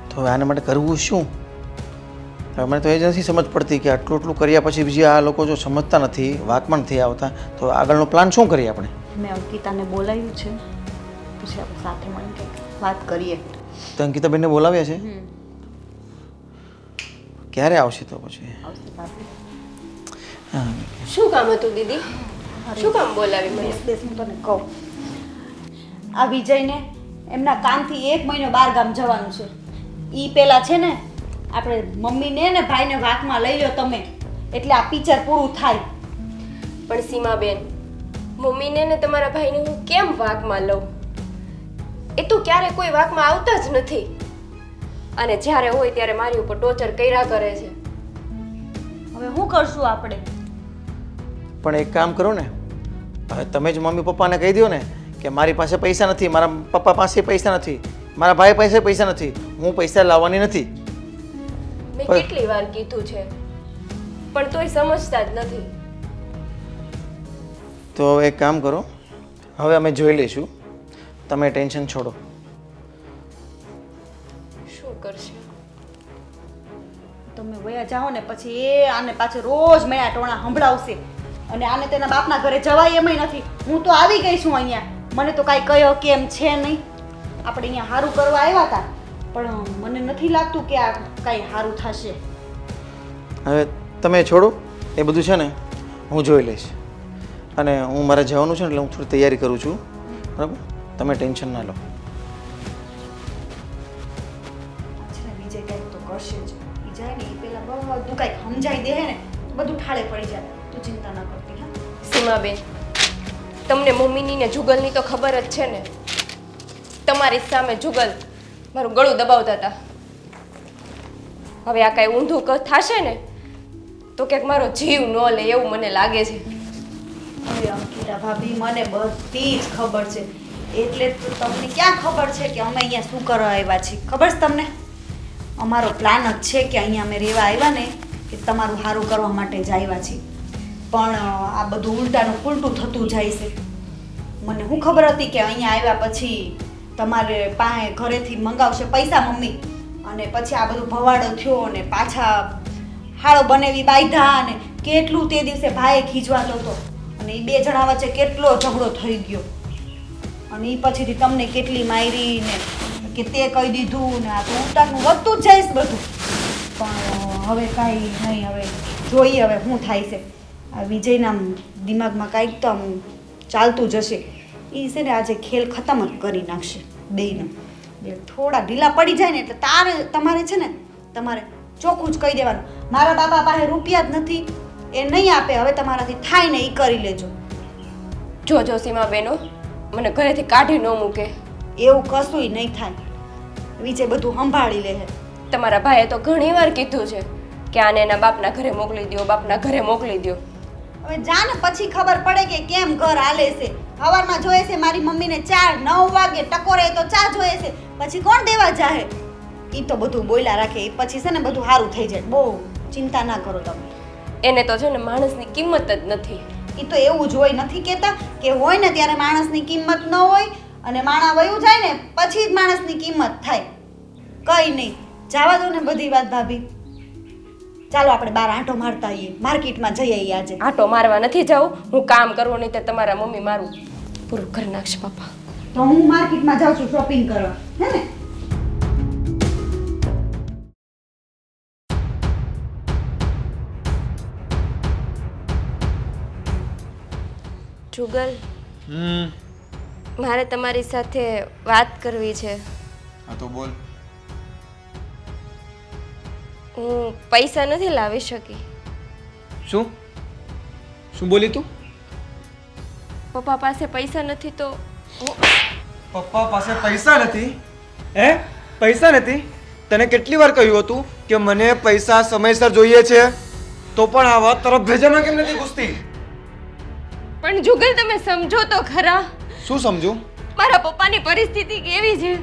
તો હવે આના માટે કરવું શું? હવે મને તો એ જ નથી સમજ પડતી કે આટલું આટલું કર્યા પછી બીજી આ લોકો જો સમજતા નથી, વાતમાં નથી આવતા, તો આગળનો પ્લાન શું કરીએ આપણે? મેં અંકિતાને બોલાવ્યું છે, પછી આપણે સાથે મળીને કંઈક વાત કરીએ. તો અંકિતાબેનને બોલાવ્યા છે? ક્યારે આવશે તો પછી? આવશે ભાભી. હા, શું કામ હતું દીદી? શું કામ બોલાવી મને? બેસ બેસ, હું તને કહું. આ વિજયને એમના કામથી 1 મહિનો બહાર ગામ જવાનું છે. ઈ પેલા છે ને આપણે મમ્મીને ને ભાઈને વાતમાં લઈ લો તમે, એટલે આ પિક્ચર પૂરું થાય. પણ સીમાબેન, મમ્મીને ને તમારા ભાઈને હું કેમ વાંકમાં લઉં? એ તો ક્યારે કોઈ વાંકમાં આવતા જ નથી, અને જ્યારે હોય ત્યારે મારી ઉપર ટોર્ચર કર્યા કરે છે. હવે શું કરશું આપણે? પણ એક કામ કરો ને, હવે તમે જ મમ્મી પપ્પાને કહી દો ને કે મારી પાસે પૈસા નથી, મારા પપ્પા પાસે પૈસા નથી, મારા ભાઈ પાસે પૈસા નથી, હું પૈસા લાવવાની નથી. મેં કેટલી વાર કીધું છે, પણ તોય સમજતા જ નથી. તો એક કામ કરો, હવે અમે જોઈ લઈશું, તમે ટેન્શન છોડો. શું કરશે? તમે વયા જાઓ ને પછી એ આને પાછળ રોજ મેળા ટોણા સંભળાવશે, અને આને તેના બાપના ઘરે જવાય એમય નથી. હું તો આવી ગઈ છું અહીંયા, મને તો કાંઈ કયો કેમ છે નહીં. આપણે અહીંયા સારું કરવા આવ્યા હતા, પણ મને નથી લાગતું કે આ કાંઈ સારું થશે. હવે તમે છોડો, એ બધું છે ને હું જોઈ લઈશ, અને હું મારે જવાનું છે ને એટલે હું થોડી તૈયારી કરું છું, બરાબર? તમે ટેન્શન ના લો. છે ને વિજય કંઈક તો કરશે જ. એ જાય ને એ પહેલાં બધું કાંઈક સમજાઈ દે ને તો બધું ઠાળે પડી જાય. તું ચિંતા ના કરતી. હા, સીમાબેન, તમને મમ્મીની ને જુગલની તો ખબર જ છે ને. તમારી સામે જુગલ મારું ગળું દબાવતા હતા. હવે આ કાંઈ ઊંધું થશે ને તો ક્યાંક મારો જીવ ન લે એવું મને લાગે છે. હવે અંકિતા ભાભી, મને બધી જ ખબર છે, એટલે તો તમને ક્યાં ખબર છે કે અમે અહીંયા શું કરવા આવ્યા છીએ? ખબર છે તમને? અમારો પ્લાન જ છે કે અહીંયા અમે રહેવા આવ્યા ને કે તમારું સારું કરવા માટે જ આવ્યા છીએ, પણ આ બધું ઉલટાનું ઉલટું થતું જાય છે. મને શું ખબર હતી કે અહીંયા આવ્યા પછી તમારે પાસે ઘરેથી મંગાવશે પૈસા મમ્મી, અને પછી આ બધું ભવાડો થયો અને પાછા હાળો બનેવી બાંધ્યા, અને કેટલું તે દિવસે ભાઈ ખીજવાતો હતો, અને એ 2 જણા વચ્ચે કેટલો ઝઘડો થઈ ગયો, અને એ પછીથી તમને કેટલી મારી ને કે તે કહી દીધું ને આ તો ઉલટાનું વધતું જ જાય છે બધું. પણ હવે કાંઈ નહીં, હવે જોઈએ હવે શું થાય છે. આ વિજયના દિમાગમાં કાંઈક તો આમ ચાલતું જશે. એ છે ને આજે ખેલ ખતમ જ કરી નાખશે બેયનો. એટલે થોડા ઢીલા પડી જાય ને એટલે તમારે છે ને તમારે ચોખ્ખું જ કહી દેવાનું, મારા બાપા પાસે રૂપિયા જ નથી, એ નહીં આપે, હવે તમારાથી થાય ને એ કરી લેજો. જોજો સીમાબેનો, મને ઘરેથી કાઢી ન મૂકે. એવું કશુંય નહીં થાય, વિજય બધું સંભાળી લે. તમારા ભાઈએ તો ઘણીવાર કીધું છે કે આને એના બાપના ઘરે મોકલી દો, બાપના ઘરે મોકલી દો. હવે જાને પછી ખબર પડે કે કેમ ઘર હાલે છે. સવારમાં જોઈએ છે મારી મમ્મીને 9 વાગે ટકોરે તો ચા જોઈએ છે, પછી કોણ દેવા જાહે? એ તો બધું બોલ્યા રાખે, એ પછી છે ને બધું સારું થઈ જાય. બહુ ચિંતા ના કરો તમે. એને તો છે ને માણસની કિંમત જ નથી. એ તો એવું જ હોય, નથી કહેતા કે હોય ને ત્યારે માણસની કિંમત ન હોય, અને માણા વયું જાય ને પછી જ માણસની કિંમત થાય. કંઈ નહીં, જવા દો ને બધી વાત ભાભી. ચાલો આપણે બહાર આંટો મારતા આવીએ, માર્કેટમાં જઈ આવીએ આજે. આટો મારવા નથી જાવું, હું કામ કરવું નહીં તો તમારા મમ્મી મારું પૂરું કરી નાખશે પપ્પા. તો હું માર્કેટમાં જાઉં છું શોપિંગ કરવા, હે ને? જુગલ, મારે તમારી સાથે વાત કરવી છે. હા તો બોલ. હું પૈસા નથી લાવી શકી. શું શું બોલી તું? પપ્પા પાસે પૈસા નથી તો પપ્પા પાસે પૈસા નથી? હે, પૈસા નથી? તને કેટલી વાર કહ્યું હતું કે મને પૈસા સમયસર જોઈએ છે, તો પણ આ વાત તરફ ભેજામાં કેમ નથી ઘૂસતી? પણ જુગલ, તમે સમજો તો ખરા. શું સમજુ? મારા પપ્પાની પરિસ્થિતિ કેવી છે.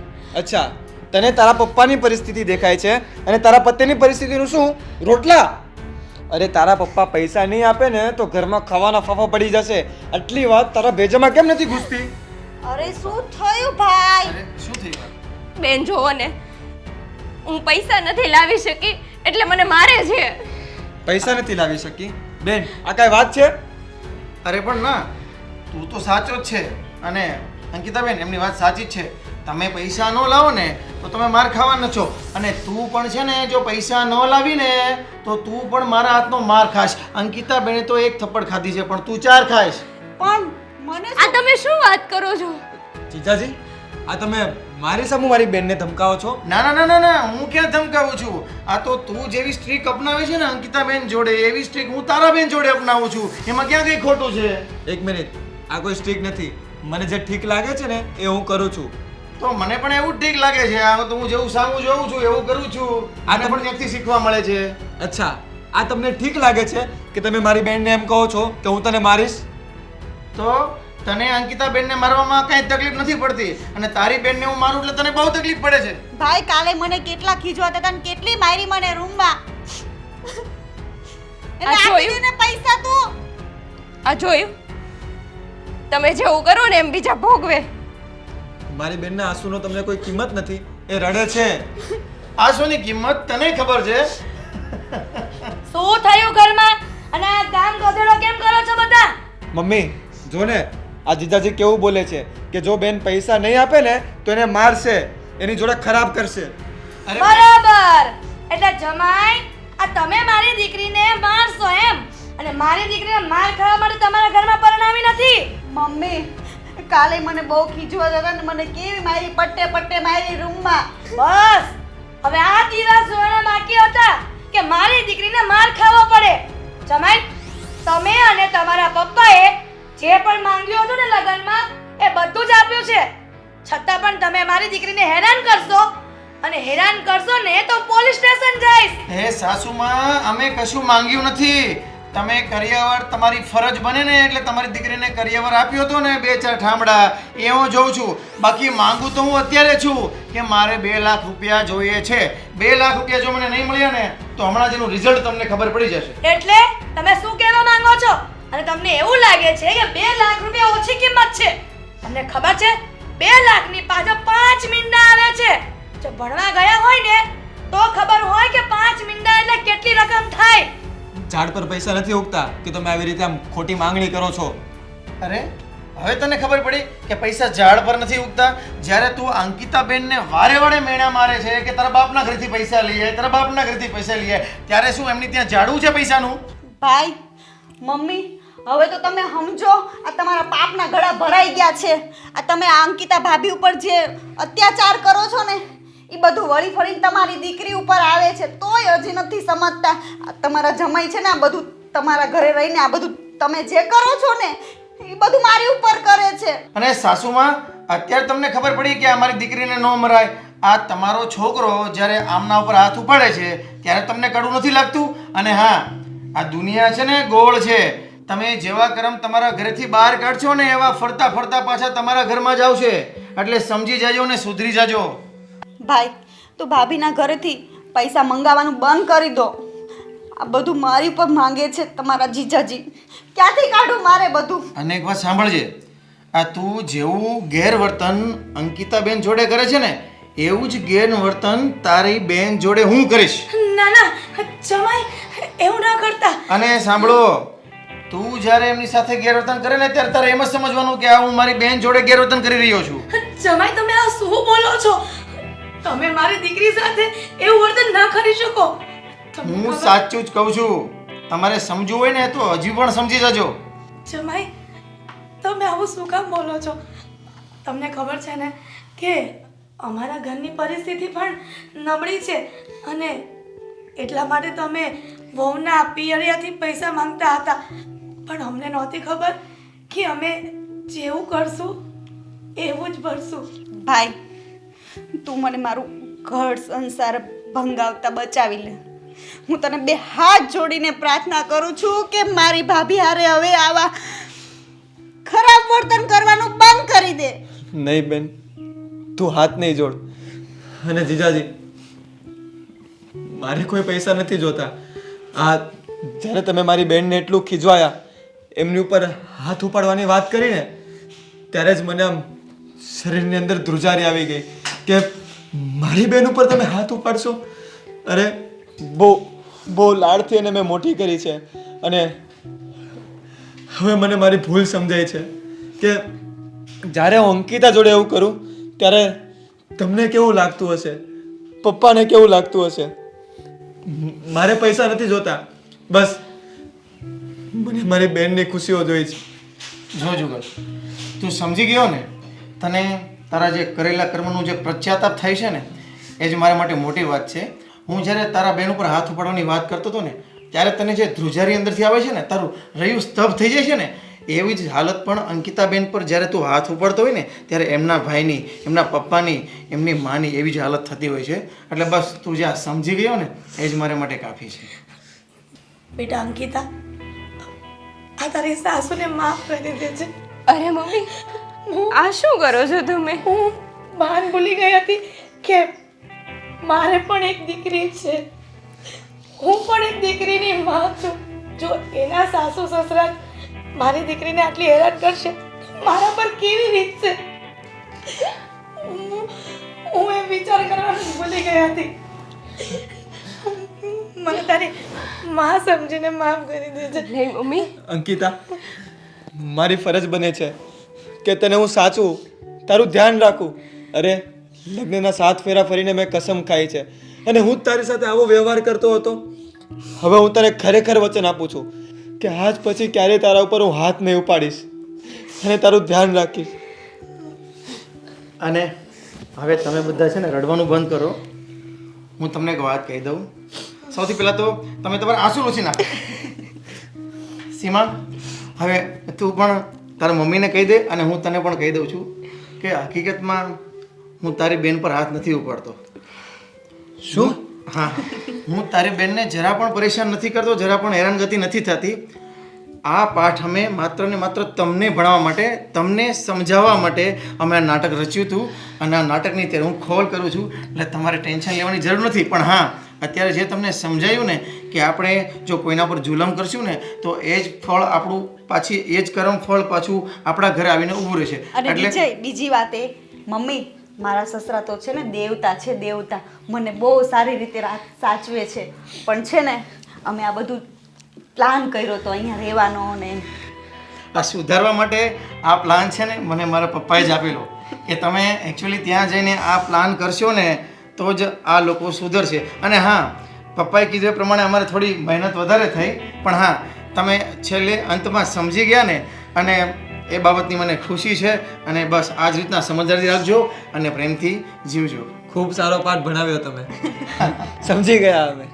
અચ્છા, તને તારા પપ્પાની પરિસ્થિતિ દેખાય છે, અને તારા પતિની પરિસ્થિતિનું શું? રોટલા? અરે તારા પપ્પા પૈસા નહીં આપે ને તો ઘરમાં ખાવાના ફાફા પડી જશે. આટલી વાત તારા ભેજામાં કેમ નથી ઘૂસતી? અરે શું થયું ભાઈ? શું થયું? બેન જોવો ને, હું પૈસા નથી લાવી શકી એટલે મને મારે છે. પૈસા નથી લાવી શકી બેન, આ કાંઈ વાત છે? અરે પણ ના, તું તો સાચો જ છે. અને અંકિતાબેન એમની વાત સાચી જ છે. તમે પૈસા ન લાવો ને તો તમે માર ખાવાના છો. અને તું પણ છે ને, જો પૈસા ન લાવી ને તો તું પણ મારા હાથનો માર ખાશ. અંકિતાબેને તો એક થપ્પડ ખાધી છે, પણ તું 4 ખાઈશ. પણ મને આ તમે શું વાત કરો છો? જીજાજી, આ તમે મારી સામે મારી બેનને ધમકાવો છો? ના ના ના ના ના, હું ક્યાં ધમકાવું છું? આ તો તું જેવી સ્ટ્રીક અપનાવે છે ને અંકિતાબેન જોડે, એવી સ્ટ્રીક હું તારા બેન જોડે અપનાવું છું. એમાં ક્યાં કઈ ખોટું છે? એક મિનિટ, આ કોઈ સ્ટ્રીક નથી. મને જે ઠીક લાગે છે ને એ હું કરું છું. તો મને પણ એવું જ ઠીક લાગે છે. આ તો હું જેવું સામું જોઉં છું એવું કરું છું. આને પણ ત્યાંથી શીખવા મળે છે. અચ્છા, આ તમને ઠીક લાગે છે કે તમે મારી બેનને એમ કહો છો કે હું તને મારીશ? તો તને અંકિતાબેનને મારવામાં કાંઈ તકલીફ નથી પડતી, અને તારી બેનને હું મારું એટલે તને બહુ તકલીફ પડે છે. ભાઈ કાલે મને કેટલા ખીજવાતા હતા ને કેટલી મારી મને રૂમમાં. એટલે આ જોયું? આપી દે ને પૈસા તું. આ જોયું? તમે જેવું કરો ને એમ બીજા ભોગવે. મારી બેનના આંસુનો તમને કોઈ કિંમત નથી, એ રડે છે. આંસુની કિંમત તને ખબર છે? શું થયું ઘરમાં? અને આ કામ ગધેડો કેમ કરો છો બધા? મમ્મી જો ને, આ જીજાજી કેવું બોલે છે કે જો બેન પૈસા નહીં આપે ને તો એને મારશે, એની જોડે ખરાબ કરશે. અરે બરાબર. એટલે જમાઈ, આ તમે મારી દીકરીને મારશો એમ? અને મારી દીકરીને માર ખાવા માટે તમારા ઘરમાં પરણાવી નથી? મમ્મી કાલે મને બહુ ખીજવાતા હતા ને મને કેવી મારી પટ્ટે પટ્ટે મારી રૂમમાં. બસ હવે આ દિવસ જોવાના બાકી હતા કે મારી દીકરીને માર ખાવો પડે. જમાઈ, તમે અને તમારા પપ્પાએ જે પણ માંગ્યું હતું ને લગનમાં એ બધું જ આપ્યું છે. છતાં પણ તમે મારી દીકરીને હેરાન કરશો, અને હેરાન કરશો ને તો પોલીસ સ્ટેશન જઈશ. હે સાસુમાં, અમે કશું માંગ્યું નથી. તમે કરિયાવર, તમારી ફરજ બને ને એટલે તમારી દીકરીને કરિયાવર આપ્યો હતો ને 2-4 ઠામડા, એ હું જોઉં છું. બાકી માંગુ તો હું અત્યારે છું કે મારે 2 લાખ રૂપિયા જોઈએ છે. 2 લાખ રૂપિયા જો મને નહીં મળ્યા ને તો હમણાં જ એનું રિઝલ્ટ તમને ખબર પડી જશે. એટલે તમે શું કહેવા માંગો છો? અને તમને એવું લાગે છે કે 2 લાખ રૂપિયા ઓછી કિંમત છે? તમને ખબર છે 2 લાખની પાછળ 5 મીંડા આવે છે. જો ભણવા ગયા હોય ને તો ખબર હોય કે 5 મીંડા એટલે કેટલી રકમ થાય. ઝાડ પર પૈસા નથી ઉગતા કે તમે આવી રીતે આમ ખોટી માંગણી કરો છો. અરે હવે તને ખબર પડી કે પૈસા ઝાડ પર નથી ઉગતા? જ્યારે તું અંકિતાબેનને વારે વારે મેણા મારે છે કે તારા બાપના ઘરેથી પૈસા લઈએ, તારા બાપના ઘરેથી પૈસા લઈએ, ત્યારે શું એમની ત્યાં ઝાડવું છે પૈસાનું? ભાઈ મમ્મી હવે તો તમે સમજો, આ તમારા પાપના ગળા ભરાઈ ગયા છે. આ તમે આ અંકિતા ભાભી ઉપર જે અત્યાચાર કરો છો ને એ બધું વળી ફળીને તમારી દીકરી ઉપર આવે છે, તોય હજી નથી સમજતા. આ તમારા જમાઈ છે ને આ બધું તમારા ઘરે રહીને આ બધું તમે જે કરો છો ને એ બધું મારી ઉપર કરે છે. અને સાસુમાં, અત્યારે તમને ખબર પડી કે આ મારી દીકરીને ન મરાય. આ તમારો છોકરો જ્યારે આમના ઉપર હાથ ઉપાડે છે ત્યારે તમને કડવું નથી લાગતું? અને હા, આ દુનિયા છે ને ગોળ છે. તમે જેવા કર્મ તમારા ઘરેથી બહાર કાઢશો ને એવા ફરતા ફરતા પાછા તમારા ઘરમાં જ આવશે. એટલે સમજી જાજો ને સુધરી જાજો. ભાઈ તું ભાભીના ઘરેથી પૈસા મંગાવવાનું બંધ કરી દો. આ બધું મારી ઉપર માંગે છે તમારા જીજાજી. ક્યાંથી કાઢું મારે બધું? અને એક વાત સાંભળજે, આ તું જેવું ગેરવર્તન અંકિતાબેન જોડે કરે છે ને એવું જ ગેરવર્તન તારી બેન જોડે હું કરીશ. ના ના જમાઈ, એવું ના કરતા. અને સાંભળો, તું જ્યારે એમની સાથે ગેરવર્તન કરે ને ત્યારે તારે એમ જ સમજવાનું કે આ હું મારી બેન જોડે ગેરવર્તન કરી રહ્યો છું. જમાઈ, તમે આ શું બોલો છો? તમે મારી દીકરી સાથે એવું વર્તન ના કરી શકો. તમને હું ખબર- સાચું જ કહું છું. તમારે સમજવું હોય ને તો હજી પણ સમજી જજો. જમાઈ, તમે આવું શું કામ બોલો છો? તમને ખબર છે ને કે અમારા ઘરની પરિસ્થિતિ પણ નબળી છે, અને એટલા માટે તમે વહુના પિયરિયાથી પૈસા માંગતા હતા. પણ અમને નહોતી ખબર કે અમે જેવું કરશું એવું જ ભરશું. ભાઈ તું મને મારું ઘર સંસાર ભંગાવતા બચાવી લે. હું તને 2 હાથ જોડીને પ્રાર્થના કરું છું કે મારી ભાભી હારે હવે આવા ખરાબ વર્તન કરવાનું બંધ કરી દે. નહીં બેન, તું હાથ નહીં જોડ. અને જીજાજી, મારે કોઈ પૈસા નથી જોતા. આ જ્યારે તમે મારી બેનને એટલું ખીજવાયા, એમની ઉપર હાથ ઉપાડવાની વાત કરીને ત્યારે જ મને આમ શરીરની અંદર ધ્રુજારી આવી ગઈ કે મારી બેન ઉપર તમે હાથ ઉપાડશો. અરે બહુ બહુ લાડથી એને મેં મોટી કરી છે અને હવે મને મારી ભૂલ સમજાય છે કે જ્યારે હું અંકિતા જોડે એવું કરું ત્યારે તમને કેવું લાગતું હશે, પપ્પાને કેવું લાગતું હશે. મારે પૈસા નથી જોતા, બસ મને મારી બેનની ખુશીઓ જોઈ છે. જો જુગલ, તું સમજી ગયો ને, તને તારા જે કરેલા કર્મનું જે પશ્ચાતાપ થાય છે ને એ જ મારા માટે મોટી વાત છે. હું જ્યારે તારા બેન ઉપર હાથ ઉપાડવાની વાત કરતો હતો ને ત્યારે તને જે ધ્રુજારી અંદરથી આવે છે ને, તારું રહ્યું સ્તબ્ધ થઈ જાય છે ને, એવી જ હાલત પણ અંકિતાબેન પર જ્યારે તું હાથ ઉપાડતો હોય ને ત્યારે એમના ભાઈની, એમના પપ્પાની, એમની માની એવી જ હાલત થતી હોય છે. એટલે બસ તું જે આ સમજી ગયો ને એ જ મારા માટે કાફી છે. બેટા અંકિતા, આ તારી સાસુને માફ કરી દેજે. અરે મમ્મી, આ શું કરો છો તમે? હું ભાન ભૂલી ગઈ હતી કે મારે પણ એક દીકરી છે. હું પણ એક દીકરીની માં છું. જો એના સાસુ સસરા મારી દીકરીને આટલી હેરાન કરશે, મારા પર કેવી રીત છે? હું એ વિચાર કરવાનું ભૂલી ગઈ હતી. મને તારી માં સમજીને માફ કરી દેજે. નહીં મમ્મી, અંકિતા, મારી ફરજ બને છે કે તને હું સાચું, તારું ધ્યાન રાખું. અરે લગ્નના 7 ફેરા ફરીને મેં કસમ ખાઈ છે અને હું જ તારી સાથે આવો વ્યવહાર કરતો હતો. હવે હું તને ખરેખર વચન આપું છું કે આજ પછી ક્યારેય તારા ઉપર હું હાથ નહીં ઉપાડીશ અને તારું ધ્યાન રાખીશ. અને હવે તમે બધા છે ને રડવાનું બંધ કરો. હું તમને એક વાત કહી દઉં. સૌથી પહેલાં તો તમે તમારા આંસુ લૂછી નાખો. સીમા, હવે તું પણ તારા મમ્મીને કહી દે અને હું તને પણ કહી દઉં છું કે હકીકતમાં હું તારી બેન પર હાથ નથી ઉપાડતો. શું? હા, હું તારી બેનને જરા પણ પરેશાન નથી કરતો, જરા પણ હેરાનગતિ નથી થતી. આ પાઠ અમે માત્ર ને માત્ર તમને ભણાવવા માટે, તમને સમજાવવા માટે અમે આ નાટક રચ્યું હતું અને આ નાટકની અત્યારે હું ખોલ કરું છું. એટલે તમારે ટેન્શન લેવાની જરૂર નથી. પણ હા, અત્યારે જે તમને સમજાયું ને કે આપણે જો કોઈના પર જુલમ કરશું ને તો એ જ ફળ આપણું પાછી, એ જ કર્મ ફળ પાછું આપણા ઘરે આવીને ઊભું રહેશે. અને વિજય, બીજી વાત એ, મમ્મી મારા સસરા તો છે ને દેવતા છે, દેવતા. મને બહુ સારી રીતે સાચવે છે. પણ છે ને અમે આ બધું પ્લાન કર્યો તો અહીંયા રહેવાનો ને આ સુધારવા માટે આ પ્લાન છે ને મને મારા પપ્પાએ જ આપેલો કે તમે એકચ્યુઅલી ત્યાં જઈને આ પ્લાન કરશો ને તો જ આ લોકો સુધરશે. અને હા, પપ્પાએ કીધું એ પ્રમાણે અમારે થોડી મહેનત વધારે થઈ, પણ હા તમે છેલ્લે અંતમાં સમજી ગયા ને અને એ બાબતની મને ખુશી છે. અને બસ આ જ રીતના સમજદારી રાખજો અને પ્રેમથી જીવજો. ખૂબ સારો પાઠ ભણાવ્યો તમે. સમજી ગયા અમે.